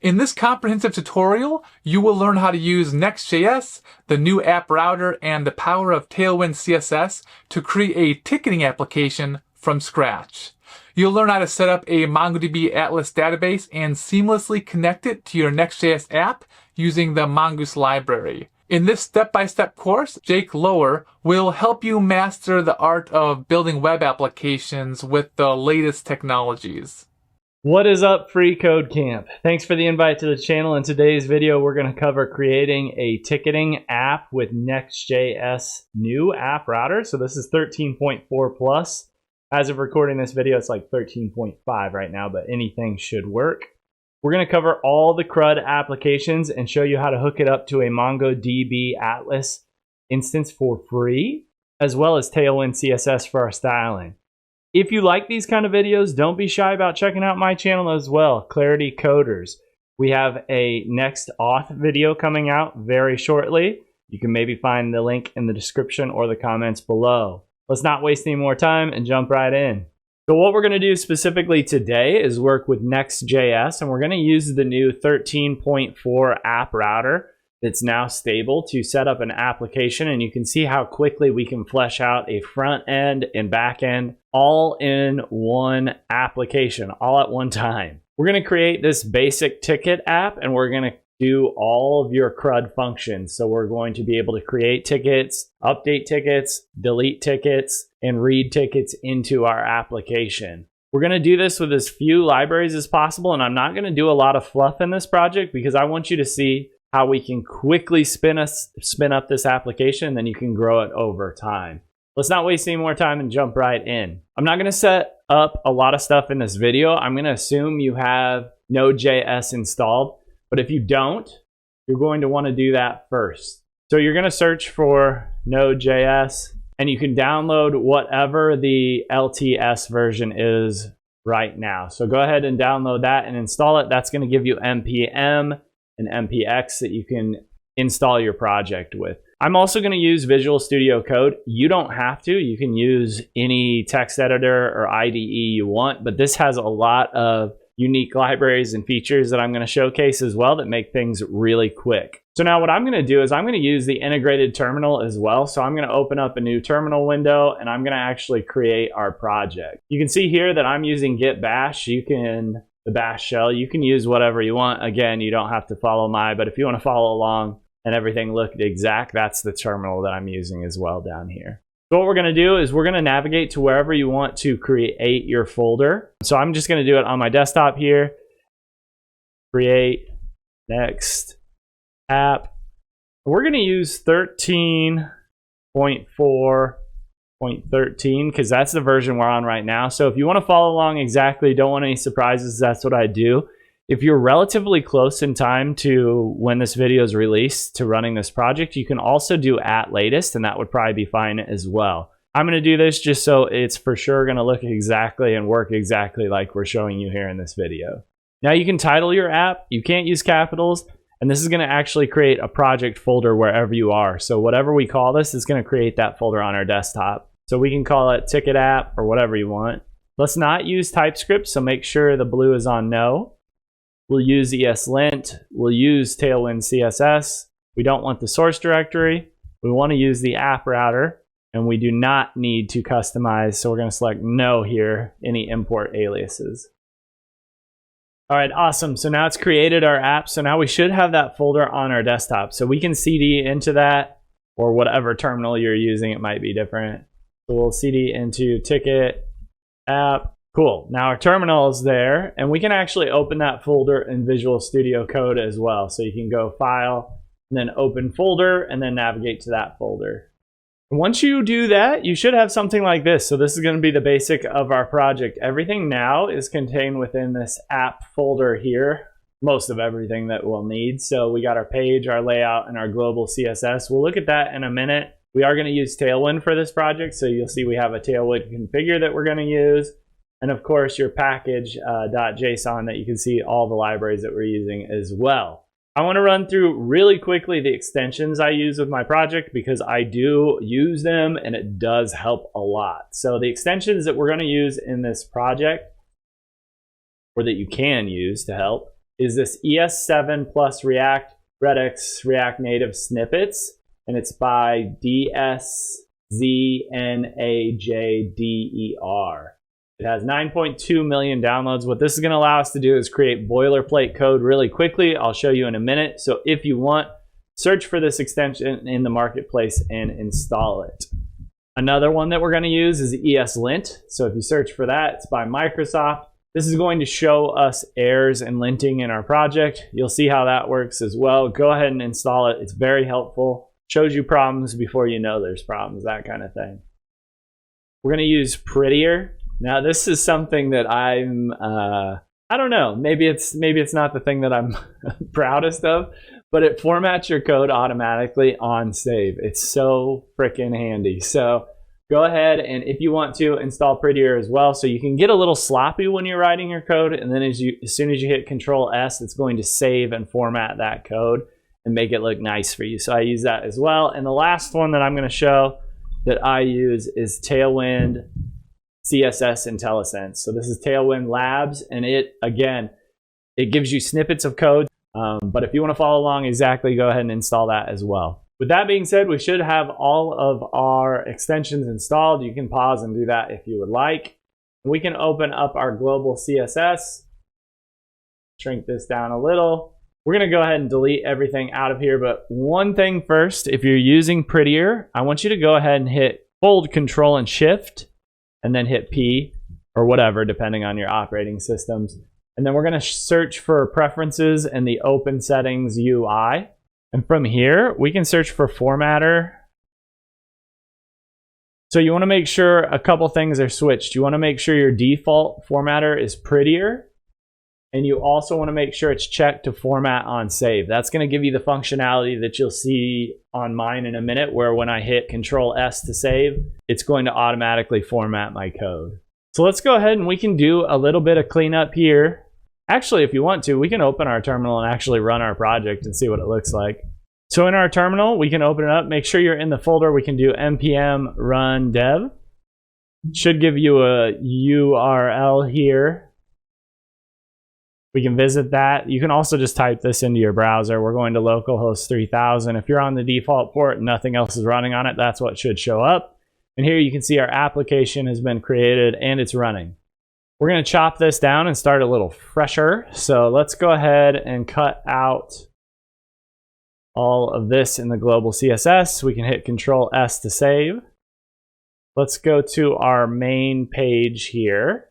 In this comprehensive tutorial, you will learn how to use Next.js, the new app router, and the power of Tailwind CSS to create a ticketing application from scratch. You'll learn how to set up a MongoDB Atlas database and seamlessly connect it to your Next.js app using the Mongoose library. In this step-by-step course, Jake Lower will help you master the art of building web applications with the latest technologies. What is up, freeCodeCamp? Thanks for the invite to the channel. In today's video, we're going to cover creating a ticketing app with Next.js new app router. So this is 13.4 plus. As of recording this video, it's like 13.5 right now, but anything should work. We're going to cover all the CRUD applications and show you how to hook it up to a MongoDB Atlas instance for free, as well as Tailwind CSS for our styling. If you like these kind of videos, don't be shy about checking out my channel as well, Clarity Coders. We have a next auth video coming out very shortly. You can maybe find the link in the description or the comments below. Let's not waste any more time and jump right in. So what we're going to do specifically today is work with Next.js, and we're going to use the new 13.4 app router that's now stable to set up an application, and you can see how quickly we can flesh out a front end and back end all in one application, all at one time. We're going to create this basic ticket app, and we're going to do all of your CRUD functions. So we're going to be able to create tickets, update tickets, delete tickets, and read tickets into our application. We're going to do this with as few libraries as possible, and I'm not going to do a lot of fluff in this project because I want you to see how we can quickly spin up this application, and then you can grow it over time. Let's not waste any more time and jump right in. I'm not going to set up a lot of stuff in this video. I'm going to assume you have Node.js installed, but if you don't, you're going to want to do that first. So you're going to search for Node.js, and you can download whatever the LTS version is right now. So go ahead and download that and install it. That's going to give you npm and npx that you can install your project with. I'm also going to use Visual Studio Code. You don't have to. You can use any text editor or IDE you want, but this has a lot of unique libraries and features that I'm going to showcase as well that make things really quick. So now what I'm going to do is I'm going to use the integrated terminal as well. So I'm going to open up a new terminal window, and I'm going to actually create our project. You can see here that I'm using git bash. The bash shell. You can use whatever you want. Again, you don't have to follow but if you want to follow along and everything looked exact, that's the terminal that I'm using as well down here. So what we're going to do is we're going to navigate to wherever you want to create your folder. So I'm just going to do it on my desktop here. Create next app. We're going to use 13.4.13 because that's the version we're on right now. So if you want to follow along exactly, don't want any surprises, that's what I do. If you're relatively close in time to when this video is released to running this project, you can also do at latest, and that would probably be fine as well. I'm going to do this just so it's for sure going to look exactly and work exactly like we're showing you here in this video. Now you can title your app. You can't use capitals, and this is going to actually create a project folder wherever you are. So whatever we call this is going to create that folder on our desktop. So we can call it ticket app or whatever you want. Let's not use TypeScript, so make sure the blue is on no. We'll use ESLint. We'll use Tailwind CSS. We don't want the source directory. We want to use the app router, and we do not need to customize, so we're going to select no here, any import aliases. All right, awesome. So now it's created our app. So now we should have that folder on our desktop. So we can CD into that, or whatever terminal you're using, it might be different. So we'll CD into ticket app. Cool. Now our terminal is there, and we can actually open that folder in Visual Studio Code as well. So you can go File, and then Open Folder, and then navigate to that folder. Once you do that, you should have something like this. So this is going to be the basic of our project. Everything now is contained within this app folder here. Most of everything that we'll need. So we got our page, our layout, and our global CSS. We'll look at that in a minute. We are going to use Tailwind for this project. So you'll see we have a Tailwind configure that we're going to use. And of course, your package.json that you can see all the libraries that we're using as well. I want to run through really quickly the extensions I use with my project because I do use them and it does help a lot. So the extensions that we're going to use in this project, or that you can use to help, is this ES7 plus React Redux React Native snippets, and it's by DSZNAJDER. It has 9.2 million downloads. What this is going to allow us to do is create boilerplate code really quickly. I'll show you in a minute. So if you want, search for this extension in the marketplace and install it. Another one that we're going to use is ESLint. So if you search for that, it's by Microsoft. This is going to show us errors and linting in our project. You'll see how that works as well. Go ahead and install it. It's very helpful. Shows you problems before you know there's problems, that kind of thing. We're going to use Prettier. Now this is something that I'm, I don't know, maybe it's not the thing that I'm proudest of, but it formats your code automatically on save. It's so freaking handy. So go ahead and if you want to install Prettier as well, so you can get a little sloppy when you're writing your code, and then as soon as you hit Control S, it's going to save and format that code and make it look nice for you. So I use that as well. And the last one that I'm going to show that I use is Tailwind CSS IntelliSense. So this is Tailwind Labs, and it gives you snippets of code. But if you want to follow along exactly, go ahead and install that as well. With that being said, we should have all of our extensions installed. You can pause and do that if you would like. We can open up our global CSS, shrink this down a little. We're going to go ahead and delete everything out of here. But one thing first, if you're using Prettier, I want you to go ahead and hold Control and Shift, and then hit P or whatever, depending on your operating systems. And then we're going to search for preferences in the open settings UI. And from here, we can search for formatter. So you want to make sure a couple things are switched. You want to make sure your default formatter is Prettier. And you also want to make sure it's checked to format on save. That's going to give you the functionality that you'll see on mine in a minute, where when I hit Control S to save, it's going to automatically format my code. So let's go ahead and we can do a little bit of cleanup here. Actually, if you want to, we can open our terminal and actually run our project and see what it looks like. So in our terminal, we can open it up. Make sure you're in the folder. We can do npm run dev. Should give you a URL here. We can visit that. You can also just type this into your browser. We're going to localhost 3000. If you're on the default port and nothing else is running on it, that's what should show up. And here you can see our application has been created and it's running. We're going to chop this down and start a little fresher. So let's go ahead and cut out all of this in the global CSS. We can hit Control S to save. Let's go to our main page here.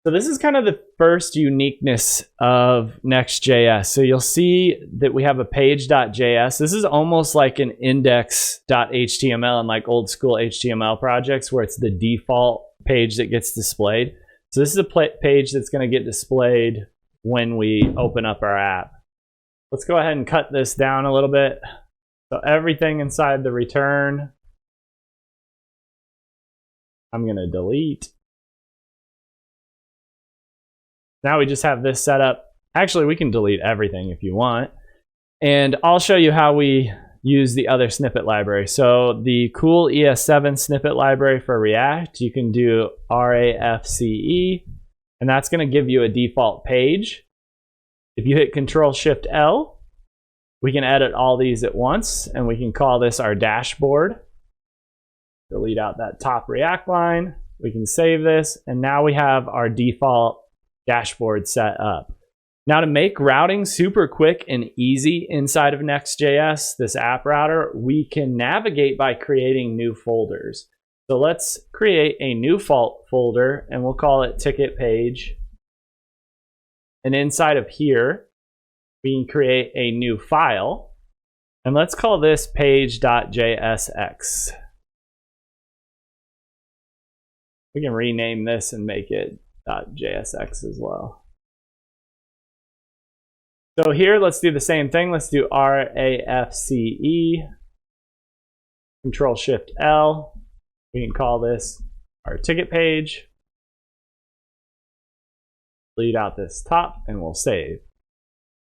So this is kind of the first uniqueness of Next.js. So you'll see that we have a page.js. This is almost like an index.html and like old school HTML projects where it's the default page that gets displayed. So this is a page that's going to get displayed when we open up our app. Let's go ahead and cut this down a little bit. So everything inside the return, I'm going to delete. Now we just have this set up. Actually, we can delete everything if you want. And I'll show you how we use the other snippet library. So the cool ES7 snippet library for React, you can do RAFCE, and that's going to give you a default page. If you hit Control-Shift-L, we can edit all these at once, and we can call this our dashboard. Delete out that top React line. We can save this, and now we have our default dashboard set up. Now to make routing super quick and easy inside of Next.js, this app router, we can navigate by creating new folders. So let's create a new folder and we'll call it ticket page. And inside of here, we can create a new file. And let's call this page.jsx. We can rename this and make it .jsx as well. So here, let's do the same thing. Let's do RAFCE, Control-Shift-L. We can call this our ticket page. Delete out this top, and we'll save.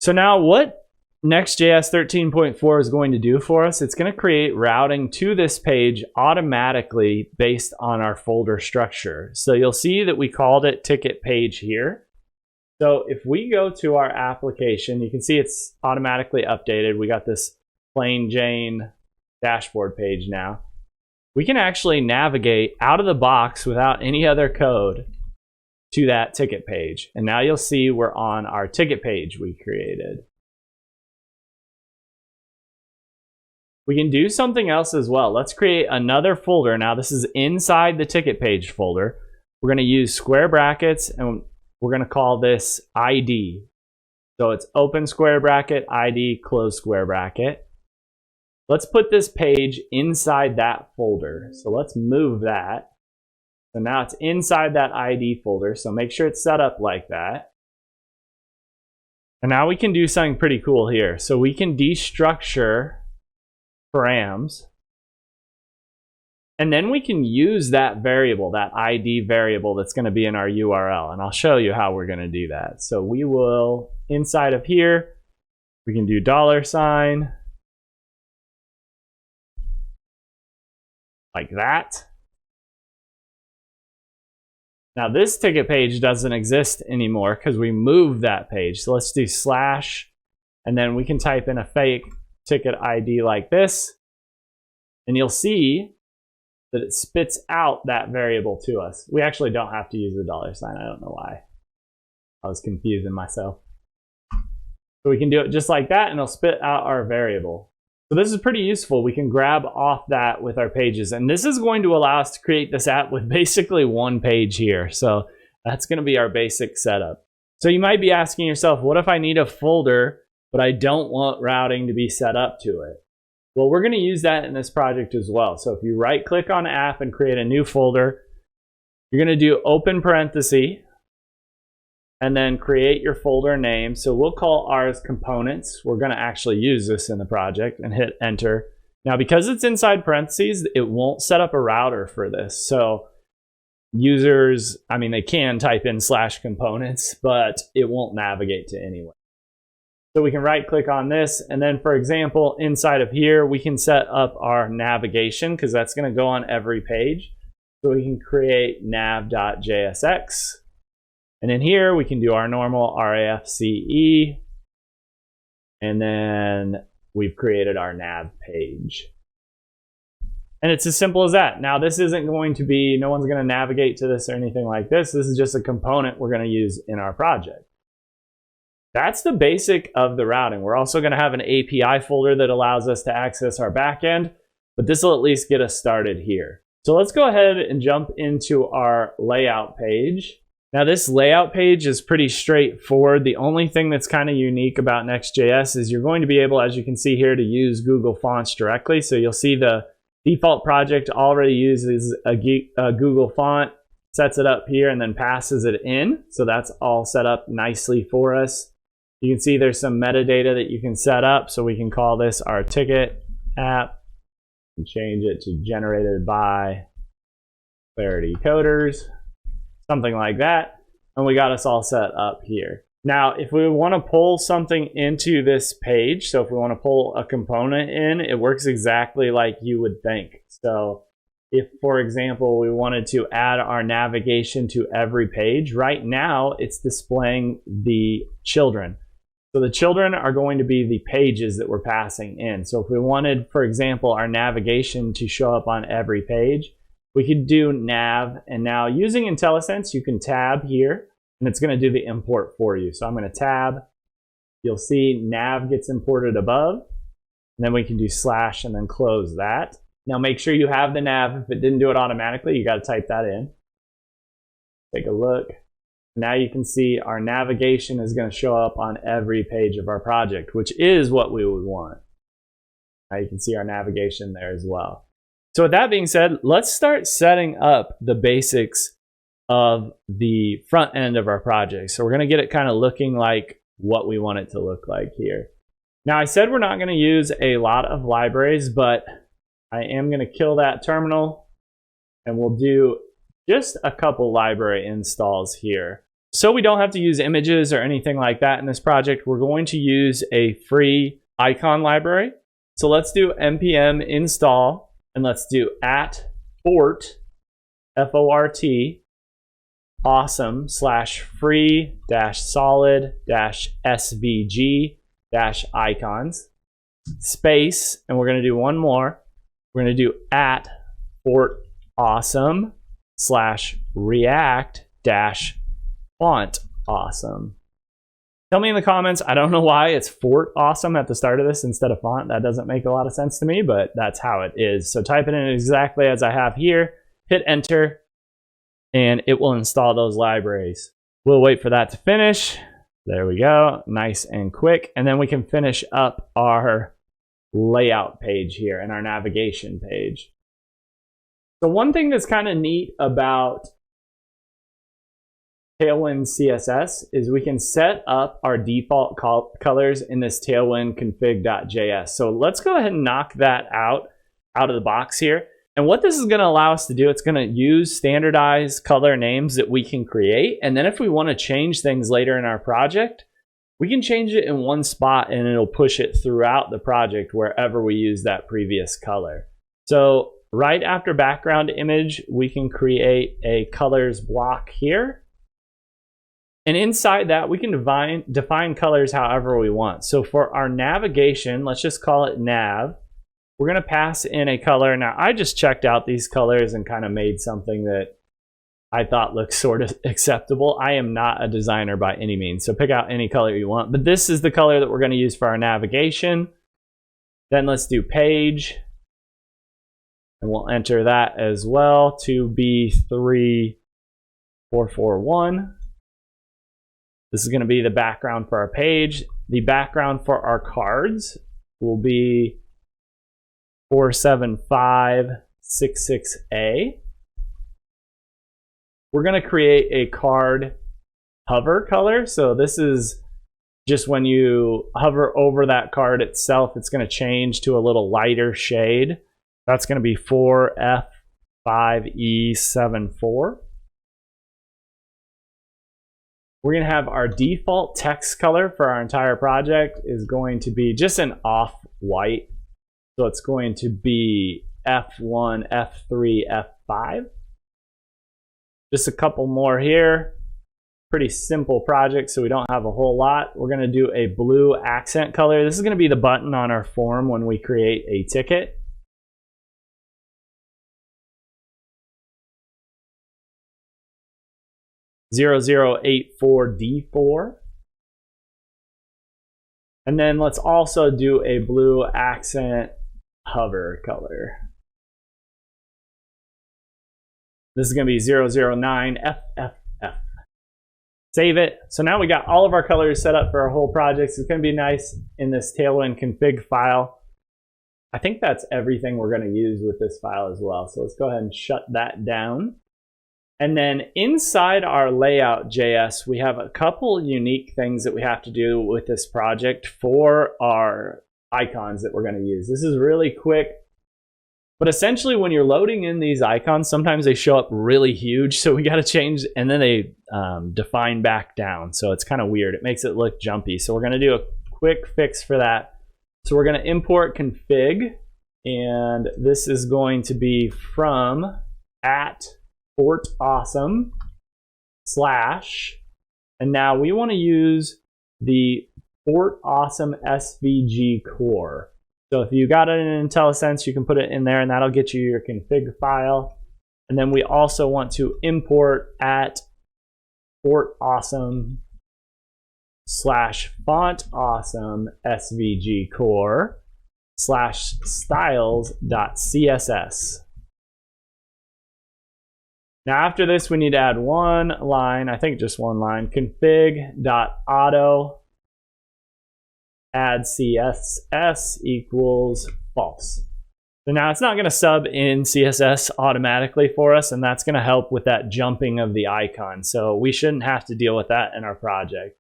So now what Next.js 13.4 is going to do for us, it's going to create routing to this page automatically based on our folder structure. So you'll see that we called it ticket page here. So if we go to our application, you can see it's automatically updated. We got this plain Jane dashboard page now. We can actually navigate out of the box without any other code to that ticket page. And now you'll see we're on our ticket page we created. We can do something else as well. Let's create another folder. Now this is inside the ticket page folder. We're going to use square brackets and we're going to call this ID. So it's open square bracket, ID, close square bracket. Let's put this page inside that folder. So let's move that. So now it's inside that ID folder. So make sure it's set up like that. And now we can do something pretty cool here. So we can destructure params. And then we can use that variable, that ID variable that's going to be in our URL. And I'll show you how we're going to do that. So we will, inside of here, we can do $, like that. Now this ticket page doesn't exist anymore because we moved that page. So let's do / and then we can type in a fake ticket ID like this. And you'll see that it spits out that variable to us. We actually don't have to use the $. I don't know why. I was confusing myself. So we can do it just like that and it'll spit out our variable. So this is pretty useful. We can grab off that with our pages. And this is going to allow us to create this app with basically one page here. So that's going to be our basic setup. So you might be asking yourself, what if I need a folder, but I don't want routing to be set up to it? Well, we're going to use that in this project as well. So if you right click on app and create a new folder, you're going to do open parenthesis and then create your folder name. So we'll call ours components. We're going to actually use this in the project and hit enter. Now, because it's inside parentheses, it won't set up a router for this. So users, I mean, they can type in /components, but it won't navigate to anywhere. So we can right click on this. And then for example, inside of here, we can set up our navigation because that's going to go on every page. So we can create nav.jsx. And in here, we can do our normal RAFCE. And then we've created our nav page. And it's as simple as that. Now, this isn't going to be, no one's going to navigate to this or anything like this. This is just a component we're going to use in our project. That's the basic of the routing. We're also going to have an API folder that allows us to access our backend, but this will at least get us started here. So let's go ahead and jump into our layout page. Now this layout page is pretty straightforward. The only thing that's kind of unique about Next.js is you're going to be able, as you can see here, to use Google Fonts directly. So you'll see the default project already uses a Google font, sets it up here, and then passes it in. So that's all set up nicely for us. You can see there's some metadata that you can set up. So we can call this our ticket app and change it to generated by Clarity Coders. Something like that, and we got us all set up here. Now, if we want to pull something into this page, so if we want to pull a component in, it works exactly like you would think. So if, for example, we wanted to add our navigation to every page, right now it's displaying the children. So the children are going to be the pages that we're passing in. So if we wanted, for example, our navigation to show up on every page, we could do nav, and now using IntelliSense, you can tab here, and it's going to do the import for you. So I'm going to tab. You'll see nav gets imported above, and then we can do / and then close that. Now make sure you have the nav. If it didn't do it automatically, you got to type that in. Take a look. Now you can see our navigation is going to show up on every page of our project, which is what we would want. Now you can see our navigation there as well. So with that being said, let's start setting up the basics of the front end of our project. So we're going to get it kind of looking like what we want it to look like here. Now I said we're not going to use a lot of libraries, but I am going to kill that terminal and we'll do just a couple library installs here. So we don't have to use images or anything like that in this project. We're going to use a free icon library. So let's do npm install. And let's do @fort, F-O-R-T, awesome slash free dash solid dash svg dash icons space, and we're going to do one more. We're going to do at Fort Awesome slash react dash font awesome. Tell me in the comments, I don't know why it's Fort Awesome at the start of this instead of font. That doesn't make a lot of sense to me, but that's how it is. So type it in exactly as I have here, hit enter, and it will install those libraries. We'll wait for that to finish. There we go, nice and quick. And then we can finish up our layout page here and our navigation page. So one thing that's kind of neat about Tailwind CSS is we can set up our default colors in this Tailwind config.js. So let's go ahead and knock that out of the box here. And what this is going to allow us to do, it's going to use standardized color names that we can create. And then if we want to change things later in our project, we can change it in one spot and it'll push it throughout the project wherever we use that previous color. So right after background image, we can create a colors block here. And inside that, we can define colors however we want. So for our navigation, let's just call it nav. We're going to pass in a color. Now, I just checked out these colors and kind of made something that I thought looked sort of acceptable. I am not a designer by any means, so pick out any color you want. But this is the color that we're going to use for our navigation. Then let's do page. And we'll enter that as well to B3441. This is going to be the background for our page. The background for our cards will be 47566A. We're going to create a card hover color. So this is just when you hover over that card itself, it's going to change to a little lighter shade. That's going to be 4F5E74. We're going to have our default text color for our entire project is going to be just an off-white. So it's going to be F1, F3, F5. Just a couple more here. Pretty simple project, so we don't have a whole lot. We're going to do a blue accent color. This is going to be the button on our form when we create a ticket. (0084D4). And then let's also do a blue accent hover color. This is going to be 009FFF. Save it. So now we got all of our colors set up for our whole project. So it's going to be nice in this Tailwind config file. I think that's everything we're going to use with this file as well. So let's go ahead and shut that down. And then inside our layout.js, we have a couple unique things that we have to do with this project for our icons that we're going to use. This is really quick, but essentially when you're loading in these icons, sometimes they show up really huge. So we got to change, and then they define back down. So it's kind of weird. It makes it look jumpy. So we're going to do a quick fix for that. So we're going to import config, and this is going to be from at Fort Awesome slash, and now we want to use the Fort Awesome SVG core. So if you got it in IntelliSense, you can put it in there, and that'll get you your config file. And then we also want to import at Fort Awesome slash font awesome SVG core slash styles.css. Now after this, we need to add one line, I think just one line, config.auto add CSS equals false. So now it's not going to sub in CSS automatically for us, and that's going to help with that jumping of the icon. So we shouldn't have to deal with that in our project.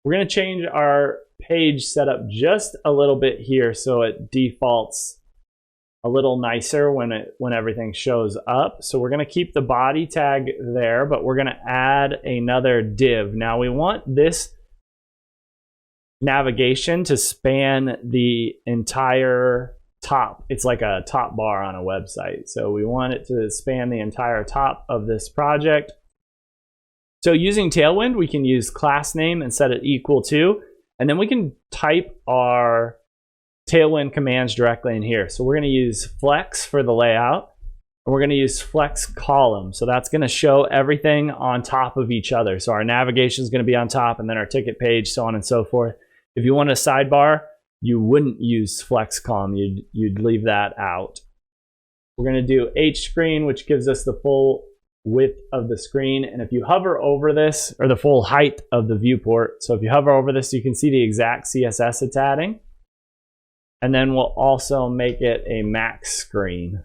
We're going to change our page setup just a little bit here so it defaults a little nicer when everything shows up. So we're going to keep the body tag there, but we're going to add another div. Now we want this navigation to span the entire top. It's like a top bar on a website. So we want it to span the entire top of this project. So using Tailwind, we can use class name and set it equal to, and then we can type our Tailwind commands directly in here. So we're going to use flex for the layout, and we're going to use flex column. So that's going to show everything on top of each other. So our navigation is going to be on top, and then our ticket page, so on and so forth. If you want a sidebar, you wouldn't use flex column. You'd leave that out. We're going to do H screen, which gives us the full width of the screen, and if you hover over this, or the full height of the viewport, so if you hover over this, you can see the exact CSS it's adding. And then we'll also make it a max screen.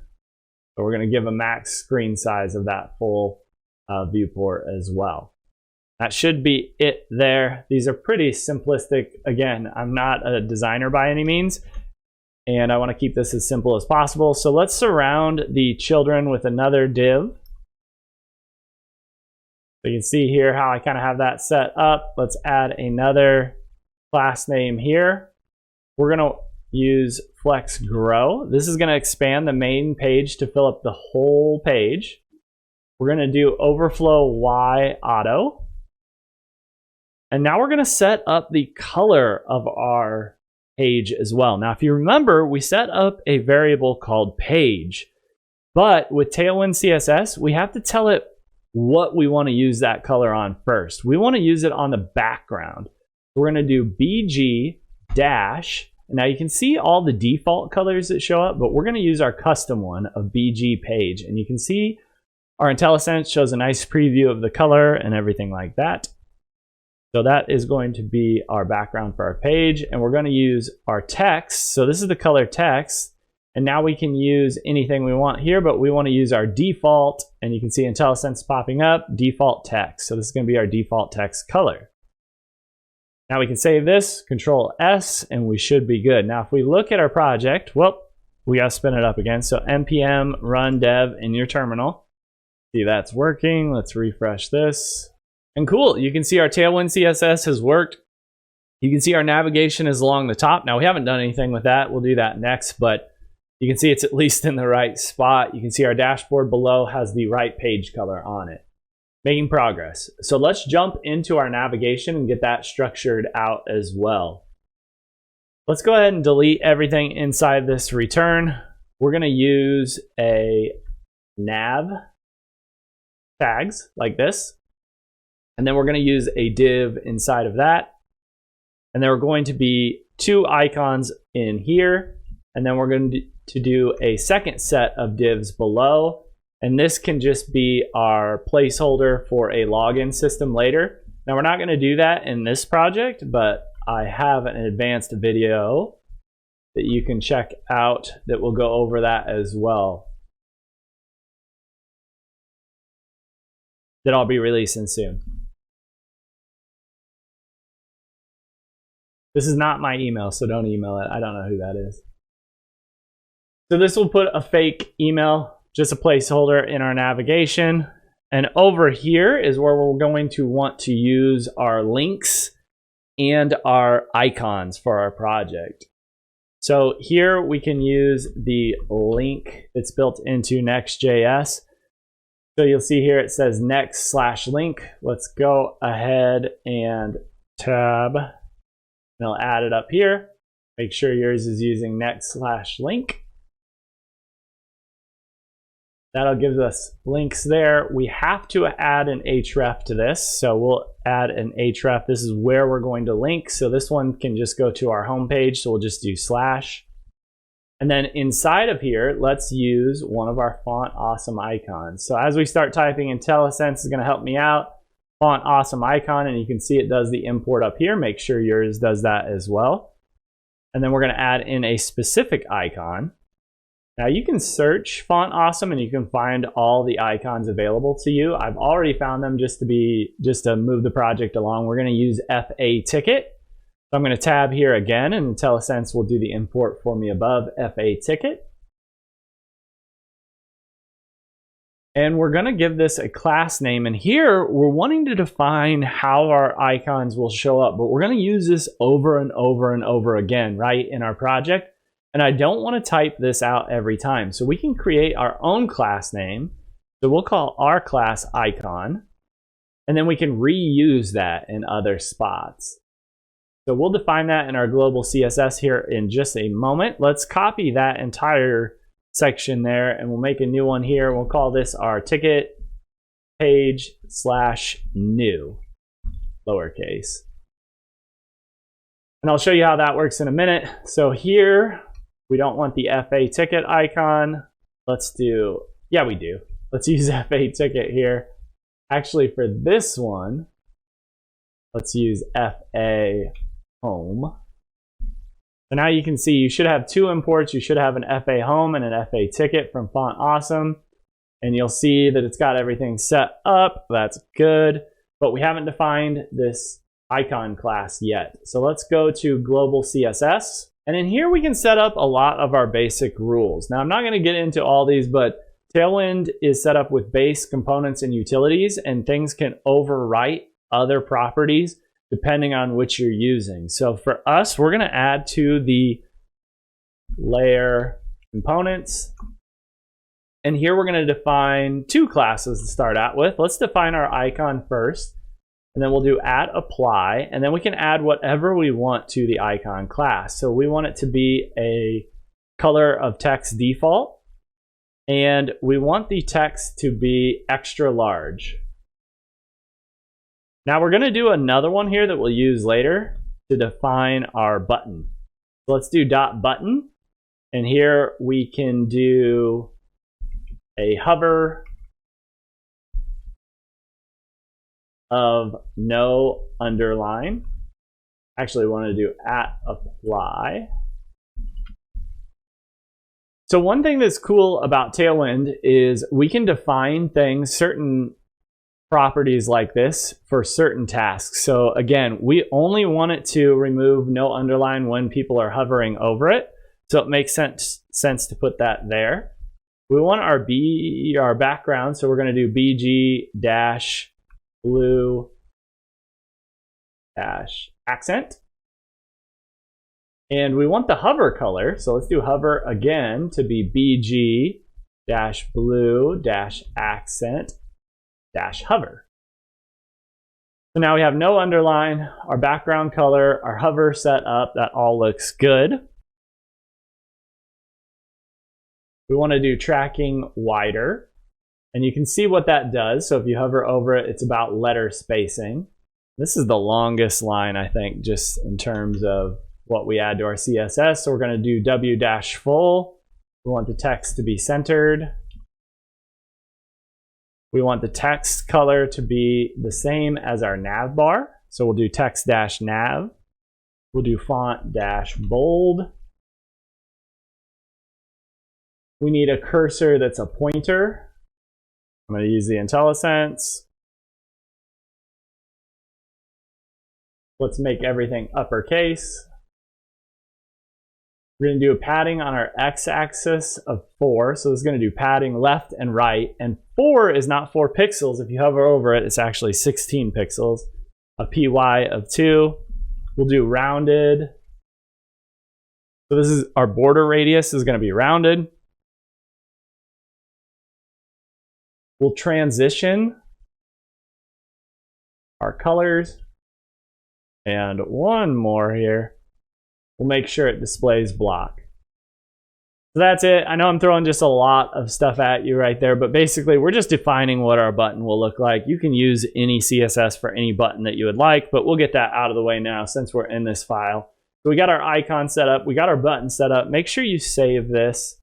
So we're going to give a max screen size of that full viewport as well. That should be it there. These are pretty simplistic. Again, I'm not a designer by any means, and I want to keep this as simple as possible. So let's surround the children with another div. So you can see here how I kind of have that set up. Let's add another class name here. We're going to use flex grow. This is going to expand the main page to fill up the whole page. We're going to do overflow Y auto. And now we're going to set up the color of our page as well. Now, if you remember, we set up a variable called page. But with Tailwind CSS, we have to tell it what we want to use that color on first. We want to use it on the background. We're going to do BG dash. Now you can see all the default colors that show up, but we're going to use our custom one of BG page. And you can see our IntelliSense shows a nice preview of the color and everything like that. So that is going to be our background for our page. And we're going to use our text. So this is the color text. And now we can use anything we want here, but we want to use our default, and you can see IntelliSense popping up, default text. So this is going to be our default text color. Now we can save this, Control S, and we should be good. Now if we look at our project, well, we got to spin it up again. So npm run dev in your terminal. See, that's working. Let's refresh this. And cool, you can see our Tailwind CSS has worked. You can see our navigation is along the top. Now we haven't done anything with that. We'll do that next, but you can see it's at least in the right spot. You can see our dashboard below has the right page color on it. Making progress. So let's jump into our navigation and get that structured out as well. Let's go ahead and delete everything inside this return. We're going to use a nav tags like this. And then we're going to use a div inside of that. And there are going to be two icons in here. And then we're going to do a second set of divs below. And this can just be our placeholder for a login system later. Now we're not going to do that in this project, but I have an advanced video that you can check out that will go over that as well, that I'll be releasing soon. This is not my email, so don't email it. I don't know who that is. So this will put a fake email, just a placeholder in our navigation. And over here is where we're going to want to use our links and our icons for our project. So here we can use the link that's built into Next.js. So you'll see here it says next/link. Let's go ahead and tab. And I'll add it up here. Make sure yours is using next/link. That'll give us links there. We have to add an href to this. So we'll add an href. This is where we're going to link. So this one can just go to our home page. So we'll just do /. And then inside of here, let's use one of our font awesome icons. So as we start typing, IntelliSense is going to help me out. Font awesome icon, and you can see it does the import up here. Make sure yours does that as well. And then we're going to add in a specific icon. Now you can search font awesome and you can find all the icons available to you. I've already found them just to move the project along. We're going to use FA ticket. So I'm going to tab here again, and IntelliSense will do the import for me above FA ticket. And we're going to give this a class name. And here we're wanting to define how our icons will show up, but we're going to use this over and over and over again, right, in our project. And I don't want to type this out every time. So we can create our own class name. So we'll call our class icon. And then we can reuse that in other spots. So we'll define that in our global CSS here in just a moment. Let's copy that entire section there and we'll make a new one here. We'll call this our ticket page / new, lowercase. And I'll show you how that works in a minute. So here, we don't want the FA ticket icon. Let's do, yeah, we do. Let's use FA ticket here. Actually, for this one, let's use FA home. So now you can see you should have two imports. You should have an FA home and an FA ticket from Font Awesome. And you'll see that it's got everything set up. That's good. But we haven't defined this icon class yet. So let's go to global CSS. And in here we can set up a lot of our basic rules. Now I'm not going to get into all these, but Tailwind is set up with base components and utilities, and things can overwrite other properties depending on which you're using. So for us, we're going to add to the layer components. And here we're going to define two classes to start out with. Let's define our icon first, and then we'll do @apply, and then we can add whatever we want to the icon class. So we want it to be a color of text default, and we want the text to be extra large. Now we're going to do another one here that we'll use later to define our button. So let's do .button, and here we can do a hover of no underline. Actually, we want to do @apply. So one thing that's cool about Tailwind is we can define things, certain properties like this for certain tasks. So again, we only want it to remove no underline when people are hovering over it. So it makes sense to put that there. We want our background, so we're going to do BG-blue-accent. And we want the hover color, so let's do hover again to be BG-blue-accent-hover. So now we have no underline, our background color, our hover set up, that all looks good. We want to do tracking wider, and you can see what that does. So if you hover over it, it's about letter spacing. This is the longest line, I think, just in terms of what we add to our CSS. So we're going to do W-full. We want the text to be centered. We want the text color to be the same as our nav bar. So we'll do text-nav. We'll do font-bold. We need a cursor that's a pointer. I'm going to use the IntelliSense. Let's make everything uppercase. We're going to do a padding on our x-axis of 4. So this is going to do padding left and right. And 4 is not 4 pixels. If you hover over it, it's actually 16 pixels. A py of 2. We'll do rounded. So this is our border radius is going to be rounded. We'll transition our colors. And one more here. We'll make sure it displays block. So that's it. I know I'm throwing just a lot of stuff at you right there, but basically we're just defining what our button will look like. You can use any CSS for any button that you would like, but we'll get that out of the way now since we're in this file. So we got our icon set up. We got our button set up. Make sure you save this.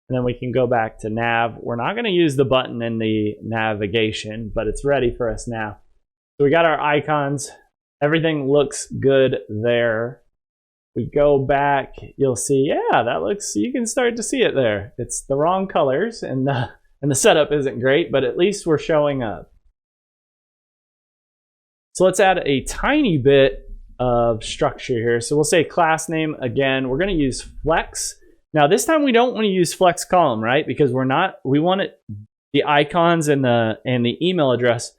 And then we can go back to nav. We're not going to use the button in the navigation, but it's ready for us now. So we got our icons. Everything looks good there. We go back, you'll see, yeah, that looks, you can start to see it there. It's the wrong colors and the setup isn't great, but at least we're showing up. So let's add a tiny bit of structure here. So we'll say class name again. We're going to use flex. Now this time we don't want to use flex column, right? Because we want it, the icons and the email address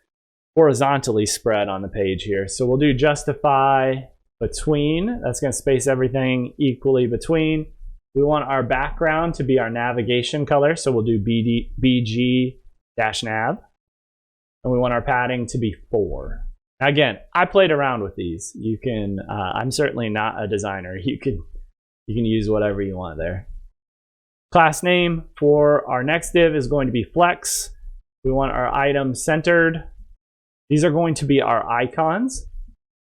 horizontally spread on the page here. So we'll do justify between. That's going to space everything equally between. We want our background to be our navigation color, so we'll do BG-nav. And we want our padding to be 4. Now again, I played around with these. You can, I'm certainly not a designer. You can use whatever you want there. Class name for our next div is going to be flex. We want our item centered. These are going to be our icons.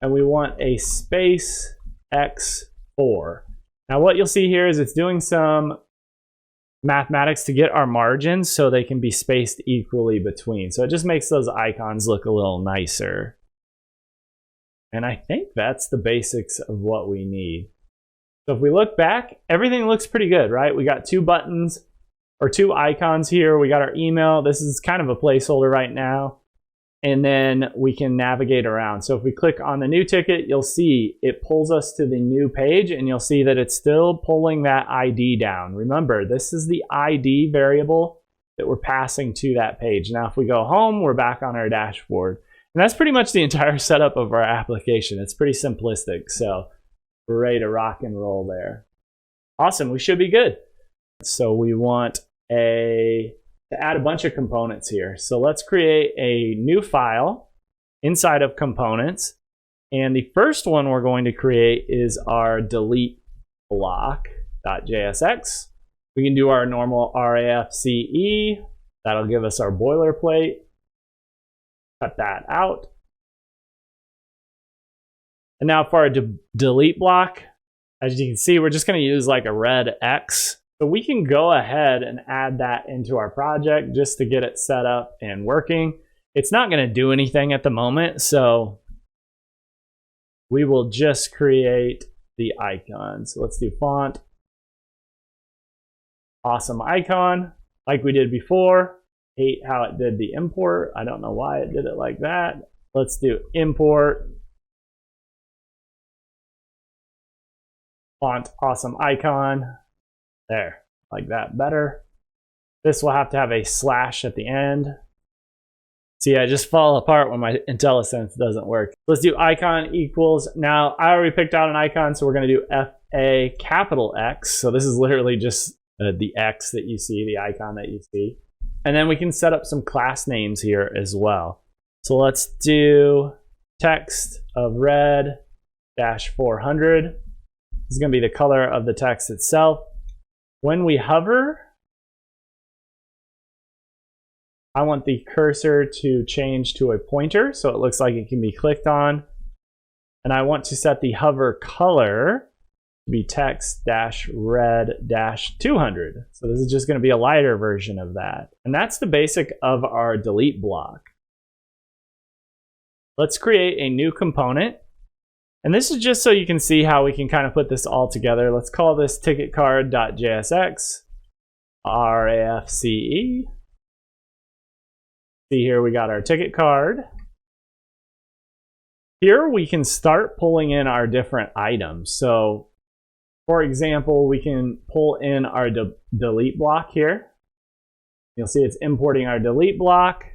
And we want a space x4. Now what you'll see here is it's doing some mathematics to get our margins so they can be spaced equally between. So it just makes those icons look a little nicer. And I think that's the basics of what we need. So if we look back, everything looks pretty good, right? We got 2 buttons or 2 icons here. We got our email. This is kind of a placeholder right now. And then we can navigate around. So if we click on the new ticket, you'll see it pulls us to the new page, and you'll see that it's still pulling that ID down. Remember, this is the ID variable that we're passing to that page. Now, if we go home, we're back on our dashboard. And that's pretty much the entire setup of our application. It's pretty simplistic. So we're ready to rock and roll there. Awesome, we should be good. So we want to add a bunch of components here. So let's create a new file inside of components. And the first one we're going to create is our delete block.jsx. We can do our normal RAFCE. That'll give us our boilerplate. Cut that out. And now for our delete block, as you can see, we're just going to use like a red X. So we can go ahead and add that into our project just to get it set up and working. It's not going to do anything at the moment, so we will just create the icon. So let's do font. Awesome icon, like we did before. Hate how it did the import. I don't know why it did it like that. Let's do import. Font awesome icon. There, like that better. This will have to have a slash at the end. See, I just fall apart when my IntelliSense doesn't work. Let's do icon equals. Now, I already picked out an icon, so we're going to do FA capital X. So this is literally just the X that you see, the icon that you see. And then we can set up some class names here as well. So let's do text of red -400. This is going to be the color of the text itself. When we hover, I want the cursor to change to a pointer so it looks like it can be clicked on. And I want to set the hover color to be text-red-200. So this is just going to be a lighter version of that. And that's the basic of our delete block. Let's create a new component. And this is just so you can see how we can kind of put this all together. Let's call this ticketcard.jsx, RAFCE. See here we got our ticket card. Here we can start pulling in our different items. So for example, we can pull in our delete block here. You'll see it's importing our delete block,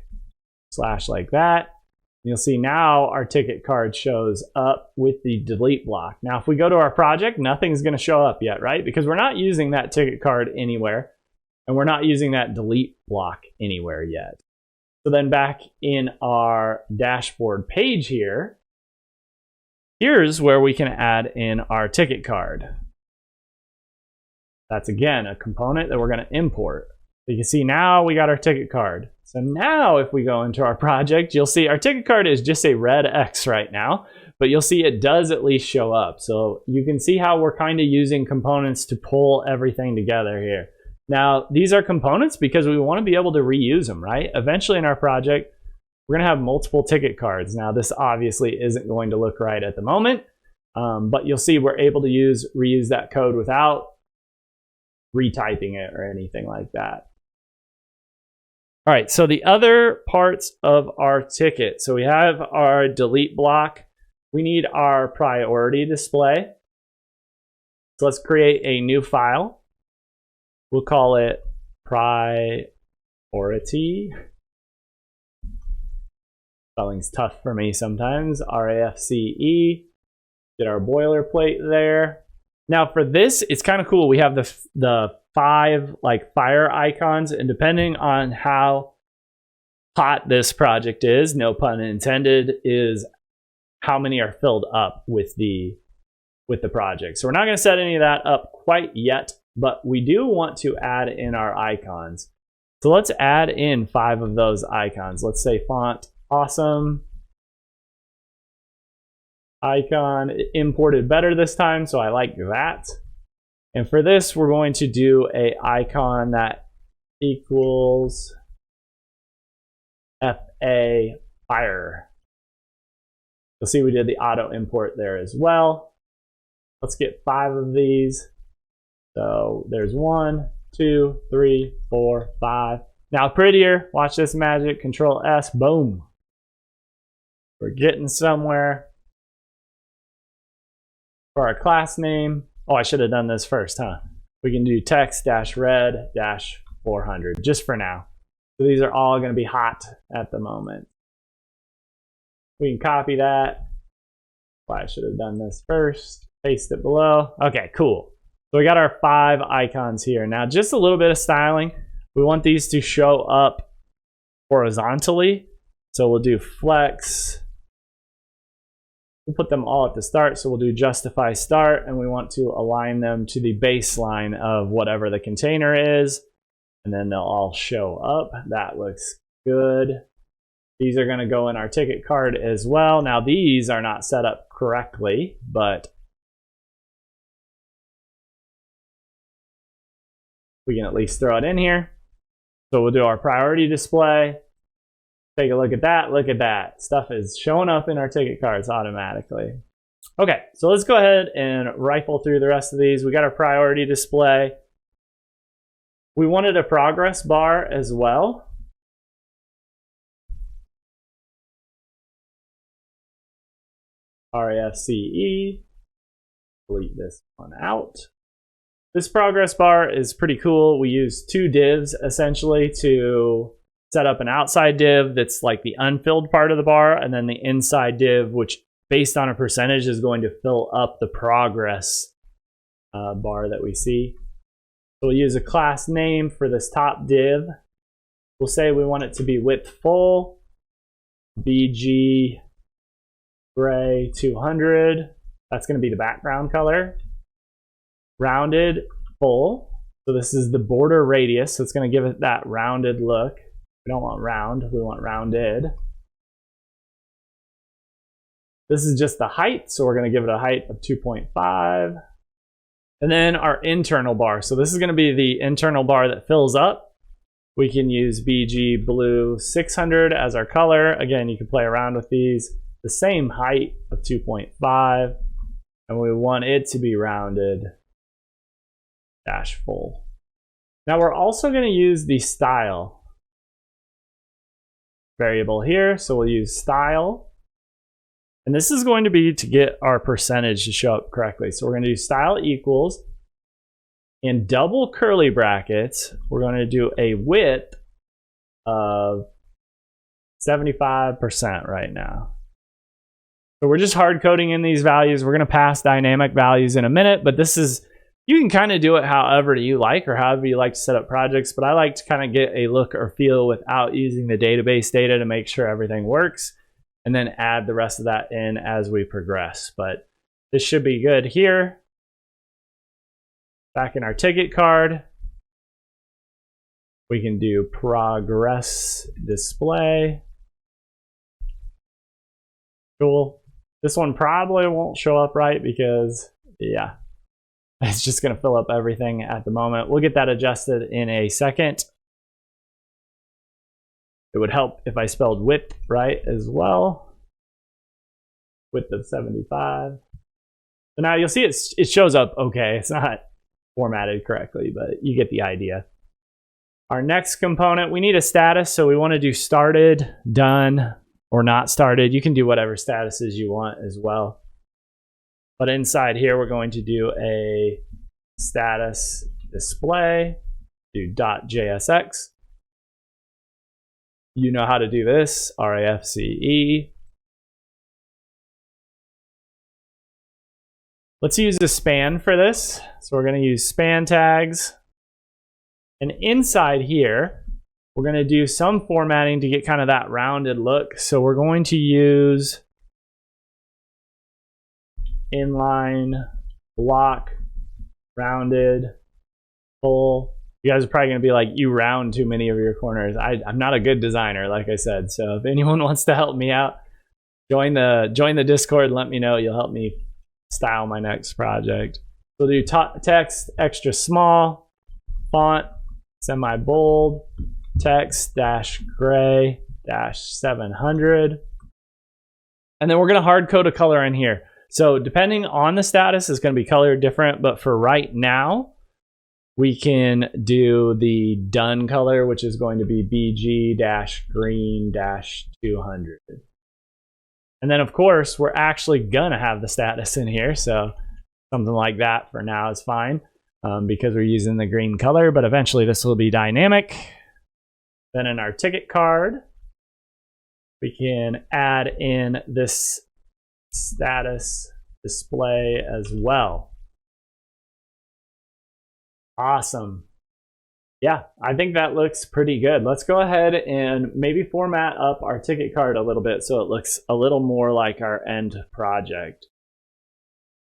slash like that. You'll see now our ticket card shows up with the delete block. Now, if we go to our project, nothing's going to show up yet, right? Because we're not using that ticket card anywhere, and we're not using that delete block anywhere yet. So then back in our dashboard page here, here's where we can add in our ticket card. That's, again, a component that we're going to import. So you can see now we got our ticket card. So now if we go into our project, you'll see our ticket card is just a red X right now, but you'll see it does at least show up. So you can see how we're kind of using components to pull everything together here. Now, these are components because we want to be able to reuse them, right? Eventually in our project, we're going to have multiple ticket cards. Now, this obviously isn't going to look right at the moment, but you'll see we're able to reuse that code without retyping it or anything like that. All right, so the other parts of our ticket. So we have our delete block. We need our priority display. So let's create a new file. We'll call it priority. Spelling's tough for me sometimes. RAFCE. Get our boilerplate there. Now for this, it's kind of cool. We have the 5 like fire icons, and depending on how hot this project is, no pun intended, is how many are filled up with the project. So we're not going to set any of that up quite yet, but we do want to add in our icons. So let's add in 5 of those icons. Let's say font awesome. Icon imported better this time, so I like that. And for this, we're going to do a icon that equals FA fire. You'll see we did the auto import there as well. Let's get 5 of these. So there's 1, 2, 3, 4, 5. Now prettier, watch this magic, Control S, boom. We're getting somewhere. For our class name, oh, I should have done this first, huh? We can do text-red-400 just for now. So these are all going to be hot at the moment. We can copy that. Well, I should have done this first. Paste it below. Okay, cool. So we got our 5 icons here. Now, just a little bit of styling. We want these to show up horizontally. So we'll do flex. We'll put them all at the start. So we'll do justify start, and we want to align them to the baseline of whatever the container is. And then they'll all show up. That looks good. These are going to go in our ticket card as well. Now, these are not set up correctly, but we can at least throw it in here. So we'll do our priority display. Take a look at that. Look at that. Stuff is showing up in our ticket cards automatically. Okay, so let's go ahead and rifle through the rest of these. We got our priority display. We wanted a progress bar as well. RFCE. Delete this one out. This progress bar is pretty cool. We use 2 divs essentially to set up an outside div that's like the unfilled part of the bar, and then the inside div, which based on a percentage is going to fill up the progress bar that we see. So we'll use a class name for this top div. We'll say we want it to be width full, BG gray 200. That's going to be the background color. Rounded full. So this is the border radius. So it's going to give it that rounded look. We don't want round, we want rounded. This is just the height, so we're going to give it a height of 2.5. And then our internal bar. So this is going to be the internal bar that fills up. We can use BG blue 600 as our color. Again, you can play around with these. The same height of 2.5. And we want it to be rounded dash full. Now we're also going to use the style variable here. So we'll use style. And this is going to be to get our percentage to show up correctly. So we're going to do style equals. In double curly brackets, we're going to do a width of 75% right now. So we're just hard coding in these values. We're going to pass dynamic values in a minute, but this is, you can kind of do it however you like or however you like to set up projects, but I like to kind of get a look or feel without using the database data to make sure everything works, and then add the rest of that in as we progress. But this should be good here. Back in our ticket card, we can do progress display. Cool. This one probably won't show up right because, yeah, it's just going to fill up everything at the moment. We'll get that adjusted in a second. It would help if I spelled width right as well. Width of 75. So now you'll see it shows up okay. It's not formatted correctly, but you get the idea. Our next component, we need a status. So we want to do started, done, or not started. You can do whatever statuses you want as well. But inside here, we're going to do a status display, do .jsx. You know how to do this, RAFCE. Let's use a span for this. So we're going to use span tags. And inside here, we're going to do some formatting to get kind of that rounded look. So we're going to use inline, block, rounded, full. You guys are probably going to be like, you round too many of your corners. I'm not a good designer, like I said. So if anyone wants to help me out, join the Discord and let me know. You'll help me style my next project. We'll do text extra small, font semi-bold, text -gray -700. And then we're going to hard code a color in here. So depending on the status, it's going to be colored different. But for right now, we can do the done color, which is going to be BG-green -200. And then, of course, we're actually going to have the status in here. So something like that for now is fine because we're using the green color. But eventually, this will be dynamic. Then in our ticket card, we can add in this status display as well. Awesome. Yeah, I think that looks pretty good. Let's go ahead and maybe format up our ticket card a little bit so it looks a little more like our end project.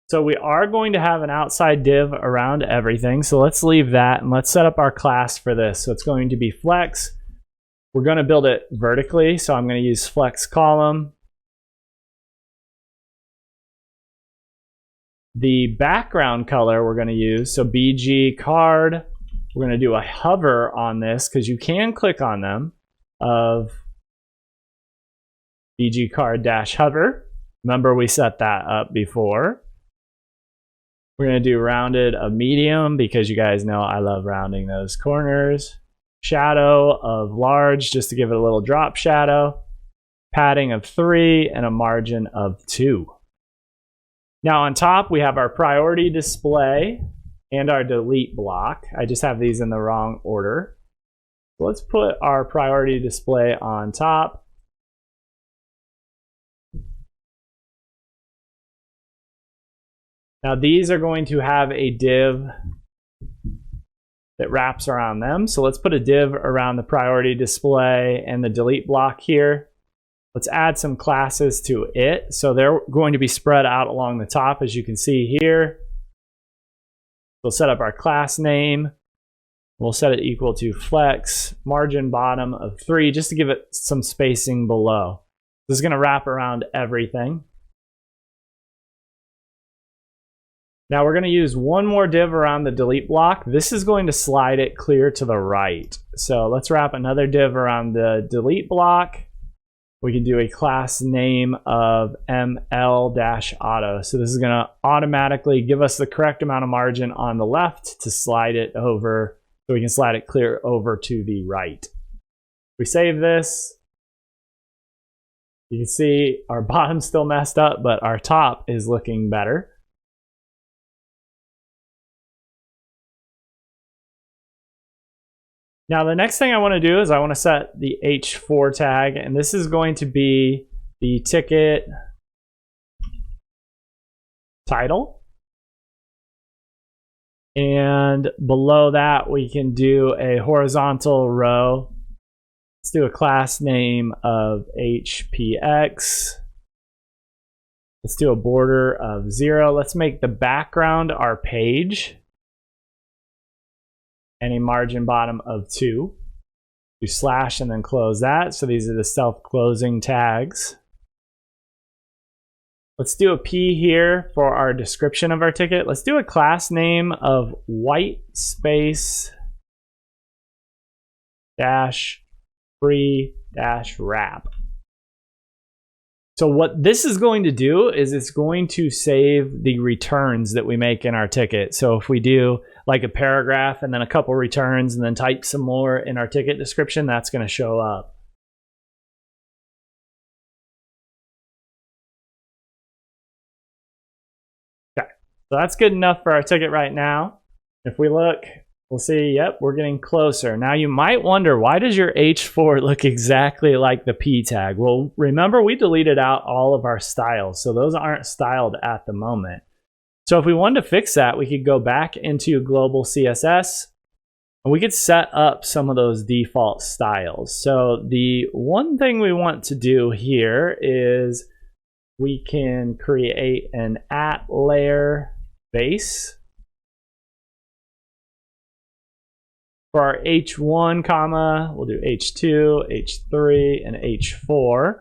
So we are going to have an outside div around everything. So let's leave that and let's set up our class for this. So it's going to be flex. We're going to build it vertically. So I'm going to use flex column. The background color we're going to use, so BG card, we're going to do a hover on this because you can click on them of BG card -hover. Remember we set that up before. We're going to do rounded of medium because you guys know I love rounding those corners. Shadow of large just to give it a little drop shadow. Padding of 3 and a margin of 2. Now on top, we have our priority display and our delete block. I just have these in the wrong order. So let's put our priority display on top. Now these are going to have a div that wraps around them. So let's put a div around the priority display and the delete block here. Let's add some classes to it. So they're going to be spread out along the top, as you can see here. We'll set up our class name. We'll set it equal to flex, margin bottom of 3, just to give it some spacing below. This is going to wrap around everything. Now we're going to use one more div around the delete block. This is going to slide it clear to the right. So let's wrap another div around the delete block. We can do a class name of ML-auto. So this is going to automatically give us the correct amount of margin on the left to slide it over, so we can slide it clear over to the right. We save this. You can see our bottom's still messed up, but our top is looking better. Now the next thing I want to do is I want to set the H4 tag, and this is going to be the ticket title. And below that we can do a horizontal row. Let's do a class name of HPX. Let's do a border of 0. Let's make the background our page. And a margin bottom of 2. Do slash and then close that. So these are the self-closing tags. Let's do a P here for our description of our ticket. Let's do a class name of white space dash free dash wrap. So what this is going to do is it's going to save the returns that we make in our ticket. So if we do like a paragraph and then a couple returns and then type some more in our ticket description, that's going to show up. Okay, so that's good enough for our ticket right now. If we look, we'll see, yep, we're getting closer. Now you might wonder, why does your H4 look exactly like the P tag? Well, remember we deleted out all of our styles, so those aren't styled at the moment. It's So if we wanted to fix that, we could go back into global CSS and we could set up some of those default styles. So the one thing we want to do here is we can create an @layer base for our H1 comma. We'll do H2, H3, and H4.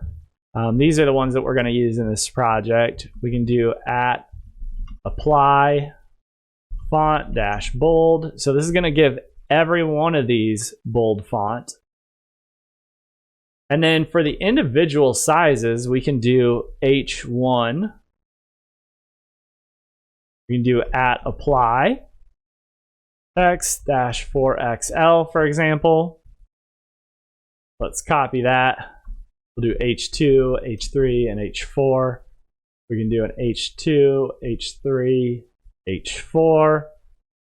These are the ones that we're going to use in this project. We can do @apply font -bold. So this is going to give every one of these bold font. And then for the individual sizes, we can do H1. We can do @apply text -4XL, for example. Let's copy that. We'll do H2, H3, and H4. We can do an H2, H3, H4.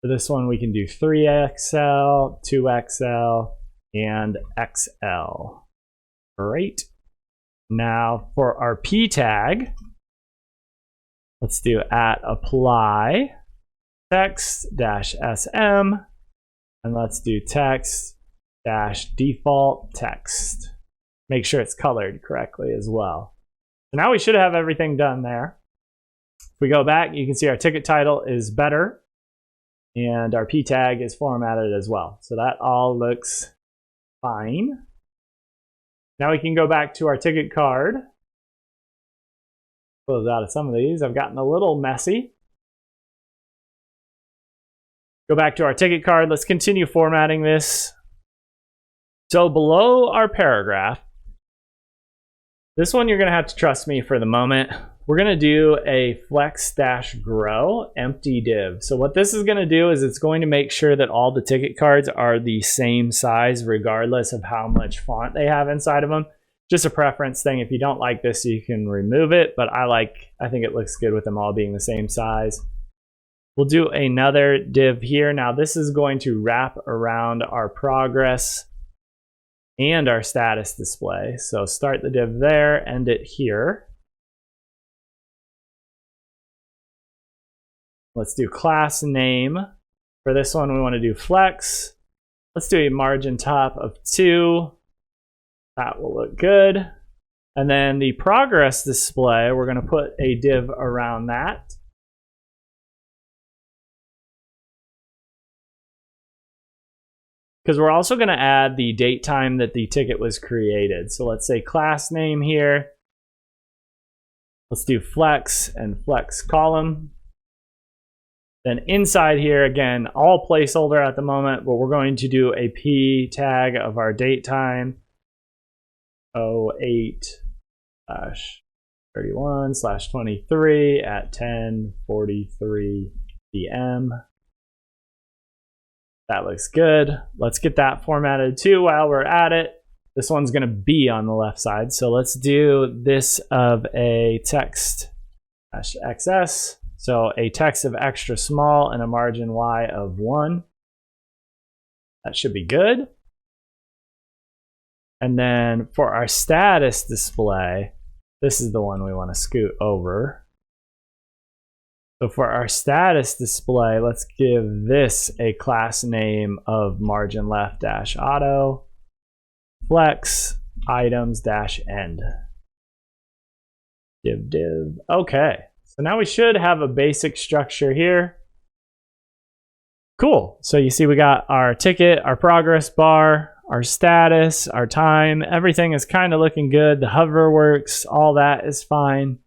For this one, we can do 3XL, 2XL, and XL. Great. Now for our P tag, let's do @apply text -SM, and let's do text -default text. Make sure it's colored correctly as well. So now we should have everything done there. If we go back, you can see our ticket title is better. And our P tag is formatted as well. So that all looks fine. Now we can go back to our ticket card. Close out of some of these. I've gotten a little messy. Go back to our ticket card. Let's continue formatting this. So below our paragraph, this one you're going to have to trust me for the moment. We're going to do a flex-grow empty div. So what this is going to do is it's going to make sure that all the ticket cards are the same size regardless of how much font they have inside of them. Just a preference thing. If you don't like this, you can remove it, but I think it looks good with them all being the same size. We'll do another div here. Now this is going to wrap around our progress and our status display. So start the div there, end it here. Let's do class name. For this one, we want to do flex. Let's do a margin top of 2. That will look good. And then the progress display, we're going to put a div around that. Because we're also going to add the date time that the ticket was created. So let's say class name here. Let's do flex and flex column. Then inside here, again, all placeholder at the moment, but we're going to do a P tag of our date time. 08/31/23 at 10:43 p.m. That looks good. Let's get that formatted too while we're at it. This one's going to be on the left side. So let's do this of a text-XS. So a text of extra small and a margin Y of 1. That should be good. And then for our status display, this is the one we want to scoot over. So for our status display, let's give this a class name of margin left -auto flex items -end. Div. Okay. So now we should have a basic structure here. Cool. So you see we got our ticket, our progress bar, our status, our time. Everything is kind of looking good. The hover works. All that is fine.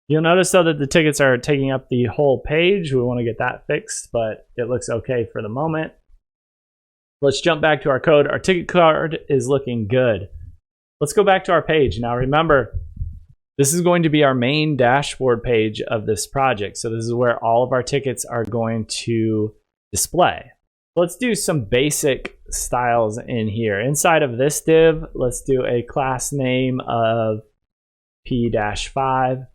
You'll notice though that the tickets are taking up the whole page. We want to get that fixed, but it looks okay for the moment. Let's jump back to our code. Our ticket card is looking good. Let's go back to our page. Now remember, this is going to be our main dashboard page of this project. So this is where all of our tickets are going to display. Let's do some basic styles in here. Inside of this div, let's do a class name of P-5.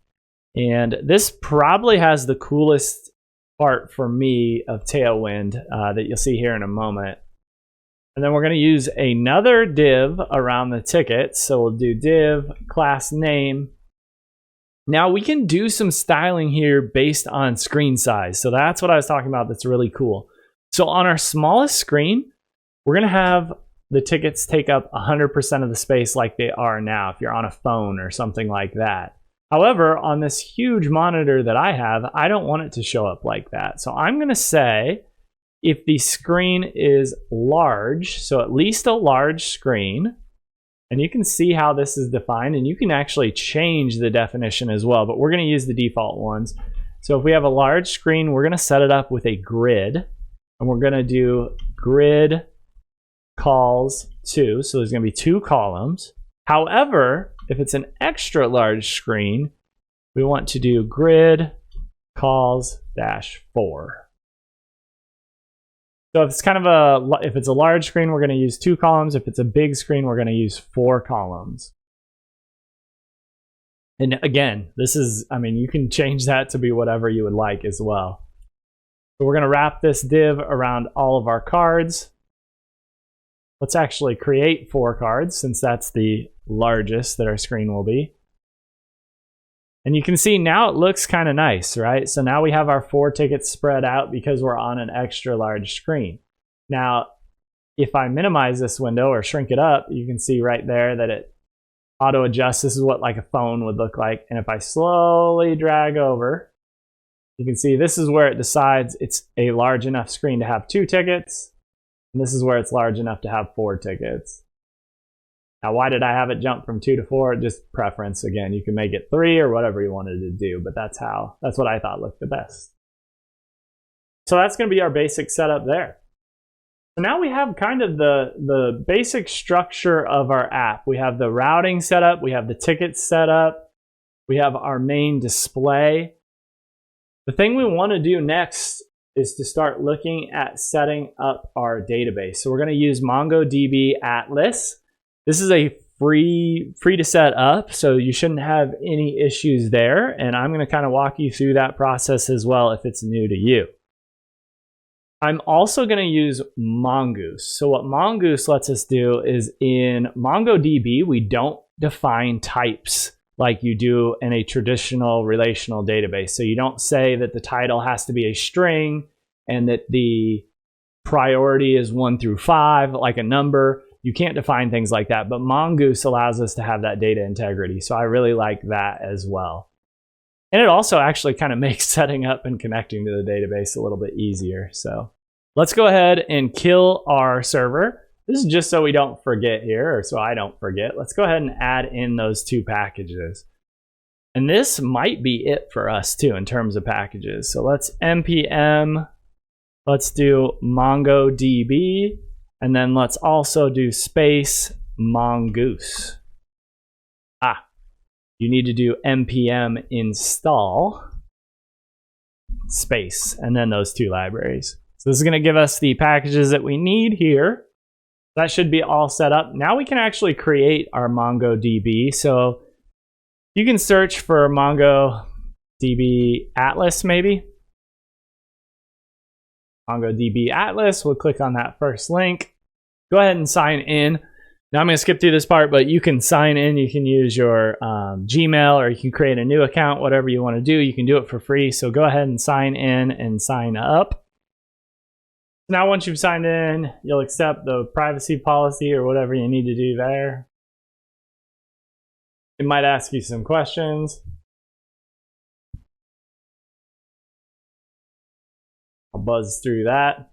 And this probably has the coolest part for me of Tailwind that you'll see here in a moment. And then we're going to use another div around the ticket. So we'll do div class name Now we can do some styling here based on screen size. So that's what I was talking about. That's really cool. So on our smallest screen, we're going to have the tickets take up 100% of the space like they are now if you're on a phone or something like that. However, on this huge monitor that I have, I don't want it to show up like that. So I'm going to say if the screen is large, so at least a large screen, and you can see how this is defined, and you can actually change the definition as well, but we're going to use the default ones. So if we have a large screen, we're going to set it up with a grid, and we're going to do grid calls 2. So there's going to be 2 columns. However, if it's an extra large screen, we want to do grid calls -4. So if it's if it's a large screen, we're going to use 2 columns. If it's a big screen, we're going to use 4 columns. And again, this is, you can change that to be whatever you would like as well. So we're going to wrap this div around all of our cards. Let's actually create 4 cards since that's the largest that our screen will be. And you can see now it looks kind of nice, right? So now we have our 4 tickets spread out because we're on an extra large screen. Now, if I minimize this window or shrink it up, you can see right there that it auto adjusts. This is what like a phone would look like. And if I slowly drag over, you can see this is where it decides it's a large enough screen to have 2 tickets. And this is where it's large enough to have 4 tickets. Now, why did I have it jump from 2 to 4? Just preference. Again, you can make it 3 or whatever you wanted to do, but that's what I thought looked the best. So that's going to be our basic setup there. So now we have kind of the basic structure of our app. We have the routing set up, we have the tickets set up, we have our main display. The thing we want to do next is to start looking at setting up our database. So we're going to use MongoDB Atlas. This is a free to set up, so you shouldn't have any issues there. And I'm going to kind of walk you through that process as well if it's new to you. I'm also going to use Mongoose. So what Mongoose lets us do is in MongoDB, we don't define types like you do in a traditional relational database. So you don't say that the title has to be a string and that the priority is 1 through 5, like a number. You can't define things like that, but Mongoose allows us to have that data integrity. So I really like that as well. And it also actually kind of makes setting up and connecting to the database a little bit easier. So let's go ahead and kill our server. This is just so we don't forget here, or so I don't forget. Let's go ahead and add in those 2 packages. And this might be it for us too in terms of packages. So let's npm, let's do MongoDB, and then let's also do space Mongoose. You need to do npm install space, and then those 2 libraries. So this is going to give us the packages that we need here. That should be all set up. Now we can actually create our MongoDB. So you can search for MongoDB Atlas maybe. MongoDB Atlas, we'll click on that first link. Go ahead and sign in. Now I'm going to skip through this part, but you can sign in. You can use your Gmail, or you can create a new account, whatever you want to do. You can do it for free. So go ahead and sign in and sign up. Now once you've signed in, you'll accept the privacy policy or whatever you need to do there. It might ask you some questions. I'll buzz through that.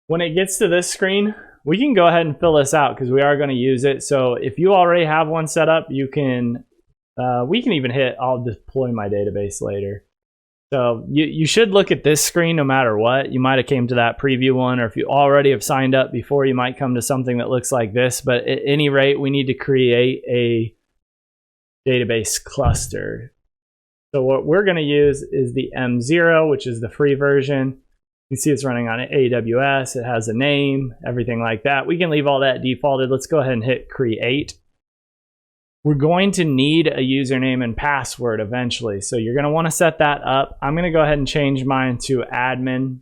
When it gets to this screen, we can go ahead and fill this out because we are going to use it. So if you already have one set up, you can, we can even hit, I'll deploy my database later. So you should look at this screen no matter what. You might have came to that preview one, or if you already have signed up before, you might come to something that looks like this. But at any rate, we need to create a database cluster. So what we're going to use is the M0, which is the free version. You see it's running on AWS. It has a name, everything like that. We can leave all that defaulted. Let's go ahead and hit create. We're going to need a username and password eventually. So you're going to want to set that up. I'm going to go ahead and change mine to admin.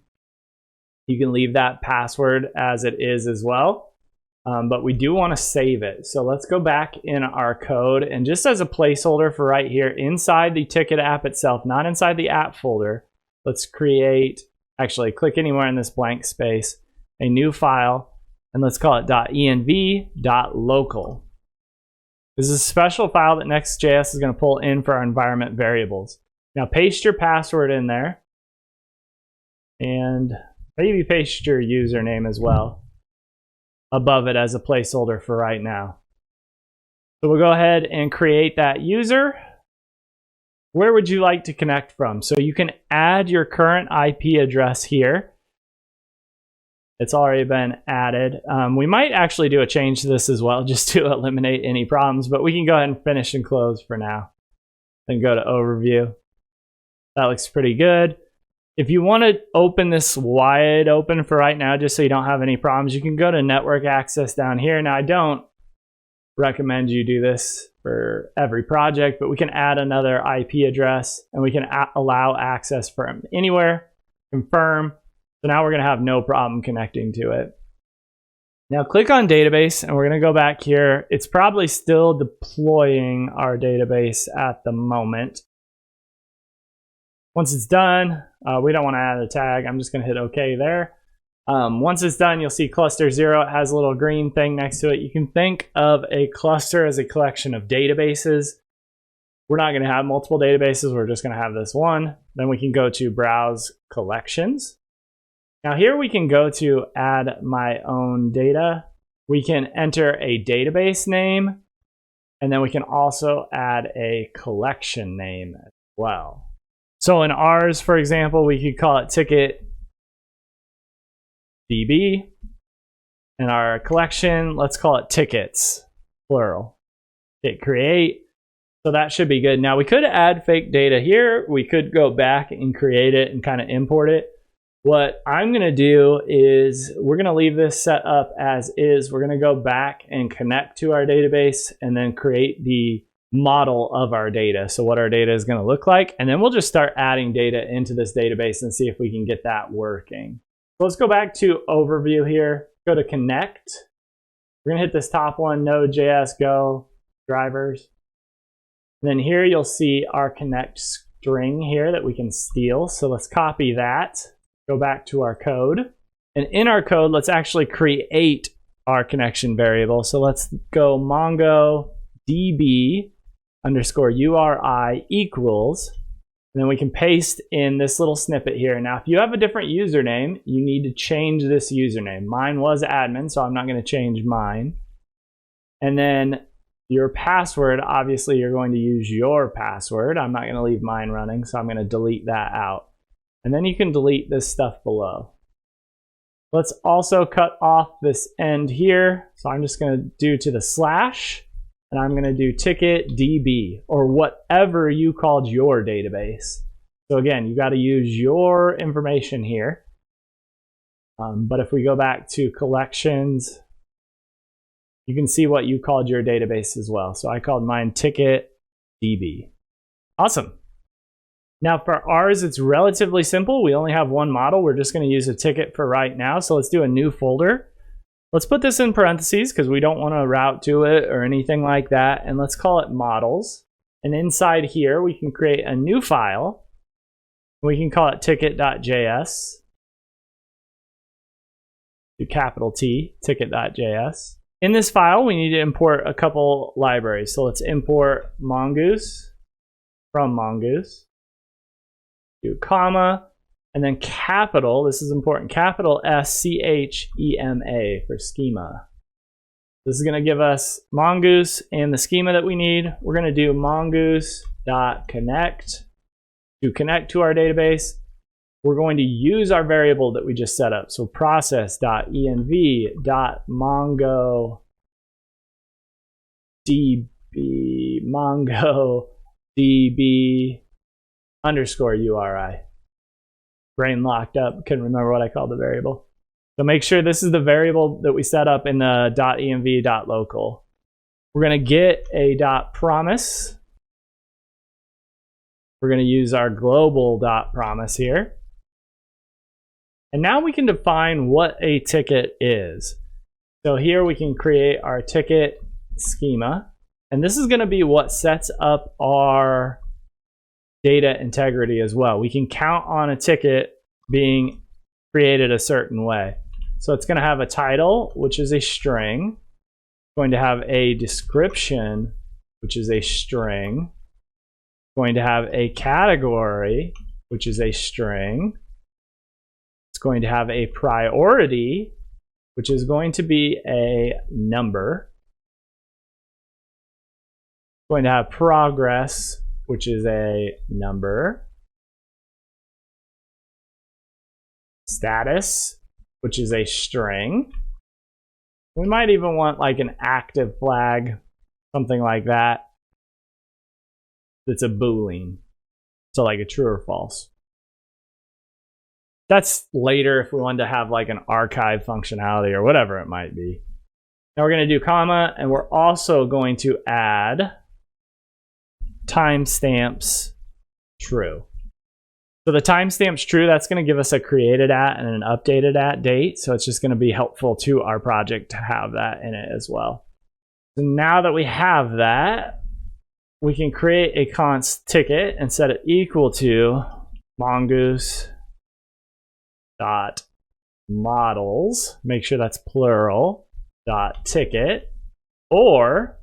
You can leave that password as it is as well. but we do want to save it. So let's go back in our code, and just as a placeholder for right here inside the ticket app itself, not inside the app folder, let's create, actually click anywhere in this blank space, a new file, and let's call it .env.local. This is a special file that Next.js is going to pull in for our environment variables. Now paste your password in there, and maybe paste your username as well above it as a placeholder for right now. So we'll go ahead and create that user. Where would you like to connect from? So you can add your current IP address here. It's already been added. We might actually do a change to this as well, just to eliminate any problems, but we can go ahead and finish and close for now. Then go to overview. That looks pretty good. If you want to open this wide open for right now, just so you don't have any problems, you can go to network access down here. Now, I don't recommend you do this for every project, but we can add another IP address, and we can allow access from anywhere, confirm. So now we're going to have no problem connecting to it. Now click on database, and we're going to go back here. It's probably still deploying our database at the moment. Once it's done, we don't want to add a tag. I'm just going to hit OK there. Once it's done, you'll see cluster 0. It has a little green thing next to it. You can think of a cluster as a collection of databases. We're not going to have multiple databases. We're just going to have this one. Then we can go to Browse Collections. Now here we can go to Add My Own Data. We can enter a database name, and then we can also add a collection name as well. So in ours, for example, we could call it ticket DB. And our collection, let's call it tickets, plural. Hit create. So that should be good. Now we could add fake data here. We could go back and create it and kind of import it. What I'm going to do is we're going to leave this set up as is. We're going to go back and connect to our database and then create the model of our data. So what our data is going to look like. And then we'll just start adding data into this database and see if we can get that working. So let's go back to overview here. Go to connect. We're going to hit this top one, Node.js, Go, drivers. And then here you'll see our connect string here that we can steal. So let's copy that. Go back to our code. And in our code, let's actually create our connection variable. So let's go MongoDB underscore URI equals, and then we can paste in this little snippet here. Now, if you have a different username, you need to change this username. Mine was admin, so I'm not going to change mine. And then your password, obviously you're going to use your password. I'm not going to leave mine running, so I'm going to delete that out. And then you can delete this stuff below. Let's also cut off this end here. So I'm just going to do to the slash, and I'm going to do ticket DB, or whatever you called your database. So again, you got to use your information here. But if we go back to collections, you can see what you called your database as well. So I called mine ticket DB. Awesome. Now for ours, it's relatively simple. We only have one model. We're just going to use a ticket for right now. So let's do a new folder. Let's put this in parentheses because we don't want to route to it or anything like that. And let's call it models. And inside here, we can create a new file. We can call it ticket.js. Do capital T, ticket.js. In this file, we need to import a couple libraries. So let's import Mongoose from Mongoose. Do comma, and then capital, this is important, capital SCHEMA for schema. This is going to give us Mongoose and the schema that we need. We're going to do mongoose.connect to connect to our database. We're going to use our variable that we just set up. So mongodb underscore URI. Brain locked up, couldn't remember what I called the variable. So make sure this is the variable that we set up in the .env.local. We're going to get a .promise. We're going to use our global .promise here. And now we can define what a ticket is. So here we can create our ticket schema. And this is going to be what sets up our data integrity as well. We can count on a ticket being created a certain way. So it's going to have a title, which is a string. It's going to have a description, which is a string. It's going to have a category, which is a string. It's going to have a priority, which is going to be a number. It's going to have progress, which is a number. Status, which is a string. We might even want like an active flag, something like that. That's a Boolean. So like a true or false. That's later if we wanted to have like an archive functionality or whatever it might be. Now we're going to do comma, and we're also going to add timestamps true. So the timestamp's true. That's going to give us a created at and an updated at date. So it's just going to be helpful to our project to have that in it as well. So now that we have that, we can create a const ticket and set it equal to mongoose dot models. Make sure that's plural. Dot ticket. Or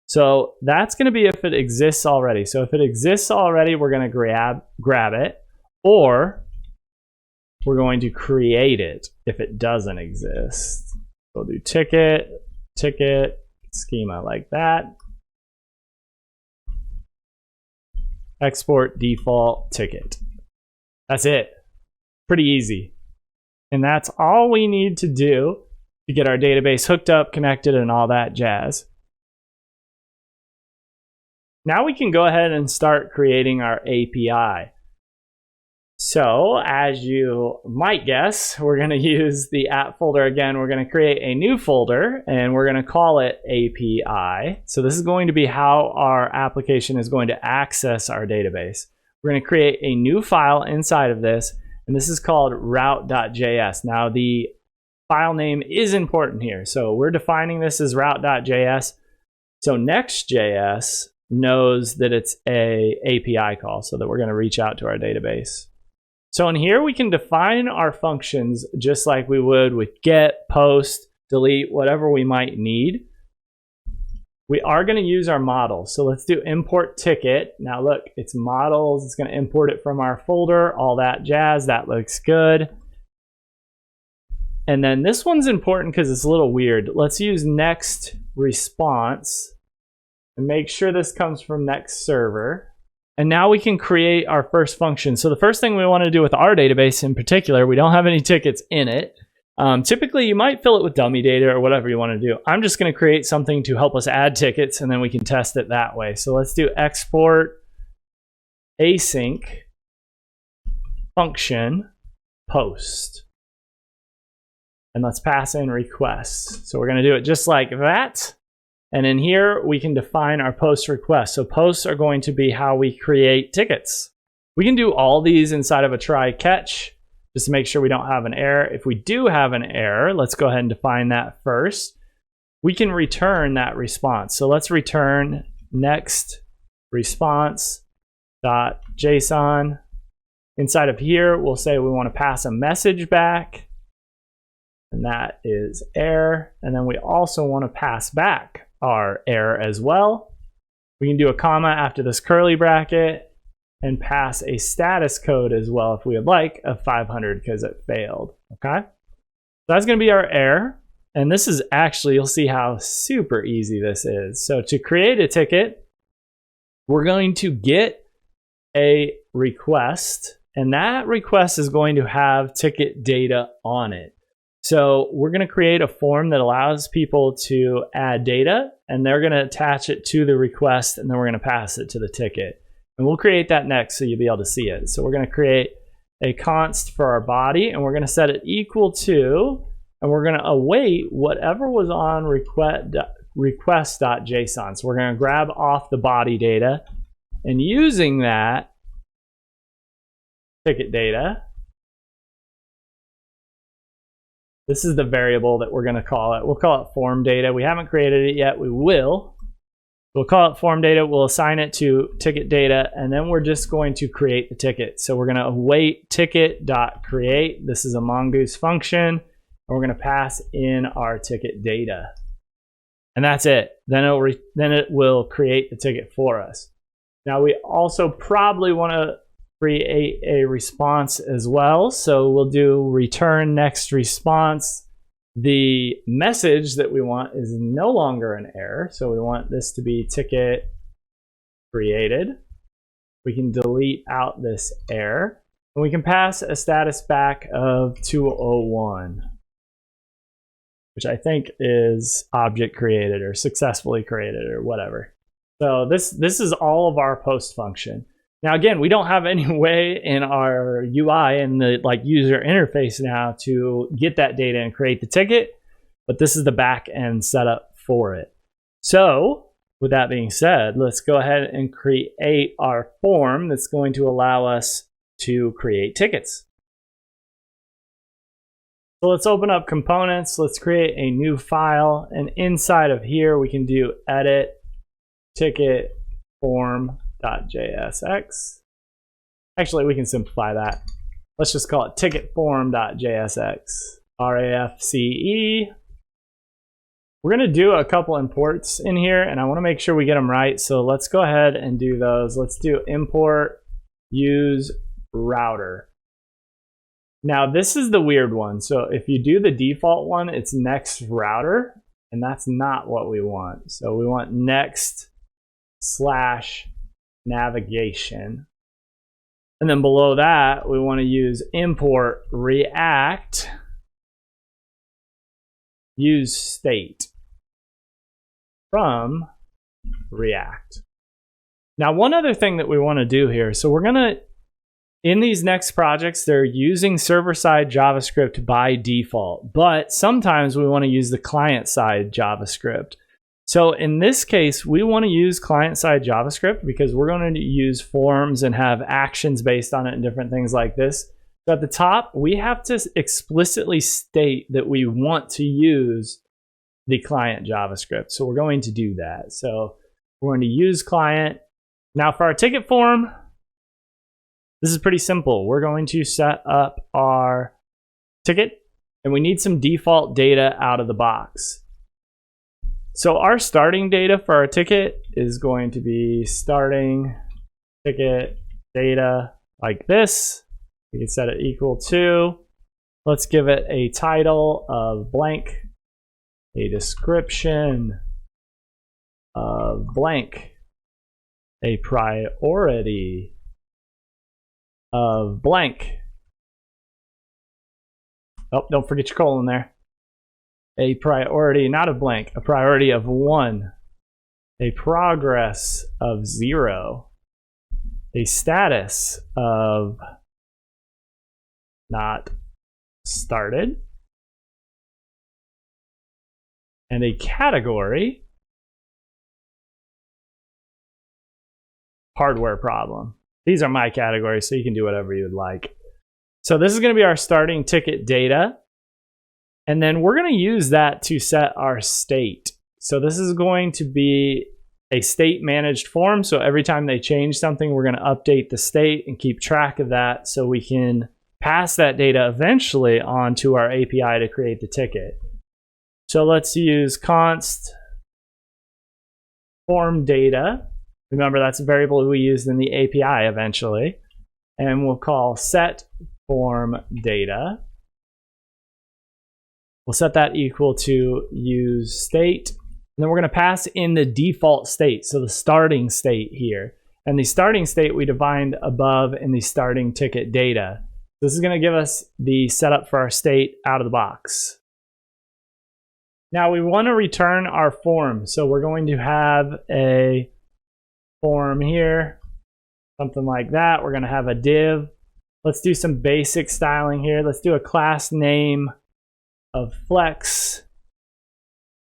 so that's going to be if it exists already. So if it exists already, we're going to grab it, or we're going to create it if it doesn't exist. We'll do ticket schema like that. Export default ticket. That's it. Pretty easy. And that's all we need to do to get our database hooked up, connected, and all that jazz. Now we can go ahead and start creating our API. So as you might guess, we're going to use the app folder again. We're going to create a new folder and we're going to call it API. So this is going to be how our application is going to access our database. We're going to create a new file inside of this, and this is called route.js. Now the file name is important here. So we're defining this as route.js. So Next.js knows that it's a API call, so that we're going to reach out to our database. So in here we can define our functions just like we would with get, post, delete, whatever we might need. We are going to use our models. So let's do import ticket. Now look, it's models. It's going to import it from our folder, all that jazz. That looks good. And then this one's important because it's a little weird. Let's use next response and make sure this comes from next server. And now we can create our first function. So the first thing we want to do with our database in particular, we don't have any tickets in it. Typically you might fill it with dummy data or whatever you want to do. I'm just going to create something to help us add tickets, and then we can test it that way. So let's do export async function post. And let's pass in requests. So we're going to do it just like that. And in here, we can define our post requests. So posts are going to be how we create tickets. We can do all these inside of a try catch just to make sure we don't have an error. If we do have an error, let's go ahead and define that first. We can return that response. So let's return next response.json. Inside of here, we'll say we want to pass a message back. And that is error. And then we also want to pass back our error as well. We can do a comma after this curly bracket and pass a status code as well if we would like of 500 because it failed. Okay, so that's going to be our error. And this is actually, you'll see how super easy this is. So to create a ticket, we're going to get a request, and that request is going to have ticket data on it. So we're going to create a form that allows people to add data, and they're going to attach it to the request, and then we're going to pass it to the ticket. And we'll create that next so you'll be able to see it. So we're going to create a const for our body, and we're going to set it equal to, and we're going to await whatever was on request.json. So we're going to grab off the body data, and using that ticket data, This is the variable that we're going to call it. We'll call it form data. We haven't created it yet. We will. We'll call it form data. We'll assign it to ticket data, and then we're just going to create the ticket. So we're going to await ticket.create. This is a Mongoose function, and we're going to pass in our ticket data. And that's it. Then it will create the ticket for us. Now we also probably want to create a response as well. So we'll do return next response. The message that we want is no longer an error. So we want this to be ticket created. We can delete out this error. And we can pass a status back of 201, which I think is object created or successfully created or whatever. So this is all of our post function. Now again, we don't have any way in our UI and the user interface now to get that data and create the ticket, but this is the back end setup for it. So with that being said, let's go ahead and create our form that's going to allow us to create tickets. So let's open up components. Let's create a new file, and inside of here we can do edit ticket form.jsx. Actually, we can simplify that. Let's just call it ticket form.jsx. RAFCE. We're going to do a couple imports in here, and I want to make sure we get them right. So let's go ahead and do those. Let's do import use router. Now this is the weird one. So if you do the default one, it's next router, and that's not what we want. So we want next/navigation. And then below that, we want to use import react use state from React. Now, one other thing that we want to do here, so we're going to, in these next projects, they're using server-side JavaScript by default, but sometimes we want to use the client-side JavaScript. So in this case, we want to use client-side JavaScript because we're going to use forms and have actions based on it and different things like this. So at the top, we have to explicitly state that we want to use the client JavaScript. So we're going to do that. So we're going to use client. Now for our ticket form, this is pretty simple. We're going to set up our ticket, and we need some default data out of the box. So our starting data for our ticket is going to be starting ticket data like this. We can set it equal to, let's give it a title of blank, a description of blank, a priority of blank. Oh, don't forget your colon there. A priority, not of blank, a priority of 1, a progress of 0, a status of not started, and a category, hardware problem. These are my categories, so you can do whatever you would like. So this is going to be our starting ticket data. And then we're going to use that to set our state. So this is going to be a state managed form. So every time they change something, we're going to update the state and keep track of that so we can pass that data eventually onto our API to create the ticket. So let's use const form data. Remember, that's a variable we used in the API eventually. And we'll call set form data. We'll set that equal to use state. And then we're going to pass in the default state, so the starting state here. And the starting state we defined above in the starting ticket data. This is going to give us the setup for our state out of the box. Now we want to return our form. So we're going to have a form here, something like that. We're going to have a div. Let's do some basic styling here. Let's do a class name of flex,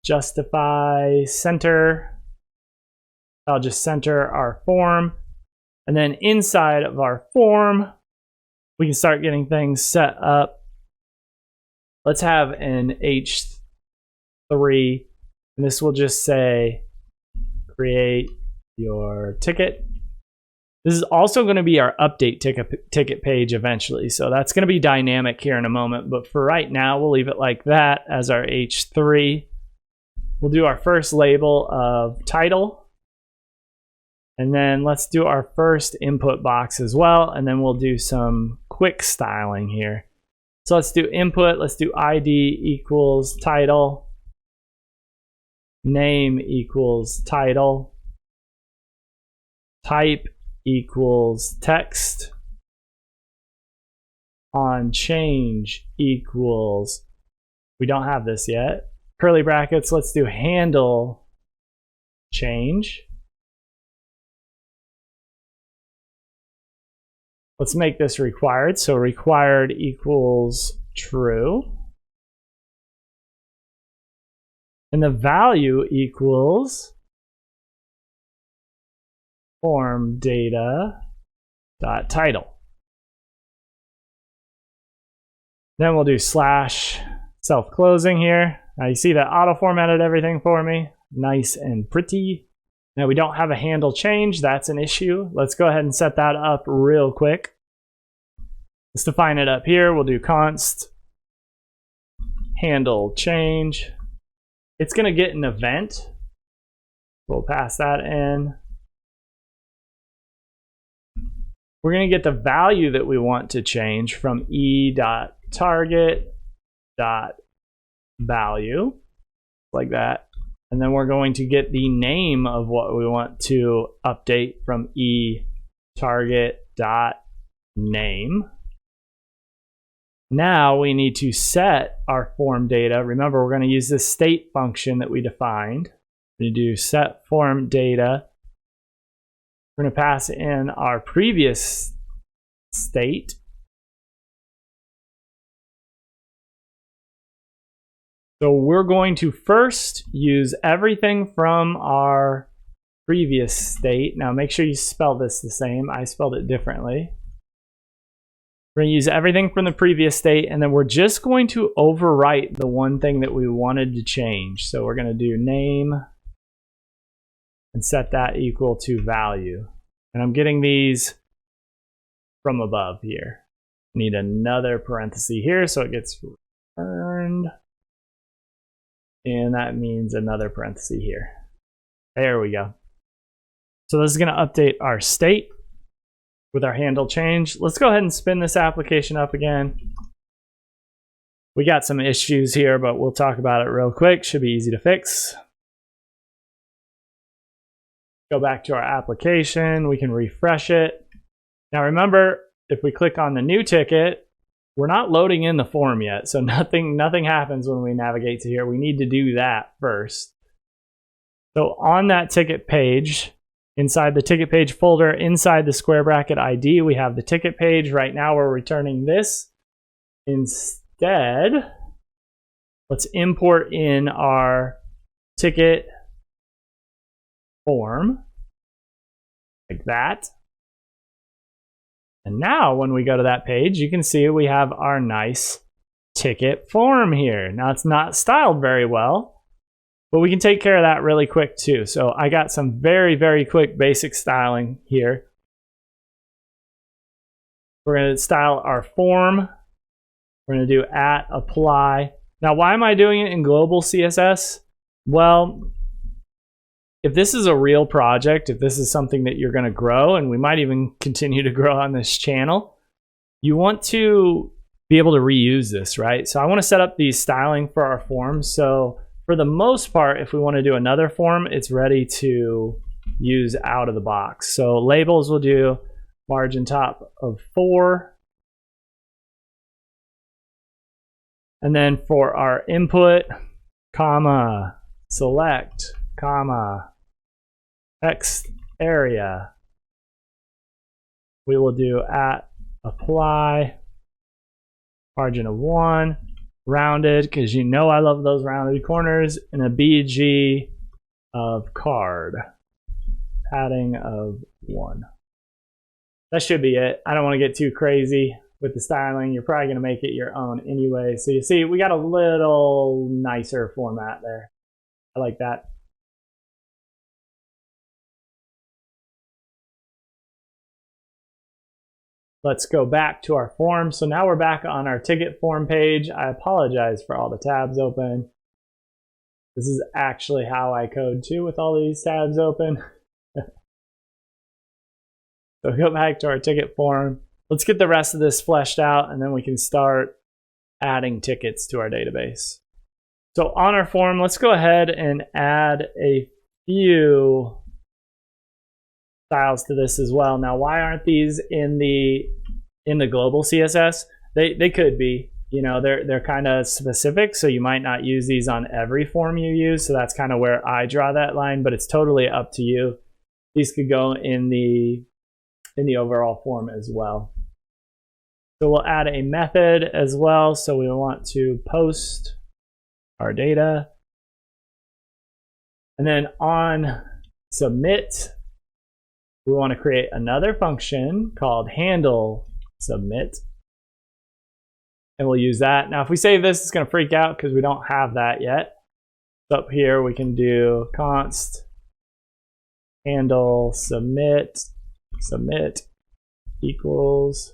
justify, center. I'll just center our form. And then inside of our form, we can start getting things set up. let's have an H3, and this will just say create your ticket. This is also going to be our update ticket page eventually, so that's going to be dynamic here in a moment, but for right now we'll leave it like that as our H3. We'll do our first label of title, and then let's do our first input box as well, and then we'll do some quick styling here. So let's do input, let's do ID equals title, name equals title, type equals text, on change equals, we don't have this yet, curly brackets, let's do handle change. Let's make this required, so required equals true. And the value equals form data dot title. Then we'll do slash self-closing here. Now you see that auto-formatted everything for me. Nice and pretty. Now we don't have a handle change. That's an issue. Let's go ahead and set that up real quick. Let's define it up here. We'll do const handle change. It's going to get an event. We'll pass that in. We're going to get the value that we want to change from e.target.value, like that. And then we're going to get the name of what we want to update from e.target.name. Now we need to set our form data. Remember, we're going to use this state function that we defined. We do set form data. We're going to pass in our previous state. So we're going to first use everything from our previous state. Now make sure you spell this the same. I spelled it differently. We're going to use everything from the previous state, and then we're just going to overwrite the one thing that we wanted to change. So we're going to do name and set that equal to value. And I'm getting these from above here. Need another parenthesis here so it gets returned. And that means another parenthesis here. There we go. So this is going to update our state with our handle change. Let's go ahead and spin this application up again. We got some issues here, but we'll talk about it real quick. Should be easy to fix. Go back to our application. We can refresh it. Now remember, if we click on the new ticket, we're not loading in the form yet, so nothing happens when we navigate to here. We need to do that first. So on that ticket page, inside the ticket page folder, inside the square bracket ID, we have the ticket page. Right now we're returning this. Instead, let's import in our ticket form, like that. And now when we go to that page, you can see we have our nice ticket form here. Now it's not styled very well, but we can take care of that really quick too. So I got some very, very quick basic styling here. We're going to style our form. We're going to do @apply. Now why am I doing it in global CSS? Well, if this is a real project, if this is something that you're going to grow, and we might even continue to grow on this channel, you want to be able to reuse this, right? So I want to set up the styling for our forms. So for the most part, if we want to do another form, it's ready to use out of the box. So labels will do margin top of 4. And then for our input, comma, select, comma, text area, we will do @apply, margin of 1, rounded, because you know I love those rounded corners, and a BG of card, padding of 1. That should be it. I don't want to get too crazy. with the styling. You're probably going to make it your own anyway. So you see, we got a little nicer format there. I like that. Let's go back to our form. So now we're back on our ticket form page. I apologize for all the tabs open. This is actually how I code too, with all these tabs open. So go back to our ticket form. Let's get the rest of this fleshed out, and then we can start adding tickets to our database. So on our form, let's go ahead and add a few styles to this as well. Now, why aren't these in the global CSS? They could be. You know, they're kind of specific, so you might not use these on every form you use. So that's kind of where I draw that line, but it's totally up to you. These could go in the overall form as well. So we'll add a method as well. So we want to post our data. And then on submit, we want to create another function called handle submit. And we'll use that. Now, if we save this, it's going to freak out because we don't have that yet. So up here, we can do const handle submit equals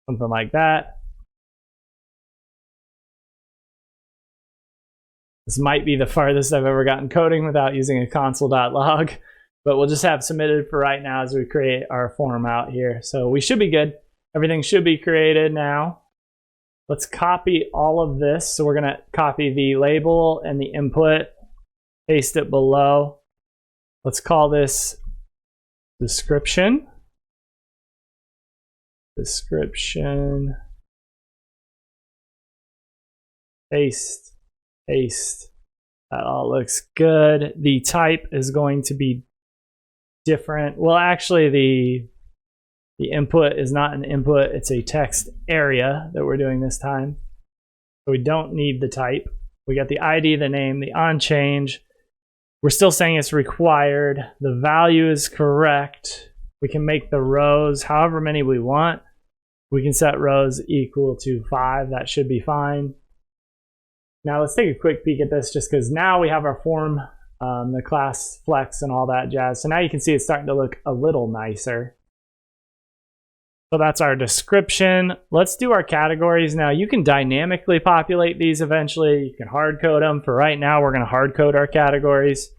something like that. This might be the farthest I've ever gotten coding without using a console.log, but we'll just have submitted for right now as we create our form out here. So we should be good. Everything should be created now. Let's copy all of this. So we're going to copy the label and the input, paste it below. Let's call this description. Description. Paste. Paste. That all looks good. The type is going to be different. Well, actually, the input is not an input. It's a text area that we're doing this time. So we don't need the type. We got the ID, the name, the on change. We're still saying it's required. The value is correct. We can make the rows however many we want. We can set rows equal to 5. That should be fine. Now let's take a quick peek at this just because now we have our form, the class flex and all that jazz. So now you can see it's starting to look a little nicer. So that's our description. Let's do our categories now. You can dynamically populate these eventually. You can hard code them. For right now, we're going to hard code our categories.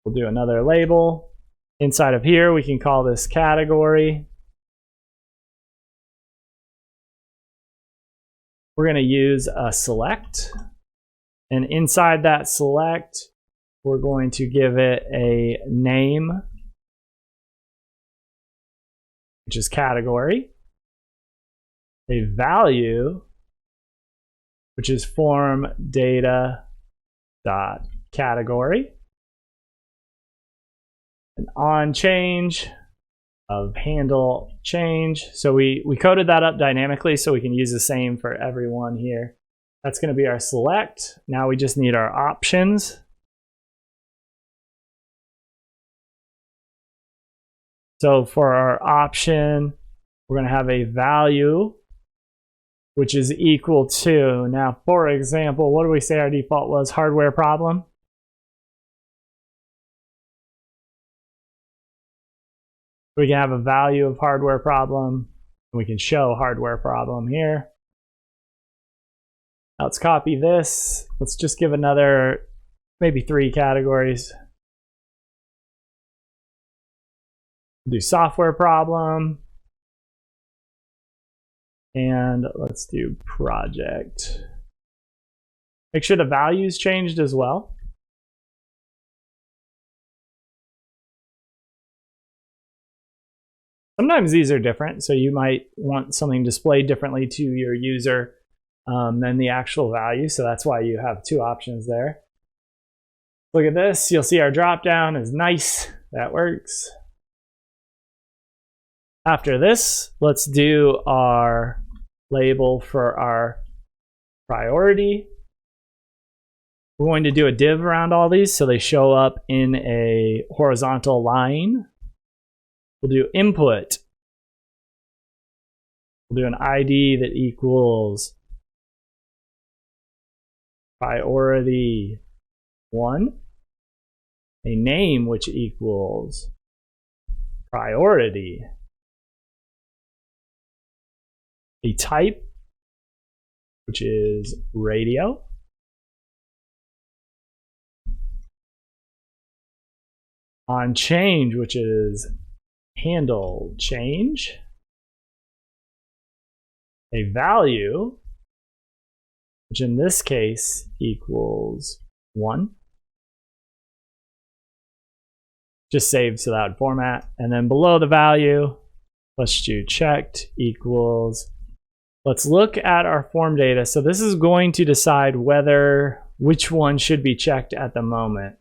We'll do another label. Inside of here, we can call this category. We're going to use a select. And inside that select, we're going to give it a name, which is category, a value, which is form data dot category, an on change of handle change. So we coded that up dynamically so we can use the same for everyone here. That's going to be our select. Now we just need our options. So for our option, we're going to have a value, which is equal to, now for example, what do we say our default was? Hardware problem. We can have a value of hardware problem. And we can show hardware problem here. Now let's copy this. Let's just give another, maybe 3 categories. Do software problem, and let's do project. Make sure the values changed as well. Sometimes these are different, so you might want something displayed differently to your user than the actual value, so that's why you have 2 options there. Look at this, you'll see our drop down is nice, that works. After this, let's do our label for our priority. We're going to do a div around all these so they show up in a horizontal line. We'll do input We'll do an ID that equals priority 1, a name which equals priority, a type which is radio, on change which is handle change, a value which in this case equals 1. Just saves to that format. And then below the value, let's do checked equals. Let's look at our form data. So this is going to decide which one should be checked at the moment.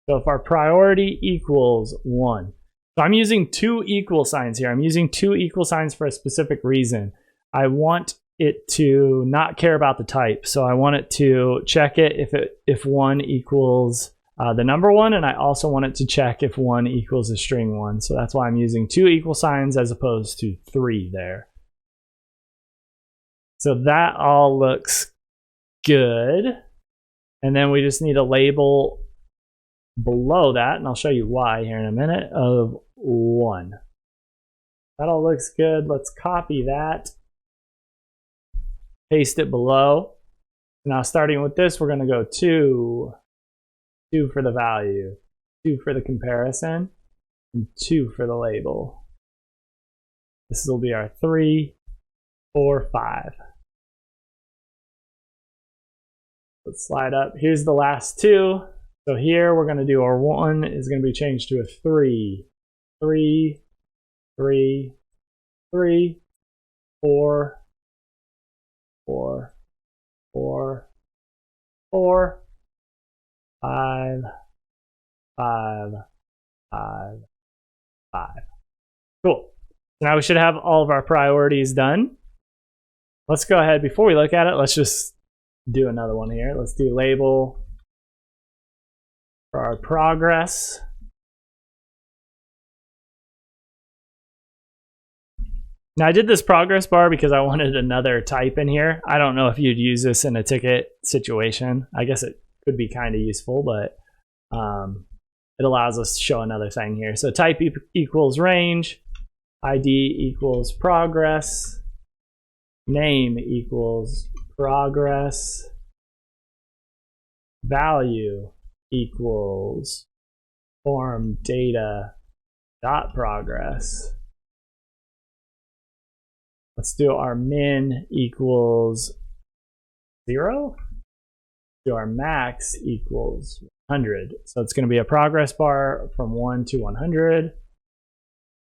So if our priority equals 1, so I'm using 2 equal signs here. I'm using 2 equal signs for a specific reason. I want it to not care about the type. So I want it to check it if 1 equals the number 1, and I also want it to check if 1 equals a string 1. So that's why I'm using 2 equal signs as opposed to 3 there. So that all looks good. And then we just need a label below that, and I'll show you why here in a minute, of 1. That all looks good. Let's copy that, paste it below. Now starting with this, we're going to go 2 for the value, 2 for the comparison, and 2 for the label. This will be our 3, 4, 5. Let's slide up. Here's the last 2. So here we're going to do our 1 is going to be changed to a 3, 3, 3, 3, 4, 4, 4, 4, 5, 5, 5, 5. Cool. So now we should have all of our priorities done. Let's go ahead, before we look at it, let's just do another one here. Let's do label for our progress. Now I did this progress bar because I wanted another type in here. I don't know if you'd use this in a ticket situation. I guess it could be kind of useful, but it allows us to show another thing here. So type equals range, ID equals progress, name equals progress, value equals form data dot progress. Let's do our min equals 0. Do our max equals 100. So it's going to be a progress bar from 1 to 100.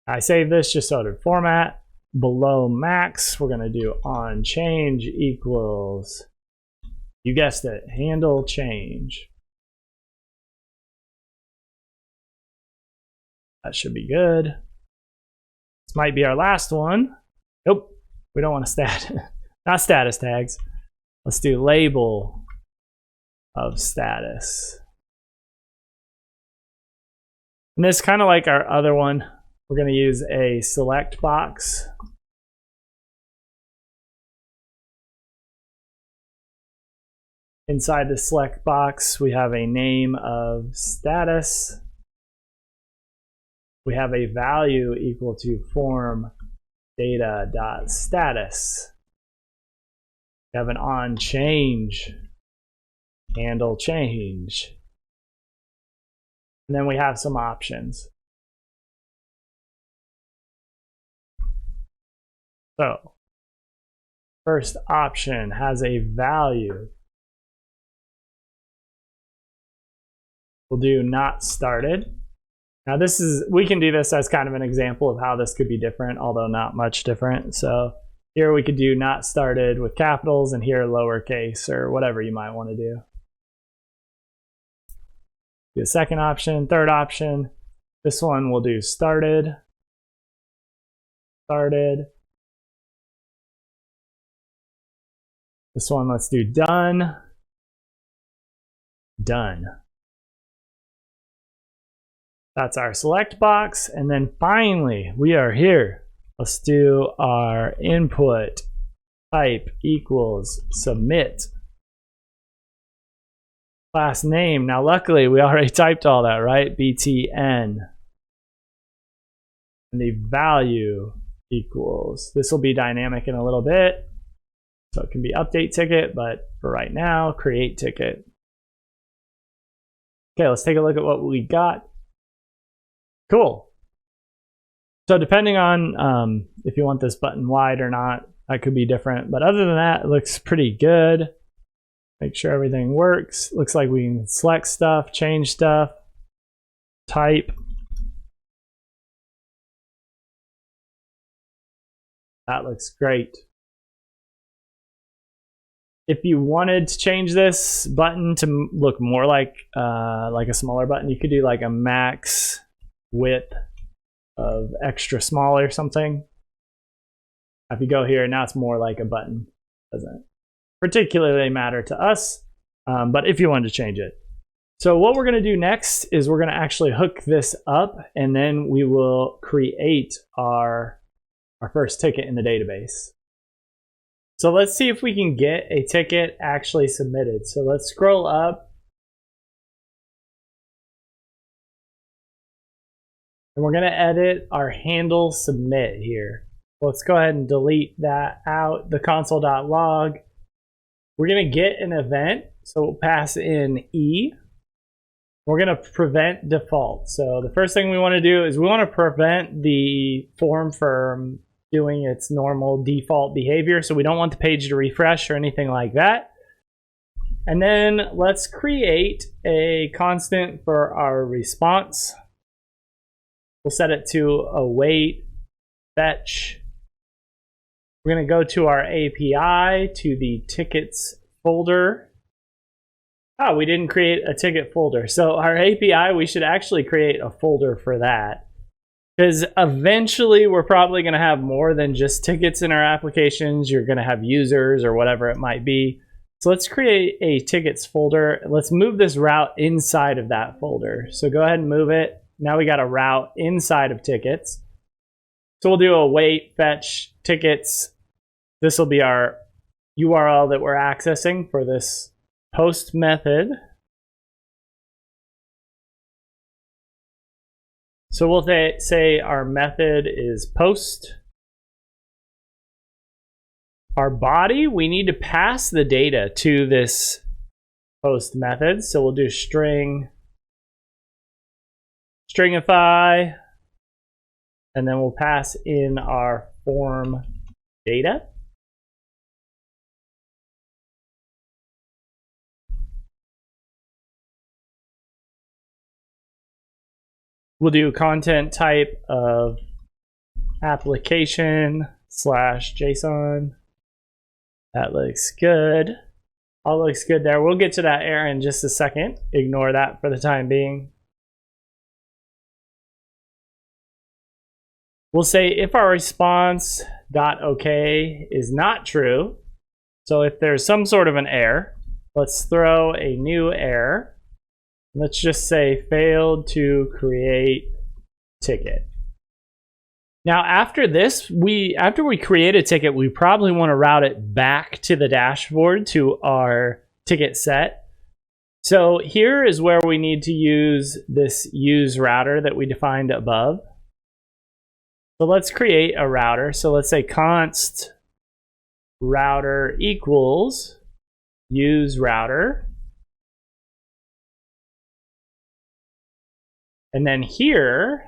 I save this just so it'd format. Below max, we're going to do on change equals, you guessed it, handle change. That should be good. This might be our last one. Nope, we don't want to not status tags. Let's do label of status. And this is kind of like our other one. We're going to use a select box. Inside the select box, we have a name of status. We have a value equal to form data.status. We have an on change, handle change. And then we have some options. So, first option has a value. We'll do not started. Now we can do this as kind of an example of how this could be different, although not much different. So here we could do not started with capitals, and here lowercase, or whatever you might want to do. The second option, third option. This one we'll do started. Started. This one, let's do done. Done. That's our select box. And then finally, we are here. Let's do our input type equals submit. Class name. Now, luckily, we already typed all that, right? btn. And the value equals. This will be dynamic in a little bit. So it can be update ticket, but for right now, create ticket. Okay, let's take a look at what we got. Cool. So depending on if you want this button wide or not, that could be different. But other than that, it looks pretty good. Make sure everything works. Looks like we can select stuff, change stuff, type. That looks great. If you wanted to change this button to look more like a smaller button, you could do like a max width of extra small or something. If you go here, now it's more like a button. Doesn't particularly matter to us, but if you wanted to change it. So what we're going to do next is we're going to actually hook this up, and then we will create our first ticket in the database. So let's see if we can get a ticket actually submitted. So let's scroll up. And we're going to edit our handle submit here. Let's go ahead and delete that out, the console.log. We're going to get an event, so we'll pass in E. We're going to prevent default. So the first thing we want to do is we want to prevent the form from doing its normal default behavior. So we don't want the page to refresh or anything like that. And then let's create a constant for our response. We'll set it to await fetch. We're going to go to our API, to the tickets folder. Oh, we didn't create a ticket folder. So our API, we should actually create a folder for that. Because eventually we're probably going to have more than just tickets in our applications. You're going to have users or whatever it might be. So let's create a tickets folder. Let's move this route inside of that folder. So go ahead and move it. Now we got a route inside of tickets. So we'll do await fetch tickets. This will be our URL that we're accessing for this post method. So we'll say our method is post. Our body, we need to pass the data to this post method. So we'll do stringify, and then we'll pass in our form data. We'll do content type of application/JSON. That looks good. All looks good there. We'll get to that error in just a second. Ignore that for the time being. We'll say if our response.OK is not true, so if there's some sort of an error, let's throw a new error. Let's just say failed to create ticket. Now after this, after we create a ticket, we probably want to route it back to the dashboard to our ticket set. So here is where we need to use this use router that we defined above. So let's create a router. So let's say const router equals use router. And then here,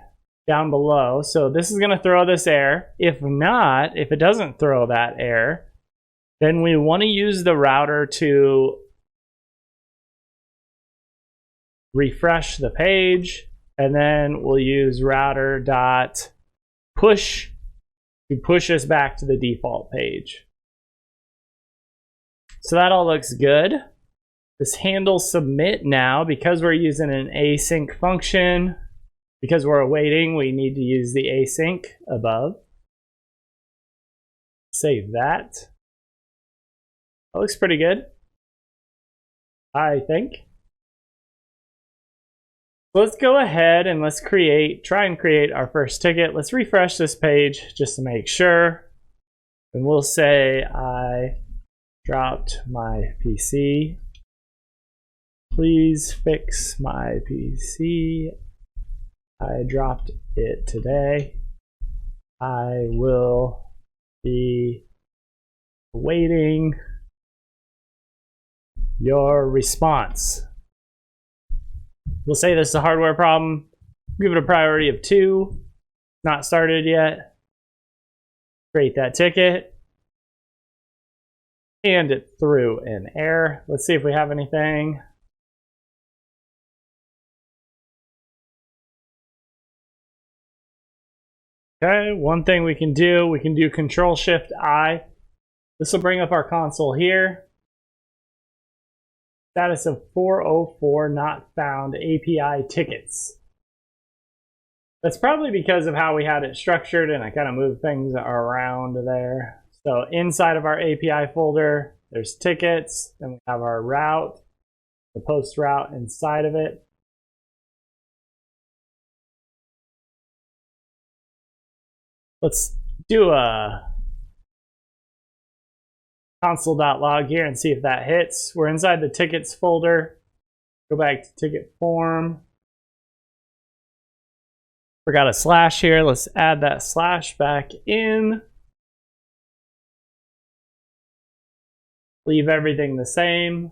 down below, so this is going to throw this error. If not, if it doesn't throw that error, then we want to use the router to refresh the page, and then we'll use router.push to push us back to the default page. So that all looks good. This handle submit now, because we're using an async function, because we're awaiting, we need to use the async above. Save that. That looks pretty good, I think. Let's go ahead and let's try and create our first ticket. Let's refresh this page just to make sure. And we'll say I dropped my PC. Please fix my PC. I dropped it today. I will be awaiting your response. We'll say this is a hardware problem. Give it a priority of 2. Not started yet. Create that ticket. And it threw an error. Let's see if we have anything. Okay, one thing we can do Control-Shift-I. This will bring up our console here. Status of 404 not found API tickets. That's probably because of how we had it structured, and I kind of moved things around there. So inside of our API folder, there's tickets, then we have our route, the post route inside of it. Let's do a console.log here and see if that hits. We're inside the tickets folder. Go back to ticket form. Forgot a slash here. Let's add that slash back in. Leave everything the same.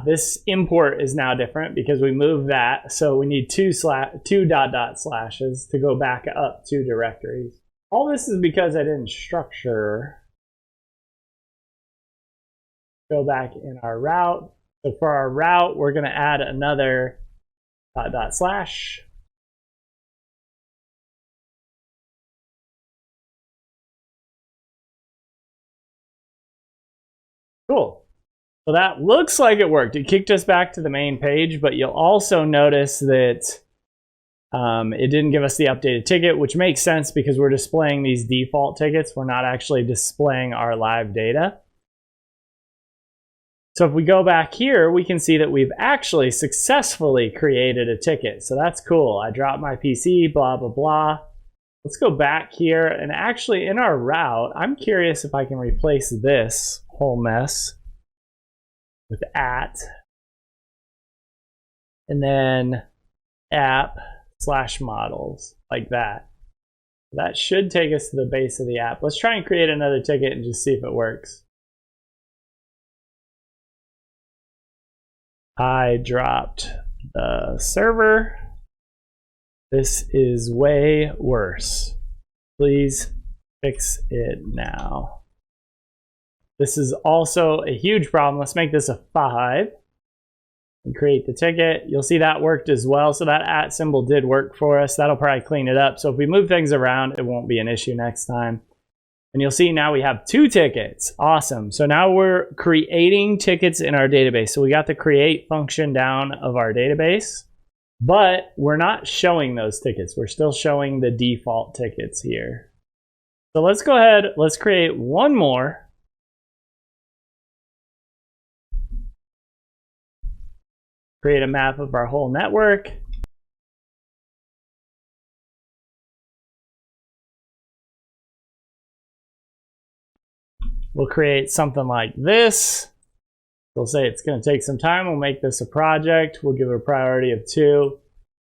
This import is now different because we moved that. So we need two dot slashes to go back up 2 directories. All this is because I didn't structure. Go back in our route. So for our route, we're going to add another dot slash. Cool. So that looks like it worked. It kicked us back to the main page, but you'll also notice that it didn't give us the updated ticket, which makes sense because we're displaying these default tickets. We're not actually displaying our live data. So if we go back here, we can see that we've actually successfully created a ticket. So that's cool. I dropped my PC, blah, blah, blah. Let's go back here. And actually in our route, I'm curious if I can replace this whole mess with @ and then app/models like that. That should take us to the base of the app. Let's try and create another ticket and just see if it works. I dropped the server. This is way worse. Please fix it now. This is also a huge problem. Let's make this a 5 and create the ticket. You'll see that worked as well. So that @ symbol did work for us. That'll probably clean it up. So if we move things around, it won't be an issue next time. And you'll see now we have 2 tickets. Awesome. So now we're creating tickets in our database. So we got the create function down of our database, but we're not showing those tickets. We're still showing the default tickets here. So let's go ahead. Let's create one more. Create a map of our whole network. We'll create something like this. We'll say it's going to take some time. We'll make this a project. We'll give it a priority of 2.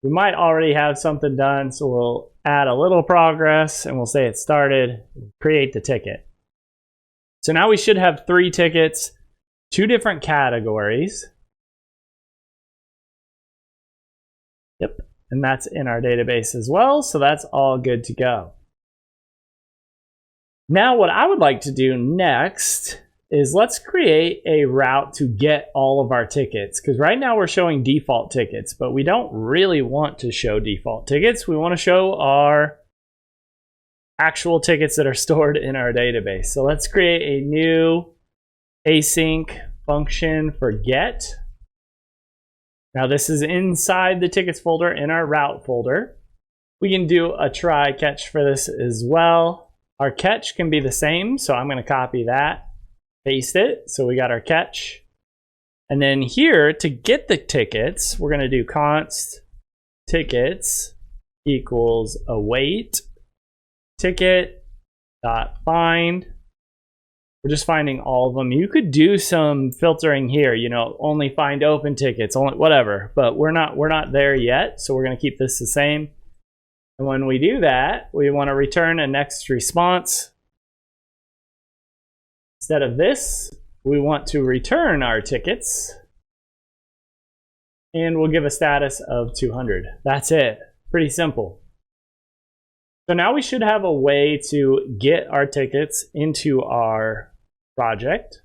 We might already have something done, so we'll add a little progress and we'll say it started. Create the ticket. So now we should have 3 tickets, 2 different categories. Yep, and that's in our database as well, so that's all good to go. Now what I would like to do next is let's create a route to get all of our tickets, because right now we're showing default tickets, but we don't really want to show default tickets. We want to show our actual tickets that are stored in our database. So let's create a new async function for get. Now this is inside the tickets folder in our route folder. We can do a try catch for this as well. Our catch can be the same, so I'm going to copy that, paste it. So we got our catch. And then here, to get the tickets, we're going to do const tickets equals await ticket dot find. We're just finding all of them. You could do some filtering here, you know, only find open tickets, only whatever, but we're not there yet, so we're going to keep this the same. And when we do that, we want to return a next response. Instead of this, we want to return our tickets, and we'll give a status of 200. That's it. Pretty simple. So now we should have a way to get our tickets into our project.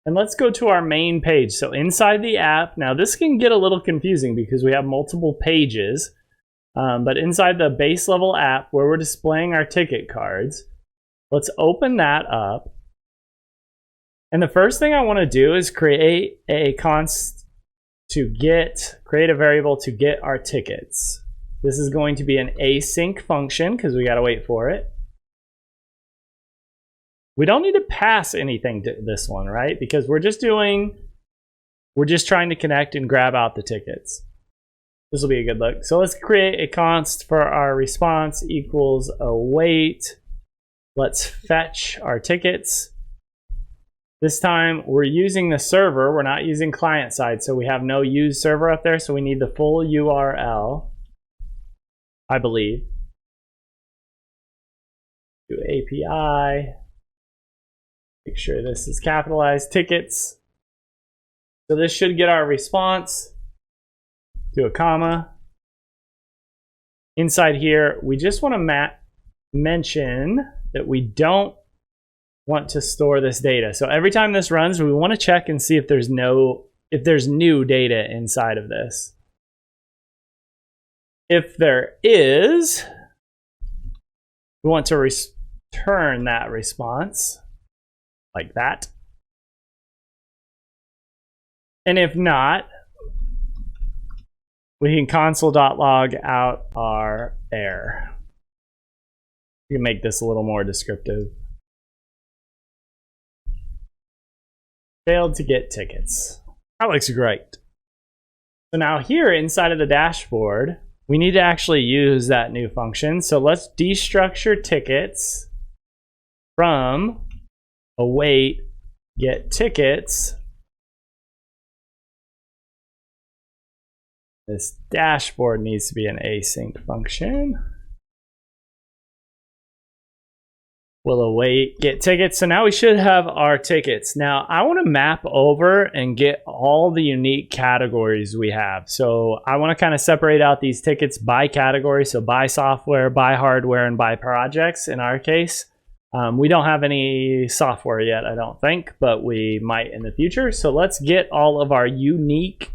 And let's go to our main page. So inside the app, now this can get a little confusing because we have multiple pages, but inside the base level app where we're displaying our ticket cards, let's open that up. And the first thing I want to do is create a create a variable to get our tickets. This is going to be an async function because we got to wait for it. We don't need to pass anything to this one, right? Because we're just trying to connect and grab out the tickets. This will be a good look. So let's create a const for our response equals await. Let's fetch our tickets. This time we're using the server. We're not using client side, so we have no use server up there. So we need the full URL, I believe. Do API. Make sure this is capitalized tickets. So this should get our response. Do a comma. Inside here, we just want to mention that we don't want to store this data. So every time this runs, we want to check and see if there's new data inside of this. If there is, we want to return that response like that. And if not, we can console.log out our error. You can make this a little more descriptive. Failed to get tickets. That looks great. So now here inside of the dashboard, we need to actually use that new function. So let's destructure tickets from await get tickets. This dashboard needs to be an async function. We'll await get tickets. So now we should have our tickets. Now I want to map over and get all the unique categories we have. So I want to kind of separate out these tickets by category. So by software, by hardware, and by projects in our case. We don't have any software yet, I don't think, but we might in the future. So let's get all of our unique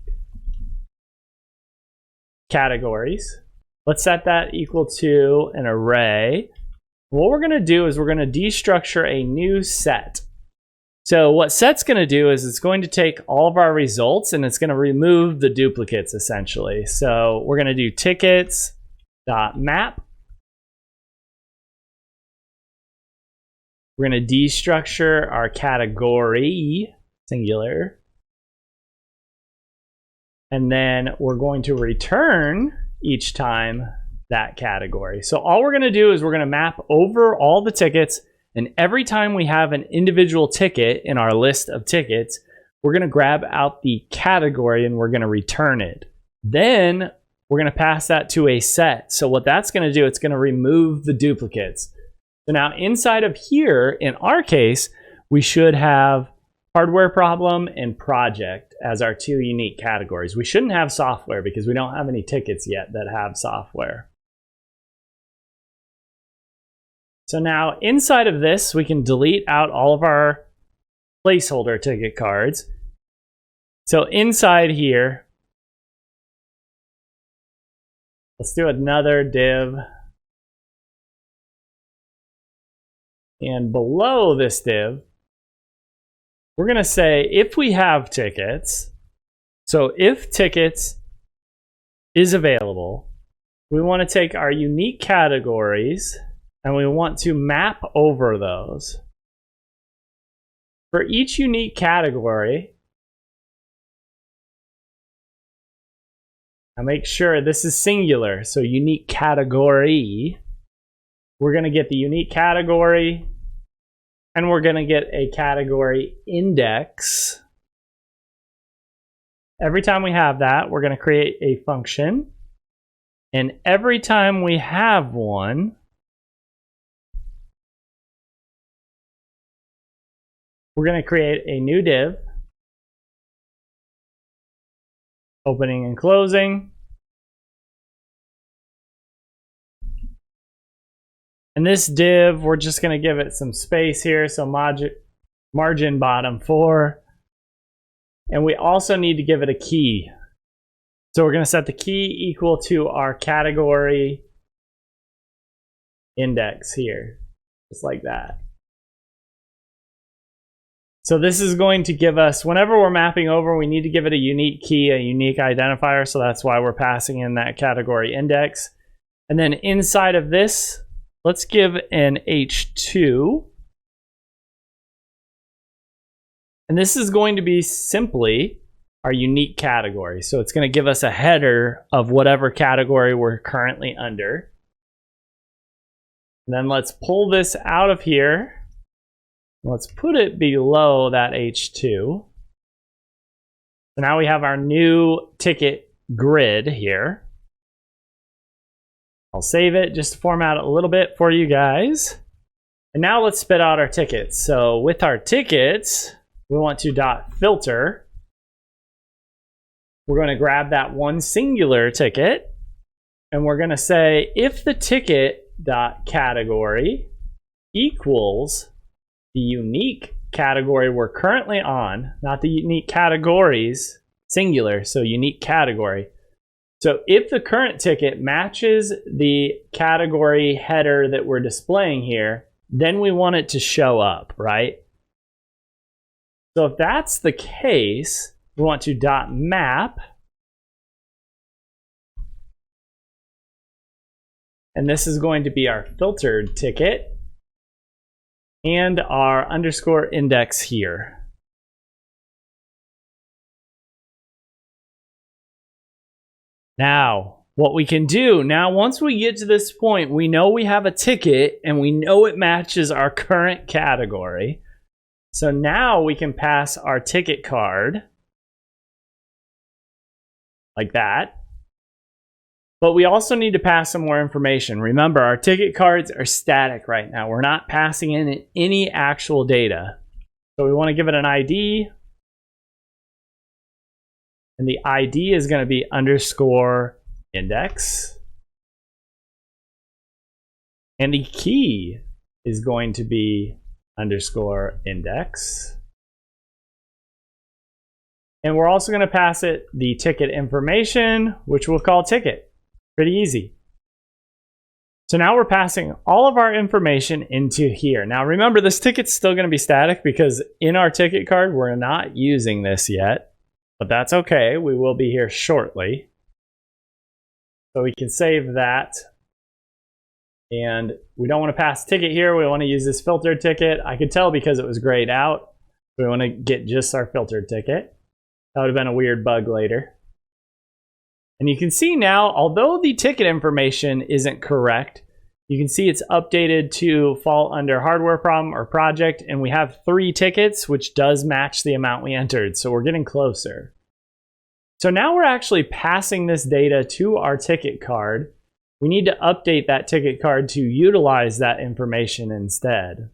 categories. Let's set that equal to an array. What we're going to do is we're going to destructure a new set. So what set's going to do is it's going to take all of our results and it's going to remove the duplicates essentially. So we're going to do tickets.map. We're going to destructure our category, singular. And then we're going to return each time that category. So all we're going to do is we're going to map over all the tickets, and every time we have an individual ticket in our list of tickets, we're going to grab out the category and we're going to return it. Then we're going to pass that to a set. So what that's going to do, it's going to remove the duplicates. So now inside of here, in our case, we should have hardware problem and project as our two unique categories. We shouldn't have software because we don't have any tickets yet that have software. So now inside of this, we can delete out all of our placeholder ticket cards. So inside here, let's do another div. And below this div, we're going to say if we have tickets, so if tickets is available, we want to take our unique categories and we want to map over those. For each unique category, Now make sure this is singular, so unique category. We're going to get the unique category, and we're going to get a category index. Every time we have that, we're going to create a function. And every time we have one, we're going to create a new div, opening and closing. And this div, we're just going to give it some space here, so margin bottom 4. And we also need to give it a key. So we're going to set the key equal to our category index here, just like that. So this is going to give us, whenever we're mapping over, we need to give it a unique key, a unique identifier. So that's why we're passing in that category index. And then inside of this, let's give an h2. And this is going to be simply our unique category. So it's going to give us a header of whatever category we're currently under. And then let's pull this out of here. Let's put it below that H2. So now we have our new ticket grid here. I'll save it just to format it a little bit for you guys. And now let's spit out our tickets. So with our tickets, we want to .filter. We're going to grab that one singular ticket, and we're going to say if the ticket.category equals the unique category we're currently on, not the unique categories, singular, so unique category. So if the current ticket matches the category header that we're displaying here, then we want it to show up, right? So if that's the case, we want to .map, and this is going to be our filtered ticket, and our underscore index here. Now, what we can do, now once we get to this point, we know we have a ticket and we know it matches our current category. So now we can pass our ticket card like that. But we also need to pass some more information. Remember, our ticket cards are static right now. We're not passing in any actual data. So we want to give it an ID. And the ID is going to be underscore index. And the key is going to be underscore index. And we're also going to pass it the ticket information, which we'll call ticket. Pretty easy. So now we're passing all of our information into here. Now remember, this ticket's still going to be static because in our ticket card, we're not using this yet. But that's okay. We will be here shortly. So we can save that. And we don't want to pass ticket here. We want to use this filtered ticket. I could tell because it was grayed out. We want to get just our filtered ticket. That would have been a weird bug later. And you can see now, although the ticket information isn't correct, you can see it's updated to fall under hardware problem or project, and we have 3 tickets, which does match the amount we entered. So we're getting closer. So now we're actually passing this data to our ticket card. We need to update that ticket card to utilize that information instead.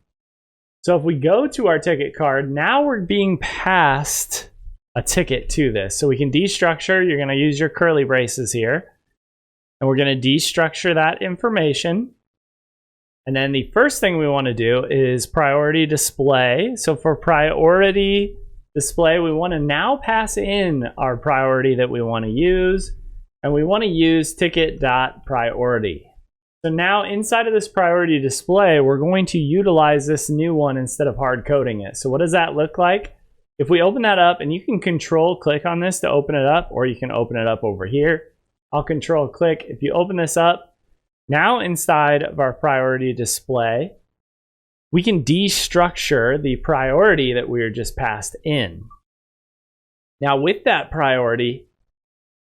So if we go to our ticket card, now we're being passed a ticket to this. So we can destructure. You're going to use your curly braces here. And we're going to destructure that information. And then the first thing we want to do is priority display. So for priority display, we want to now pass in our priority that we want to use. And we want to use ticket.priority. So now inside of this priority display, we're going to utilize this new one instead of hard coding it. So what does that look like? If we open that up, and you can control click on this to open it up, or you can open it up over here. I'll control click. If you open this up, now inside of our priority display, we can destructure the priority that we were just passed in. Now with that priority,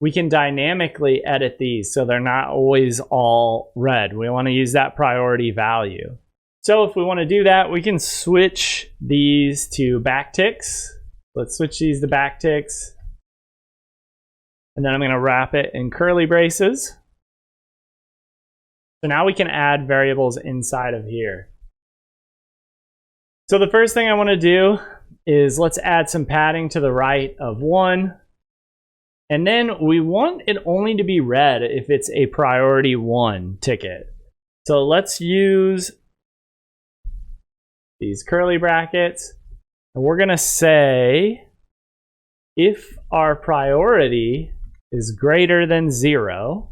we can dynamically edit these so they're not always all red. We want to use that priority value. So if we want to do that, we can switch these to backticks. Let's switch these to backticks. And then I'm going to wrap it in curly braces. So now we can add variables inside of here. So the first thing I want to do is let's add some padding to the right of 1. And then we want it only to be red if it's a priority 1 ticket. So let's use these curly brackets. And we're going to say if our priority is greater than 0,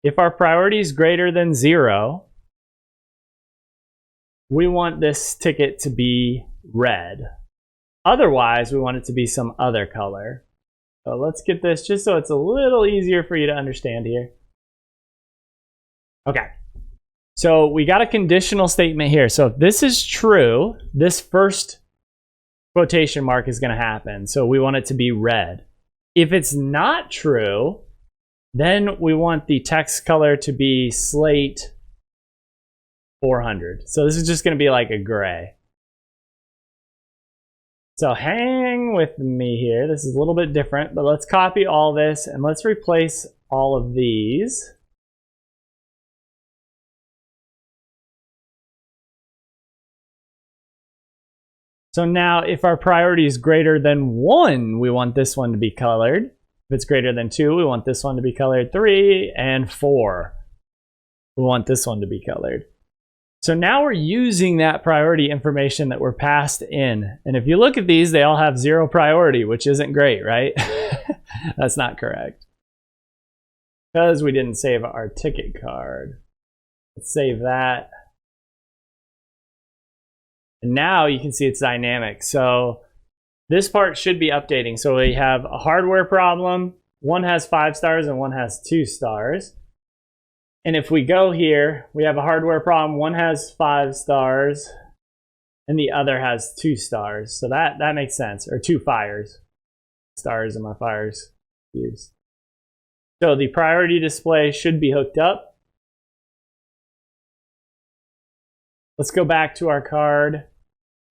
if our priority is greater than 0, we want this ticket to be red. Otherwise, we want it to be some other color. So let's get this just so it's a little easier for you to understand here. Okay, so we got a conditional statement here. So if this is true, this first quotation mark is going to happen. So we want it to be red. If it's not true, then we want the text color to be slate 400. So this is just going to be like a gray. So hang with me here. This is a little bit different, but let's copy all this and let's replace all of these. So now if our priority is greater than 1, we want this one to be colored. If it's greater than 2, we want this one to be colored. 3 and 4, we want this one to be colored. So now we're using that priority information that we're passed in. And if you look at these, they all have 0 priority, which isn't great, right? That's not correct. Because we didn't save our ticket card. Let's save that. And now you can see it's dynamic. So this part should be updating. So we have a hardware problem. One has 5 stars and one has 2 stars. And if we go here, we have a hardware problem. One has 5 stars and the other has 2 stars. So that makes sense. Or 2 fires. Stars and my fires used. So the priority display should be hooked up. Let's go back to our card.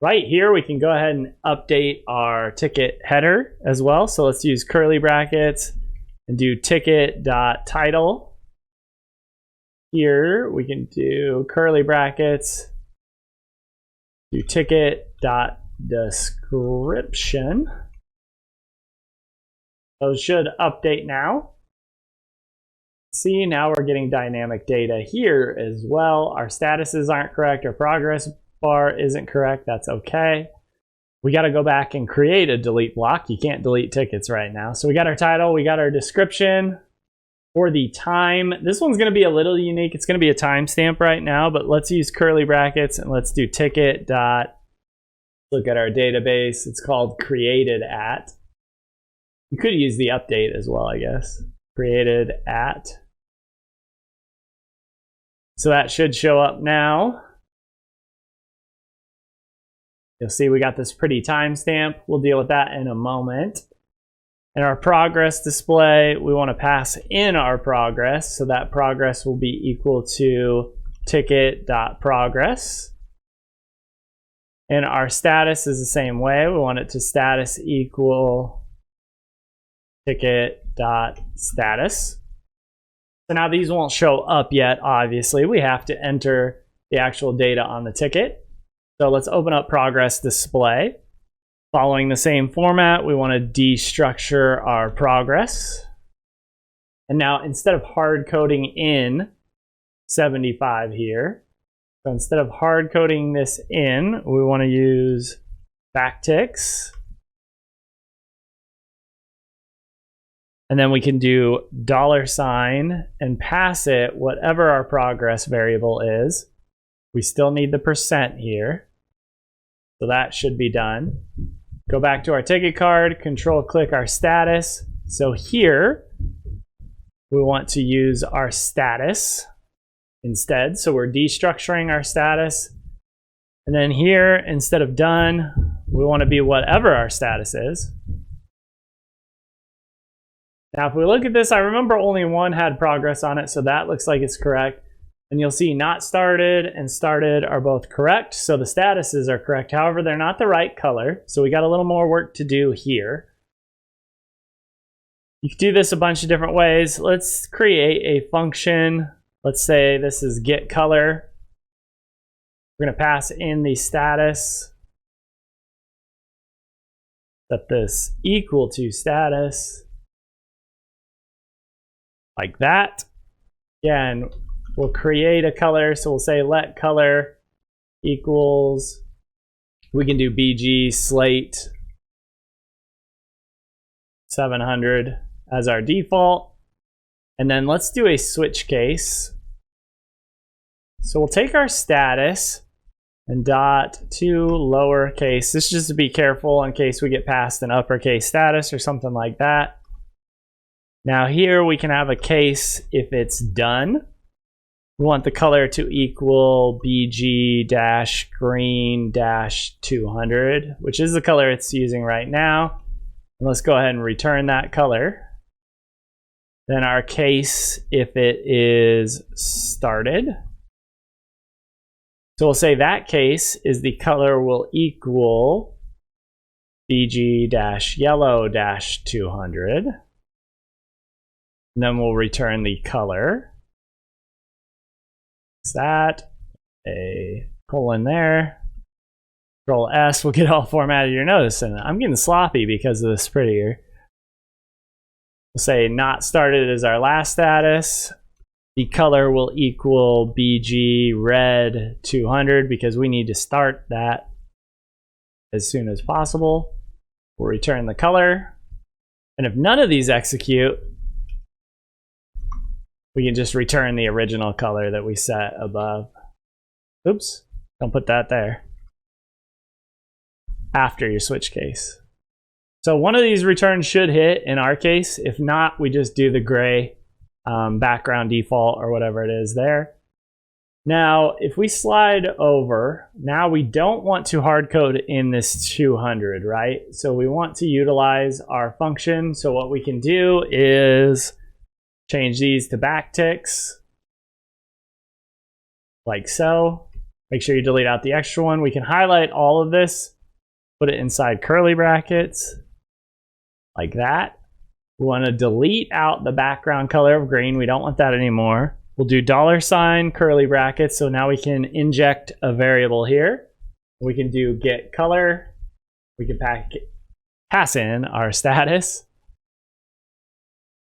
Right here, we can go ahead and update our ticket header as well. So let's use curly brackets and do ticket.title. Here, we can do curly brackets, do ticket.description. Those should update now. See, now we're getting dynamic data here as well. Our statuses aren't correct. Our progress bar isn't correct. That's okay. We got to go back and create a delete block. You can't delete tickets right now. So we got our title. We got our description. For the time, this one's going to be a little unique. It's going to be a timestamp right now, but let's use curly brackets and let's do ticket dot. Look at our database. It's called created at. You could use the update as well, I guess. Created at. So that should show up now. You'll see we got this pretty timestamp. We'll deal with that in a moment. And our progress display, we want to pass in our progress. So that progress will be equal to ticket.progress. And our status is the same way. We want it to status equal ticket.status. So now these won't show up yet, obviously. We have to enter the actual data on the ticket. So let's open up progress display. Following the same format, we want to destructure our progress. And now instead of hard coding in 75 here, so instead of hard coding this in, we want to use backticks. And then we can do $ and pass it whatever our progress variable is. We still need the % here. So that should be done. Go back to our ticket card, control click our status. So here, we want to use our status instead. So we're destructuring our status. And then here, instead of done, we want to be whatever our status is. Now, if we look at this, I remember only one had progress on it, so that looks like it's correct. And you'll see not started and started are both correct, so the statuses are correct. However, they're not the right color, so we got a little more work to do here. You can do this a bunch of different ways. Let's create a function. Let's say this is getColor. We're going to pass in the status. Set this equal to status. Like that. Again, we'll create a color. So we'll say let color equals, we can do BG slate 700 as our default. And then let's do a switch case. So we'll take our status and dot to lowercase. This is just to be careful in case we get past an uppercase status or something like that. Now here we can have a case if it's done. We want the color to equal BG-green-200, which is the color it's using right now. And let's go ahead and return that color. Then our case if it is started. So we'll say that case is the color will equal BG-yellow-200. And then we'll return the color. That, a colon there. Control S will get all formatted. You're noticing I'm getting sloppy because of this prettier. We'll say not started is our last status. The color will equal BG red 200 because we need to start that as soon as possible. We'll return the color. And if none of these execute, we can just return the original color that we set above. Oops, don't put that there. After your switch case. So one of these returns should hit in our case. If not, we just do the gray background default or whatever it is there. Now, if we slide over, now we don't want to hard code in this 200, right? So we want to utilize our function. So what we can do is change these to backticks, like so. Make sure you delete out the extra one. We can highlight all of this, put it inside curly brackets, like that. We want to delete out the background color of green. We don't want that anymore. We'll do $ curly brackets, so now we can inject a variable here. We can do getColor. We can pass in our status.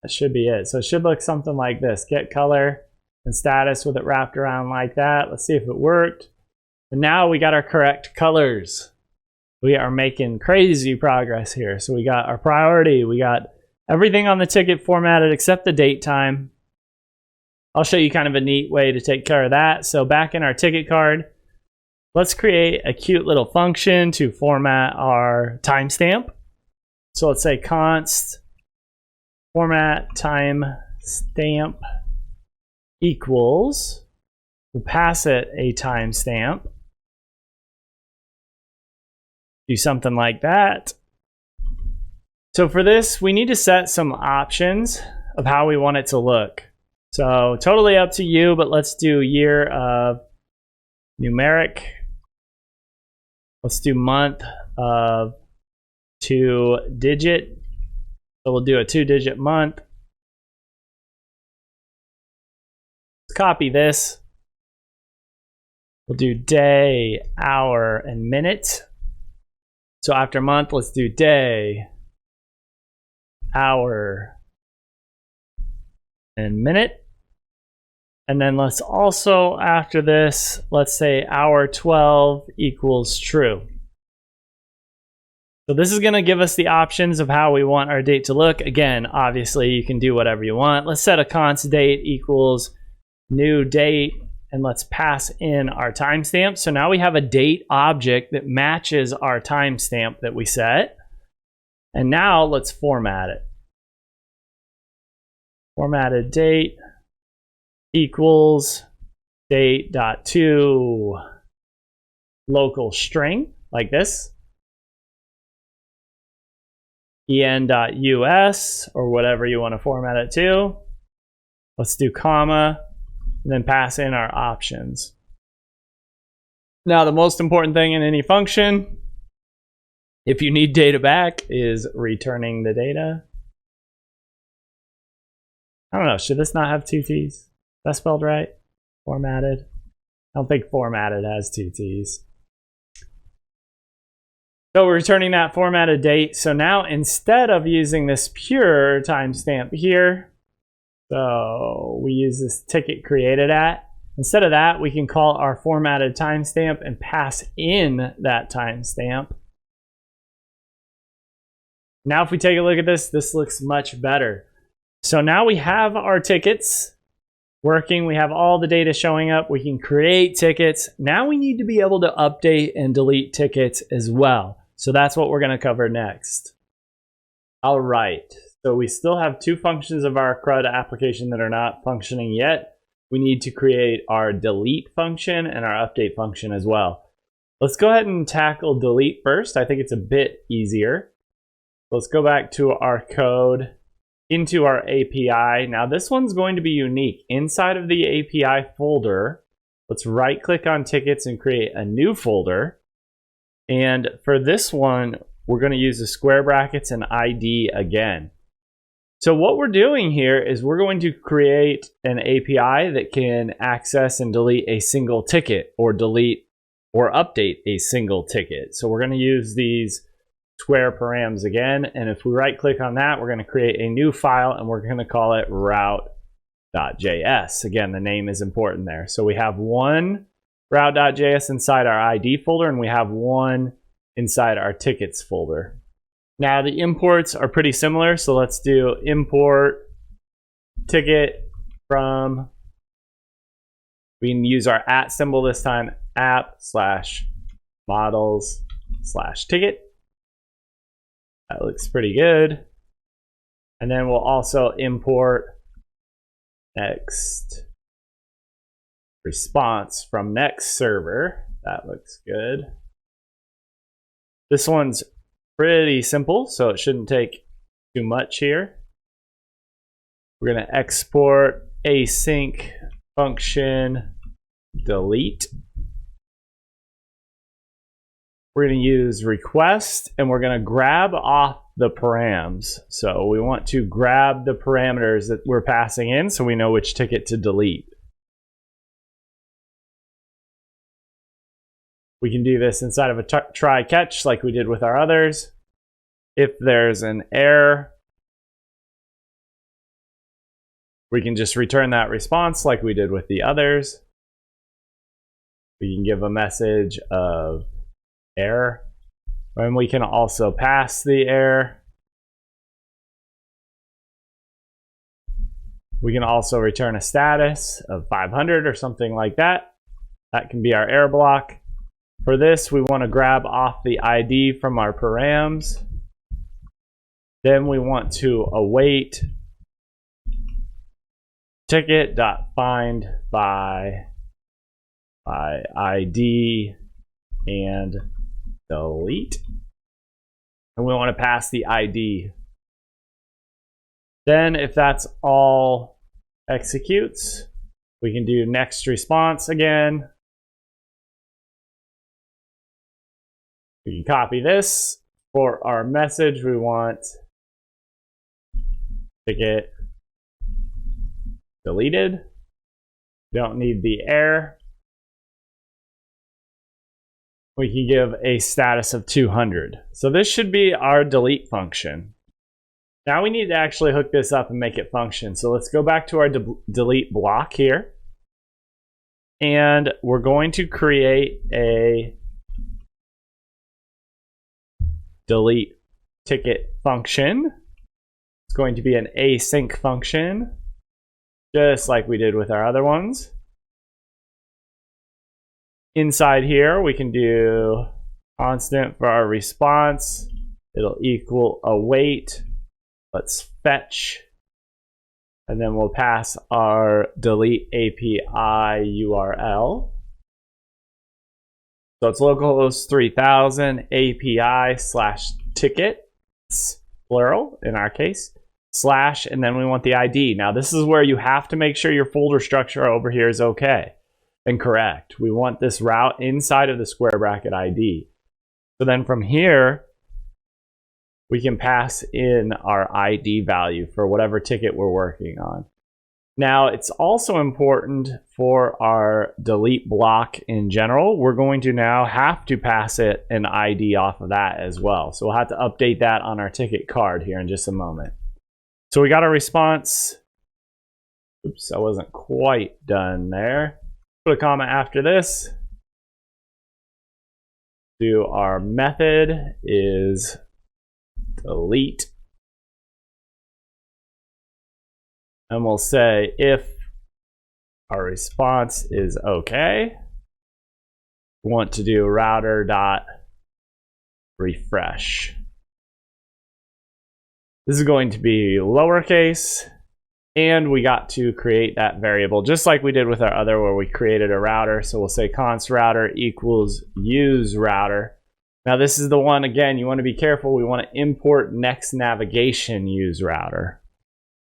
That should be it. So it should look something like this. getColor and status with it wrapped around like that. Let's see if it worked. And now we got our correct colors. We are making crazy progress here. So we got our priority. We got everything on the ticket formatted except the date time. I'll show you kind of a neat way to take care of that. So back in our ticket card, let's create a cute little function to format our timestamp. So let's say const format timestamp equals, we'll pass it a timestamp. Do something like that. So for this, we need to set some options of how we want it to look. So totally up to you, but let's do year of numeric. Let's do month of 2-digit. So we'll do a 2-digit month. Let's copy this. We'll do day, hour, and minute. So after month, let's do day, hour, and minute. And then let's also, after this, let's say hour 12 equals true. So this is going to give us the options of how we want our date to look. Again, obviously, you can do whatever you want. Let's set a const date equals new date, and let's pass in our timestamp. So now we have a date object that matches our timestamp that we set. And now let's format it. Formatted date equals date.to local string, like this. en.us or whatever you want to format it to. Let's do comma and then pass in our options. Now, the most important thing in any function, if you need data back, is returning the data. I don't know, should this not have two T's? Is that spelled right? Formatted? I don't think formatted has two T's. So we're returning that formatted date. So now instead of using this pure timestamp here, so we use this ticket created at, instead of that, we can call our formatted timestamp and pass in that timestamp. Now if we take a look at this, this looks much better. So now we have our tickets working. We have all the data showing up. We can create tickets. Now we need to be able to update and delete tickets as well. So that's what we're going to cover next. All right. So we still have two functions of our CRUD application that are not functioning yet. We need to create our delete function and our update function as well. Let's go ahead and tackle delete first. I think it's a bit easier. Let's go back to our code, into our API. Now this one's going to be unique. Inside of the API folder, let's right click on tickets and create a new folder. And for this one, we're going to use the square brackets and ID again. So what we're doing here is we're going to create an API that can access and delete a single ticket or delete or update a single ticket. So we're going to use these square params again. And if we right click on that, we're going to create a new file and we're going to call it route.js. Again, the name is important there. So we have one route.js inside our ID folder and we have one inside our tickets folder. Now the imports are pretty similar. So let's do import ticket from, we can use our @ symbol this time, app/models/ticket. That looks pretty good. And then we'll also import next response from next server. That looks good. This one's pretty simple, so it shouldn't take too much here. We're going to export async function delete. We're going to use request and we're going to grab off the params. So we want to grab the parameters that we're passing in so we know which ticket to delete. We can do this inside of a try catch like we did with our others. If there's an error, we can just return that response like we did with the others. We can give a message of error, and we can also pass the error. We can also return a status of 500 or something like that. That can be our error block. For this, we want to grab off the ID from our params. Then we want to await ticket.find by ID and delete. And we want to pass the ID. Then if that's all executes, we can do next response again. We can copy this. For our message, we want ticket deleted. Don't need the error. We can give a status of 200. So this should be our delete function. Now we need to actually hook this up and make it function. So let's go back to our delete block here. And we're going to create a delete ticket function. It's going to be an async function, just like we did with our other ones. Inside here, we can do constant for our response. It'll equal await. Let's fetch. And then we'll pass our delete API URL. So it's localhost 3000 API/tickets. plural in our case, slash, and then we want the ID. Now this is where you have to make sure your folder structure over here is okay and correct. We want this route inside of the square bracket ID. So then from here, we can pass in our ID value for whatever ticket we're working on. Now, it's also important for our delete block in general. We're going to now have to pass it an ID off of that as well. So we'll have to update that on our ticket card here in just a moment. So we got a response. Oops, I wasn't quite done there. Put a comma after this. Do our method is delete. And we'll say if our response is okay, we want to do router.refresh. This is going to be lowercase, and we got to create that variable just like we did with our other where we created a router. So we'll say const router equals use router. Now this is the one, again, you want to be careful. We want to import next navigation use router.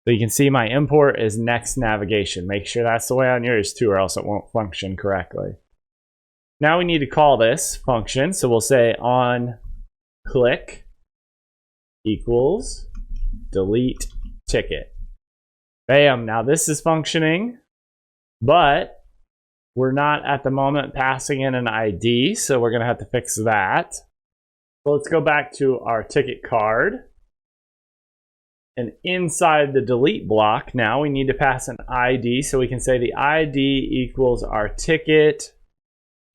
So you can see my import is next navigation. Make sure that's the way on yours too, or else it won't function correctly. Now we need to call this function. So we'll say on click equals delete ticket. Bam, now this is functioning, but we're not at the moment passing in an ID, so we're gonna have to fix that. So let's go back to our ticket card. And inside the delete block, now we need to pass an ID. So we can say the ID equals our ticket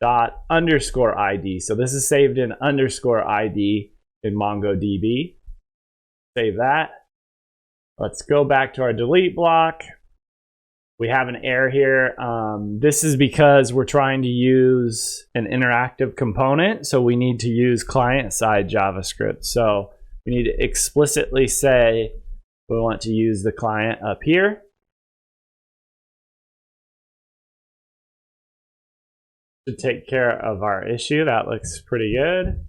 dot underscore ID. So this is saved in underscore ID in MongoDB. Save that. Let's go back to our delete block. We have an error here. This is because we're trying to use an interactive component. So we need to use client-side JavaScript. So we need to explicitly say we want to use the client up here. To take care of our issue. That looks pretty good.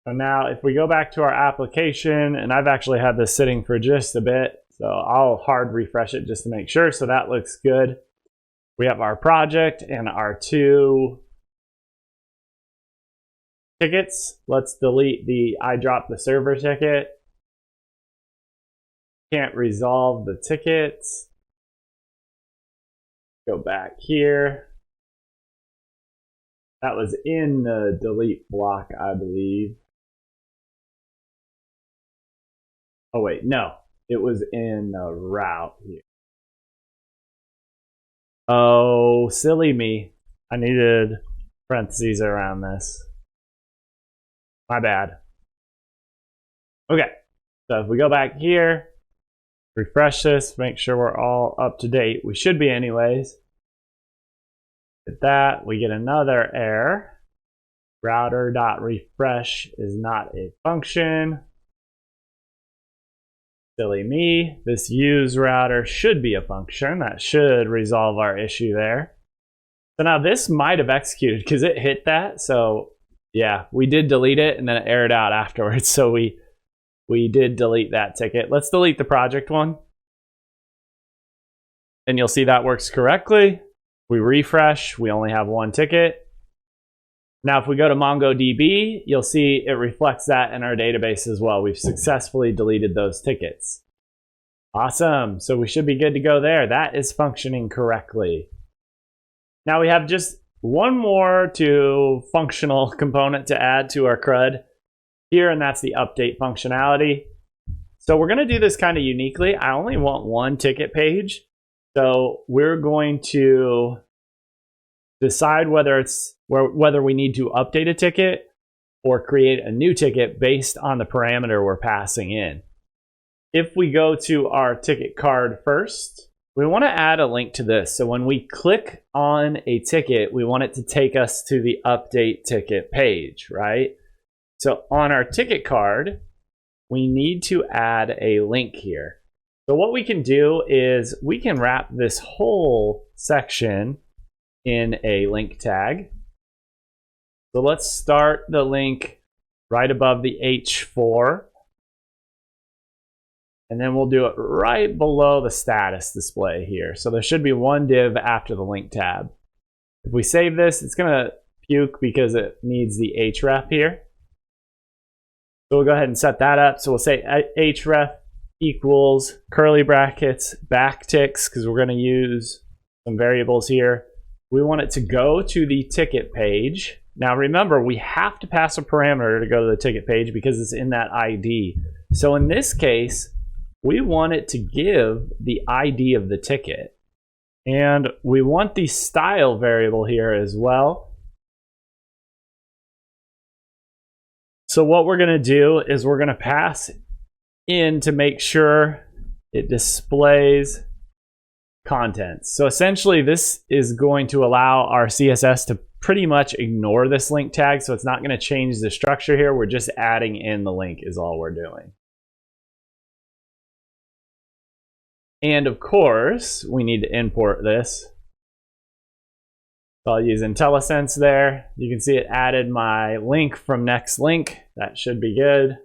So now if we go back to our application, and I've actually had this sitting for just a bit, so I'll hard refresh it just to make sure. So that looks good. We have our project and our two tickets. Let's delete the I dropped the server ticket. Can't resolve the tickets. Go back here. That was in the delete block, I believe. Oh wait, no. It was in the route here. Oh, silly me. I needed parentheses around this. My bad. Okay, so if we go back here, refresh this, make sure we're all up to date. We should be anyways. Hit that, we get another error. Router.refresh is not a function. Silly me. This use router should be a function. That should resolve our issue there. So now this might have executed because it hit that. So yeah, we did delete it and then it errored out afterwards. So we did delete that ticket. Let's delete the project one. And you'll see that works correctly. We refresh, we only have one ticket. Now if we go to MongoDB, you'll see it reflects that in our database as well. We've successfully deleted those tickets. Awesome, so we should be good to go there. That is functioning correctly. Now we have just one more functional component to add to our CRUD here, and that's the update functionality. So we're gonna do this kind of uniquely. I only want one ticket page. So we're going to decide whether we need to update a ticket or create a new ticket based on the parameter we're passing in. If we go to our ticket card first, we want to add a link to this. So when we click on a ticket, we want it to take us to the update ticket page, right? So on our ticket card, we need to add a link here. So what we can do is we can wrap this whole section in a link tag. So let's start the link right above the H4. And then we'll do it right below the status display here. So there should be one div after the link tab. If we save this, it's going to puke because it needs the href here. So we'll go ahead and set that up. So we'll say href equals curly brackets backticks, because we're going to use some variables here. We want it to go to the ticket page. Now remember, we have to pass a parameter to go to the ticket page because it's in that ID. So in this case, we want it to give the ID of the ticket. And we want the style variable here as well. So what we're going to do is we're going to pass in to make sure it displays contents. So essentially this is going to allow our CSS to pretty much ignore this link tag. So it's not going to change the structure here. We're just adding in the link is all we're doing. And of course, we need to import this. So I'll use IntelliSense there. You can see it added my link from next link. That should be good.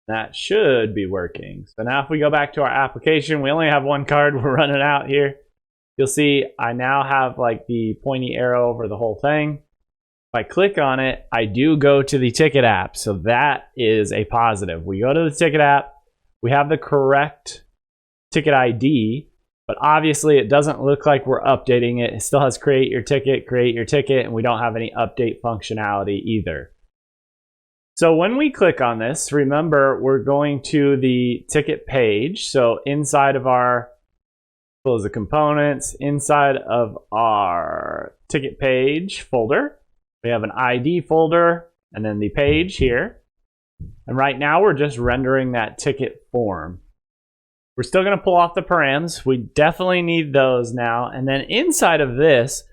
That should be working. So now if we go back to our application, we only have one card. We're running out here. You'll see I now have like the pointy arrow over the whole thing. If I click on it, I do go to the ticket app. So that is a positive. We go to the ticket app. We have the correct ticket ID, but obviously it doesn't look like we're updating it. It still has create your ticket, and we don't have any update functionality either. So when we click on this, remember we're going to the ticket page. So inside of our, close the components, inside of our ticket page folder, we have an ID folder and then the page here. And right now we're just rendering that ticket form. We're still going to pull off the params. We definitely need those now. And then inside of this,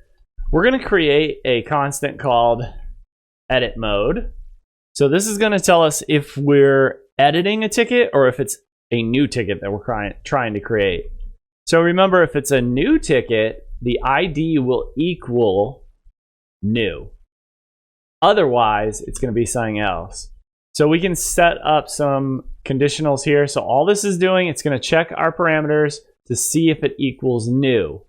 we're going to create a constant called edit mode. So this is going to tell us if we're editing a ticket or if it's a new ticket that we're trying to create. So remember, if it's a new ticket, the ID will equal new. Otherwise, it's going to be something else. So we can set up some conditionals here. So all this is doing, it's going to check our parameters to see if it equals new.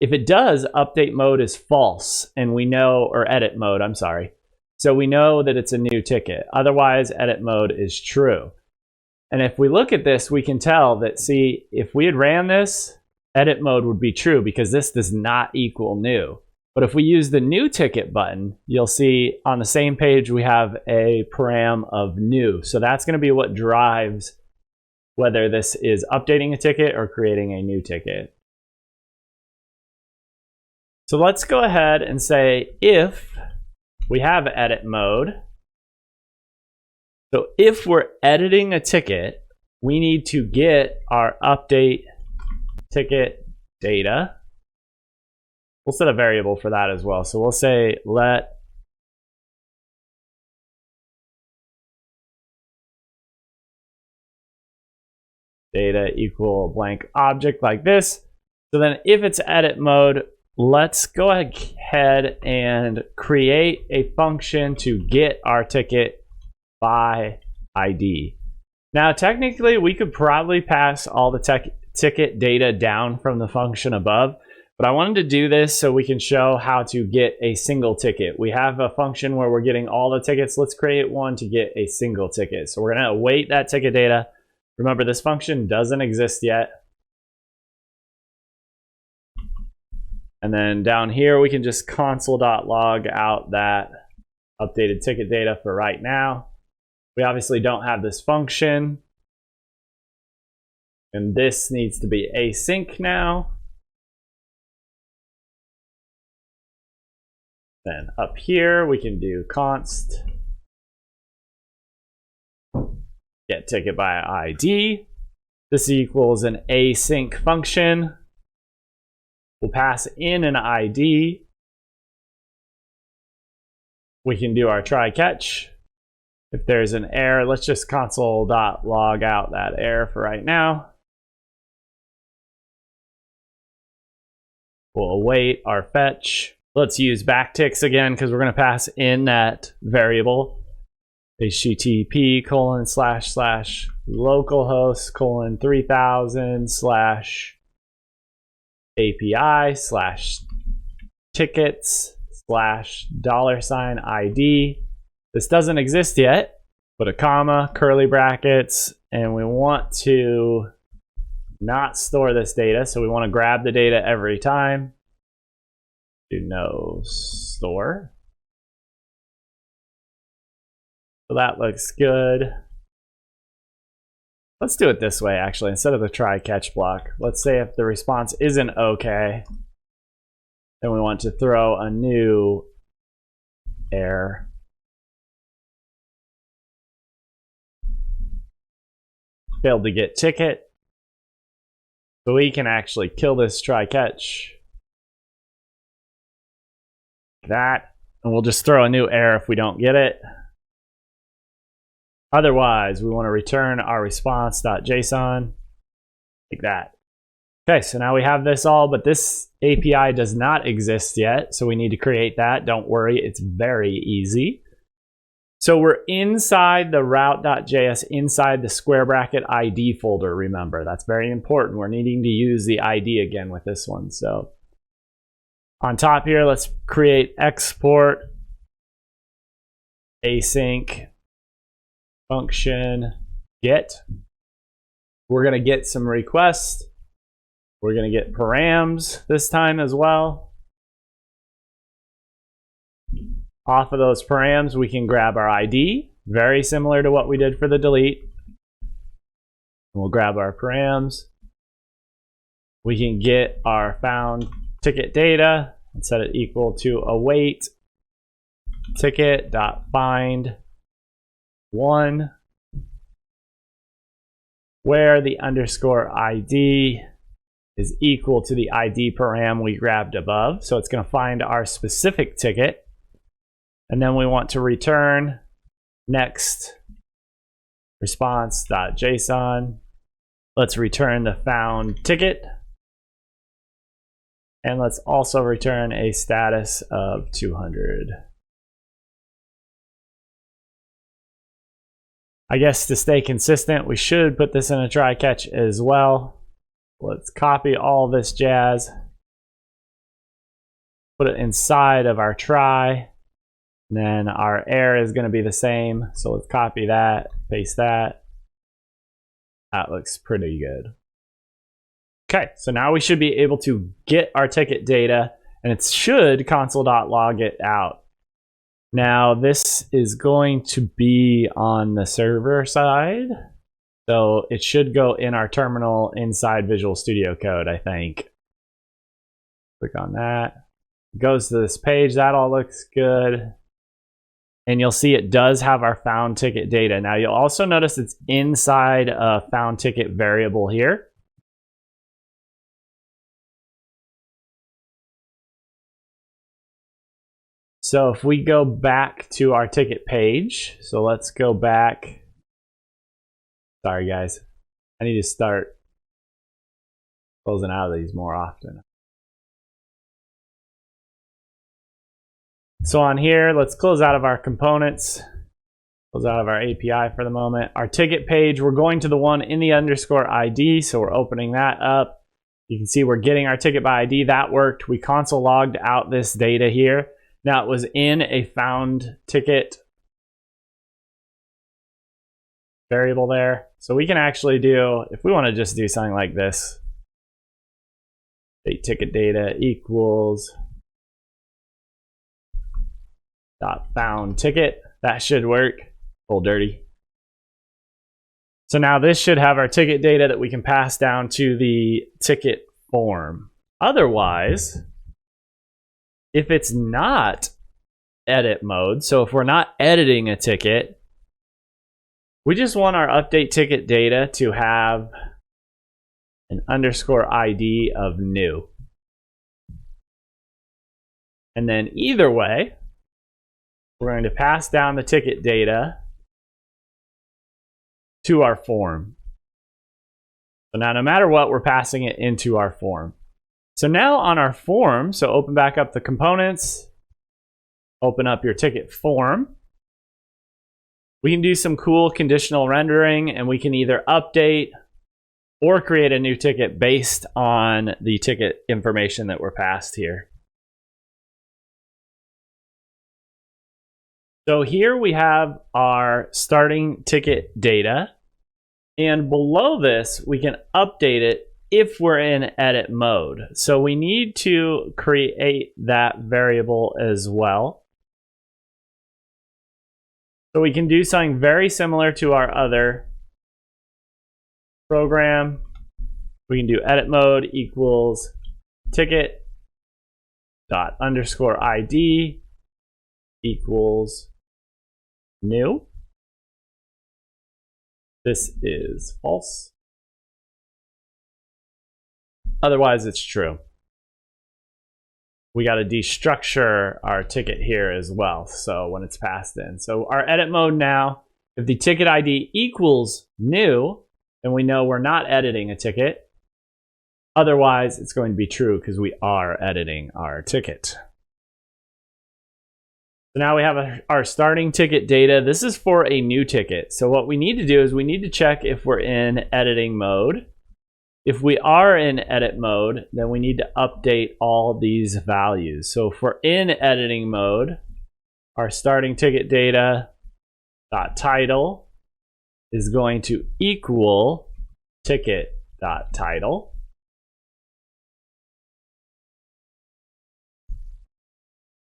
If it does, update mode is false, and we know, or edit mode, I'm sorry. So we know that it's a new ticket. Otherwise, edit mode is true. And if we look at this, we can tell that, see, if we had ran this, edit mode would be true because this does not equal new. But if we use the new ticket button, you'll see on the same page we have a param of new. So that's going to be what drives whether this is updating a ticket or creating a new ticket. So let's go ahead and say if we have edit mode. So if we're editing a ticket, we need to get our update ticket data. We'll set a variable for that as well. So we'll say let data equal blank object like this. So then if it's edit mode, let's go ahead and create a function to get our ticket by ID. Now technically we could probably pass all the ticket data down from the function above, but I wanted to do this so we can show how to get a single ticket. We have a function where we're getting all the tickets. Let's create one to get a single ticket. So we're going to await that ticket data. Remember, this function doesn't exist yet. And then down here, we can just console.log out that updated ticket data for right now. We obviously don't have this function. And this needs to be async now. Then up here, we can do const get ticket by ID. This equals an async function. We'll pass in an ID. We can do our try catch. If there's an error, let's just console.log out that error for right now. We'll await our fetch. Let's use backticks again because we're going to pass in that variable http://localhost:3000/tickets/$ID. This doesn't exist yet. Put a comma, curly brackets, and we want to not store this data, so we want to grab the data every time. Do no store. So that looks good. Let's do it this way, actually, instead of the try catch block. Let's say if the response isn't okay, then we want to throw a new error. Failed to get ticket. So we can actually kill this try catch. Like that. And we'll just throw a new error if we don't get it. Otherwise, we want to return our response.json like that. Okay, so now we have this all, but this API does not exist yet, so we need to create that. Don't worry, it's very easy. So we're inside the route.js, inside the square bracket ID folder, remember. That's very important. We're needing to use the ID again with this one. So on top here, let's create export async function get. We're going to get some requests. We're going to get params this time as well. Off of those params, we can grab our ID, very similar to what we did for the delete. We'll grab our params. We can get our found ticket data and set it equal to await ticket.find one, where the underscore ID is equal to the ID param we grabbed above. So it's going to find our specific ticket. And then we want to return next response.json. Let's return the found ticket. And let's also return a status of 200. I guess to stay consistent, we should put this in a try catch as well. Let's copy all this jazz. Put it inside of our try. And then our error is going to be the same. So let's copy that, paste that. That looks pretty good. Okay, so now we should be able to get our ticket data, and it should console.log it out. Now this is going to be on the server side. So it should go in our terminal inside Visual Studio Code, I think. Click on that. It goes to this page. That all looks good. And you'll see it does have our found ticket data. Now you'll also notice it's inside a found ticket variable here. So if we go back to our ticket page, so let's go back. Sorry guys, I need to start closing out of these more often. So on here, let's close out of our components, close out of our API for the moment. Our ticket page, we're going to the one in the underscore ID, so we're opening that up. You can see we're getting our ticket by ID. That worked. We console logged out this data here. Now it was in a found ticket variable there. So we can actually do, if we want to just do something like this, ticket data equals .found ticket. That should work. A little dirty. So now this should have our ticket data that we can pass down to the ticket form. Otherwise, if it's not edit mode, so if we're not editing a ticket, we just want our update ticket data to have an underscore ID of new. And then either way, we're going to pass down the ticket data to our form. So now no matter what, we're passing it into our form. So now on our form, so open back up the components, open up your ticket form. We can do some cool conditional rendering, and we can either update or create a new ticket based on the ticket information that we're passed here. So here we have our starting ticket data, and below this we can update it if we're in edit mode. So we need to create that variable as well. So we can do something very similar to our other program. We can do edit mode equals ticket dot underscore ID equals new. This is false. Otherwise, it's true. We got to destructure our ticket here as well. So when it's passed in. So our edit mode now, if the ticket ID equals new, then we know we're not editing a ticket. Otherwise, it's going to be true because we are editing our ticket. So now we have our starting ticket data. This is for a new ticket. So what we need to do is we need to check if we're in editing mode. If we are in edit mode, then we need to update all these values. So if we're in editing mode, our starting ticket data dot title is going to equal ticket dot title.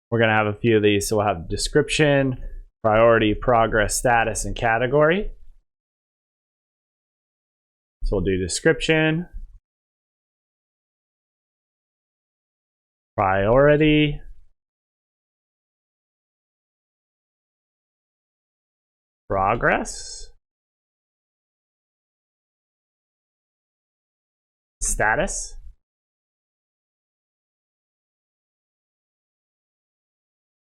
We're going to have a few of these. So we'll have description, priority, progress, status, and category. So we'll do description, priority, progress, status,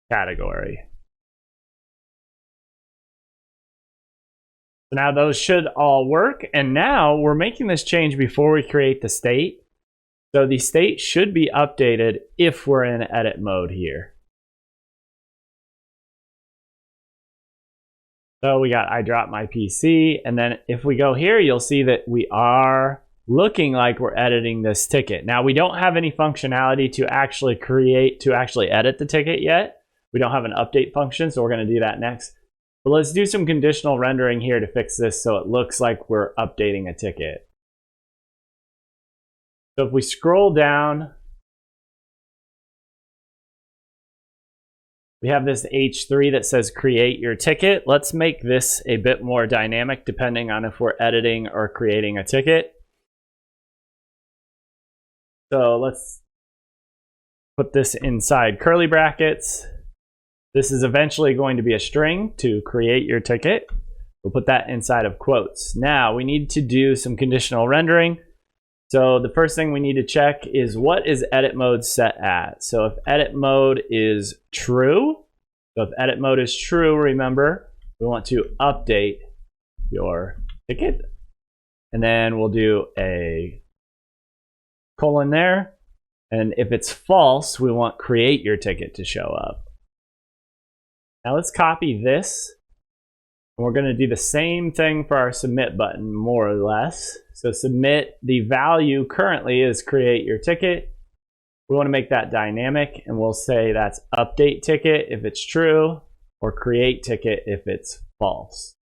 category. So now those should all work. And now we're making this change before we create the state. So the state should be updated if we're in edit mode here. So we got I dropped my PC. And then if we go here, you'll see that we are looking like we're editing this ticket. Now we don't have any functionality to actually edit the ticket yet. We don't have an update function, so we're going to do that next. But let's do some conditional rendering here to fix this so it looks like we're updating a ticket. So if we scroll down, we have this H3 that says create your ticket. Let's make this a bit more dynamic depending on if we're editing or creating a ticket. So let's put this inside curly brackets. This is eventually going to be a string to create your ticket. We'll put that inside of quotes. Now we need to do some conditional rendering. So the first thing we need to check is what is edit mode set at? So if edit mode is true, remember, we want to update your ticket. And then we'll do a colon there. And if it's false, we want create your ticket to show up. Now let's copy this, and we're going to do the same thing for our submit button, more or less. So submit, the value currently is create your ticket. We want to make that dynamic, and we'll say that's update ticket if it's true, or create ticket if it's false.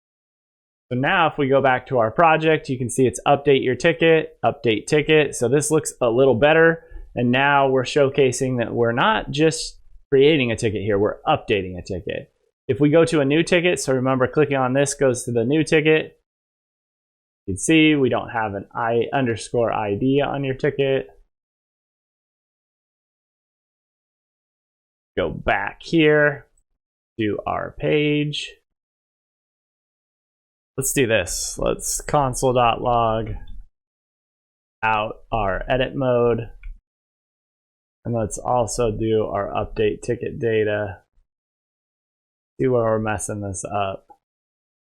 So now if we go back to our project, you can see it's update your ticket, update ticket. So this looks a little better, and now we're showcasing that we're not just creating a ticket here, we're updating a ticket. If we go to a new ticket, so remember clicking on this goes to the new ticket. You can see we don't have an I_ID on your ticket. Go back here to our page. Let's do this. Let's console.log out our edit mode. And let's also do our update ticket data. See where we're messing this up.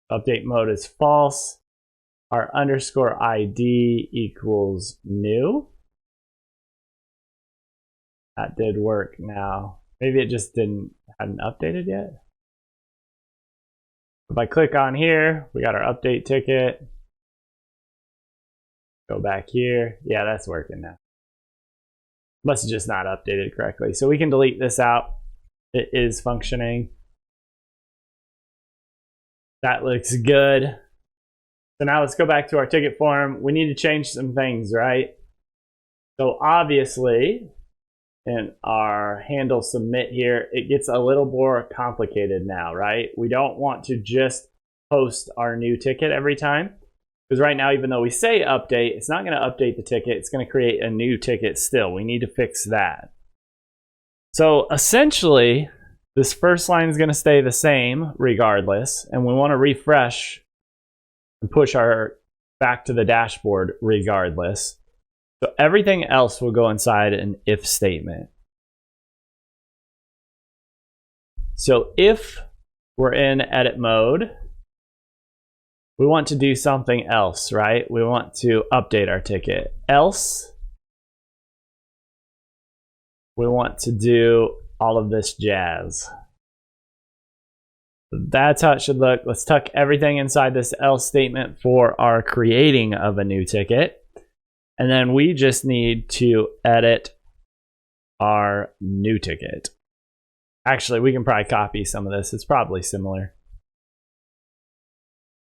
Update mode is false. Our _ID equals new. That did work now. Maybe it just hadn't updated yet. If I click on here, we got our update ticket. Go back here. Yeah, that's working now. Must have just not updated correctly. So we can delete this out. It is functioning. That looks good. So now let's go back to our ticket form. We need to change some things, right? So obviously, in our handle submit here, it gets a little more complicated now, right? We don't want to just post our new ticket every time. Because right now, even though we say update, it's not going to update the ticket. It's going to create a new ticket still. We need to fix that. So essentially, this first line is going to stay the same regardless. And we want to refresh and push our back to the dashboard regardless. So everything else will go inside an if statement. So if we're in edit mode, we want to do something else, right? We want to update our ticket. Else, we want to do all of this jazz. That's how it should look. Let's tuck everything inside this else statement for our creating of a new ticket. And then we just need to edit our new ticket. Actually, we can probably copy some of this. It's probably similar.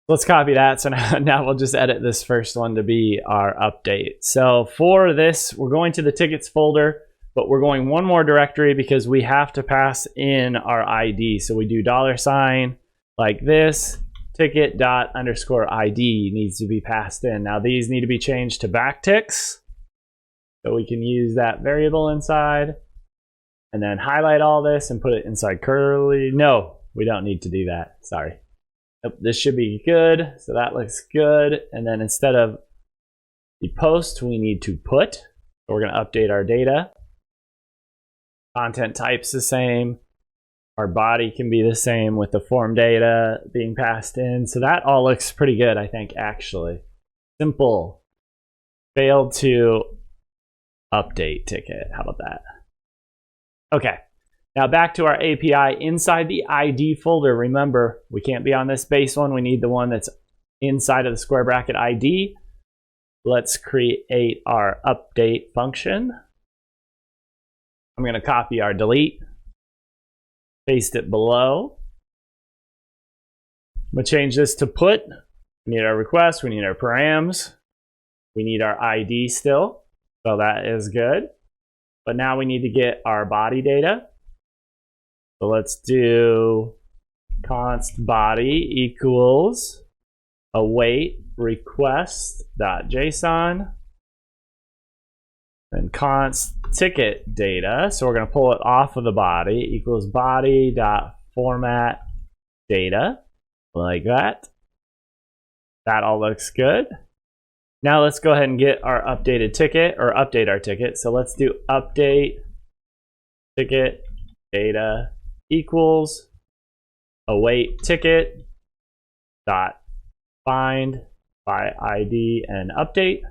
Let's copy that. So now we'll just edit this first one to be our update. So for this, we're going to the tickets folder, but we're going one more directory because we have to pass in our ID. So we do $ like this, ticket._ID needs to be passed in. Now these need to be changed to backticks. So we can use that variable inside and then highlight all this and put it inside curly. No, we don't need to do that. Sorry. Yep, this should be good. So that looks good. And then instead of the post, we need to put. So we're going to update our data. Content type's the same. Our body can be the same with the form data being passed in. So that all looks pretty good, I think, actually. Simple. Failed to update ticket. How about that? Okay. Now back to our API inside the ID folder. Remember, we can't be on this base one. We need the one that's inside of the square bracket ID. Let's create our update function. I'm going to copy our delete, paste it below. I'm going to change this to put. We need our request. We need our params. We need our ID still. So that is good. But now we need to get our body data. So let's do const body equals await request.json and const ticket data. So we're going to pull it off of the body equals body.format data like that. That all looks good. Now let's go ahead and get our updated ticket or update our ticket. So let's do update ticket data equals await ticket dot find by ID and update.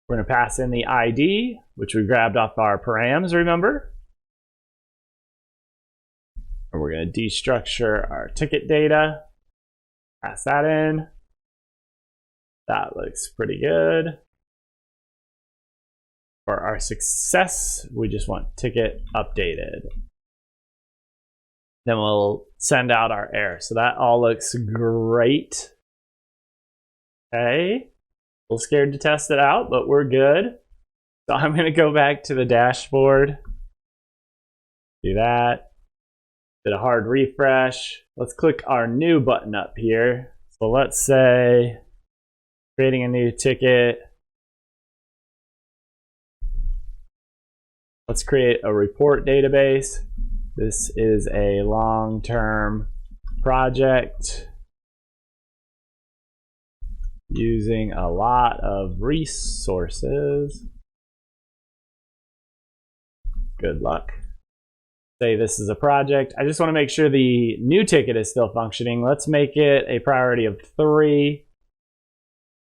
We're going to pass in the ID, which we grabbed off our params, remember? And we're going to destructure our ticket data, pass that in. That looks pretty good. For our success, we just want ticket updated. Then we'll send out our error. So that all looks great. Okay. A little scared to test it out, but we're good. So I'm going to go back to the dashboard. Do that. Did a hard refresh. Let's click our new button up here. So let's say creating a new ticket. Let's create a report database. This is a long-term project using a lot of resources. Good luck. Say this is a project. I just want to make sure the new ticket is still functioning. Let's make it a priority of 3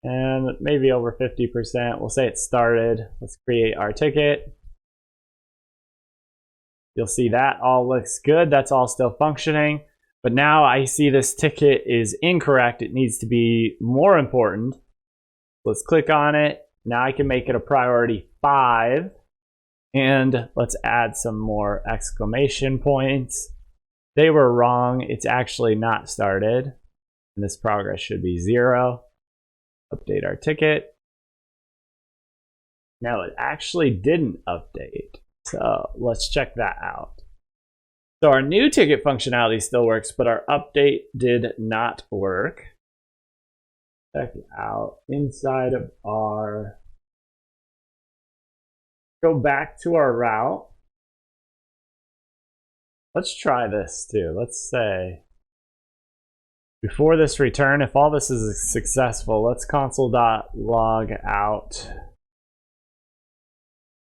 and maybe over 50%. We'll say it started. Let's create our ticket. You'll see that all looks good. That's all still functioning. But now I see this ticket is incorrect. It needs to be more important. Let's click on it. Now I can make it a priority 5. And let's add some more exclamation points. They were wrong. It's actually not started. And this progress should be 0. Update our ticket. Now it actually didn't update. So let's check that out. So our new ticket functionality still works, but our update did not work. Check it out. Inside of our, go back to our route. Let's try this too. Let's say, before this return, if all this is successful, let's console.log out.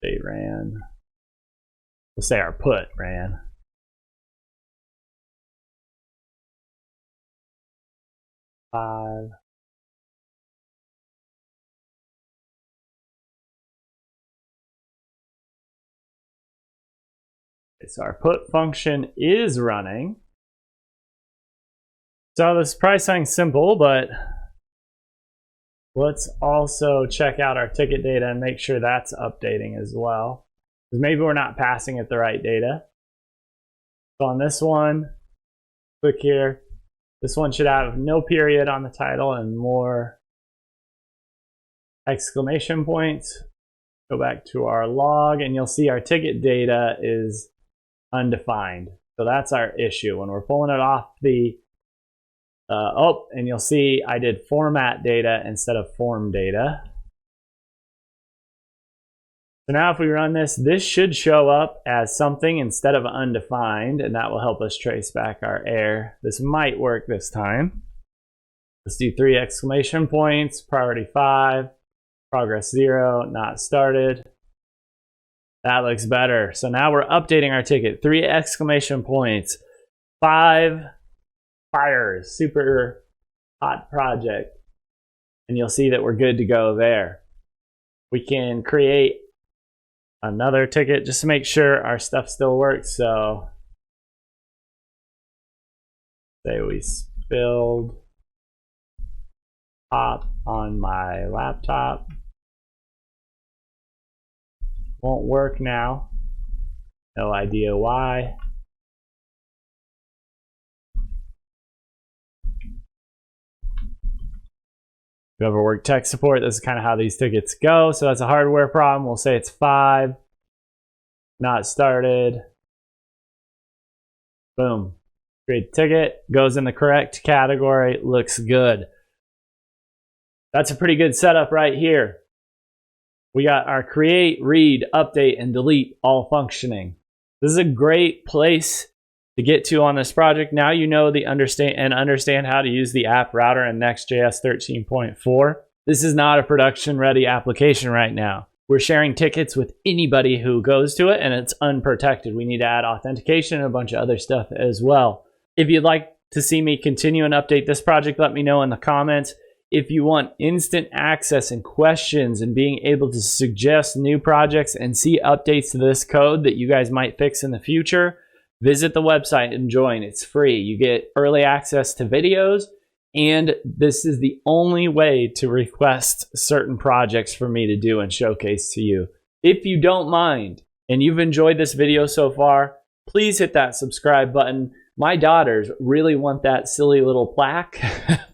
They ran. Let's say our put ran. Okay, so our put function is running. So this is probably something simple, but let's also check out our ticket data and make sure that's updating as well. Because maybe we're not passing it the right data. So on this one, click here. This one should have no period on the title and more exclamation points. Go back to our log and you'll see our ticket data is undefined. So that's our issue. When we're pulling it off the, and you'll see I did format data instead of form data. So now if we run this, this should show up as something instead of undefined, and that will help us trace back our error. This might work this time. Let's do 3 exclamation points, priority 5, progress 0, not started. That looks better. So now we're updating our ticket. 3 exclamation points, 5 fires, super hot project. And you'll see that we're good to go there. We can create another ticket just to make sure our stuff still works. So say we spilled pop on my laptop. Won't work now. No idea why. If you ever work tech support, this is kind of how these tickets go. So that's a hardware problem. We'll say it's 5. Not started. Boom. Create ticket. Goes in the correct category. Looks good. That's a pretty good setup right here. We got our create, read, update, and delete all functioning. This is a great place to get to on this project. Now you know understand how to use the app router in Next.js 13.4. This is not a production ready application right now. We're sharing tickets with anybody who goes to it, and it's unprotected. We need to add authentication and a bunch of other stuff as well. If you'd like to see me continue and update this project, let me know in the comments. If you want instant access and questions and being able to suggest new projects and see updates to this code that you guys might fix in the future, visit the website and join. It's free. You get early access to videos, and this is the only way to request certain projects for me to do and showcase to you. If you don't mind and you've enjoyed this video so far, please hit that subscribe button. My daughters really want that silly little plaque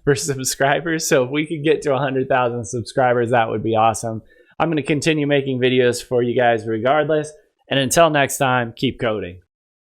for subscribers, so if we could get to 100,000 subscribers, that would be awesome. I'm going to continue making videos for you guys regardless, and until next time, keep coding.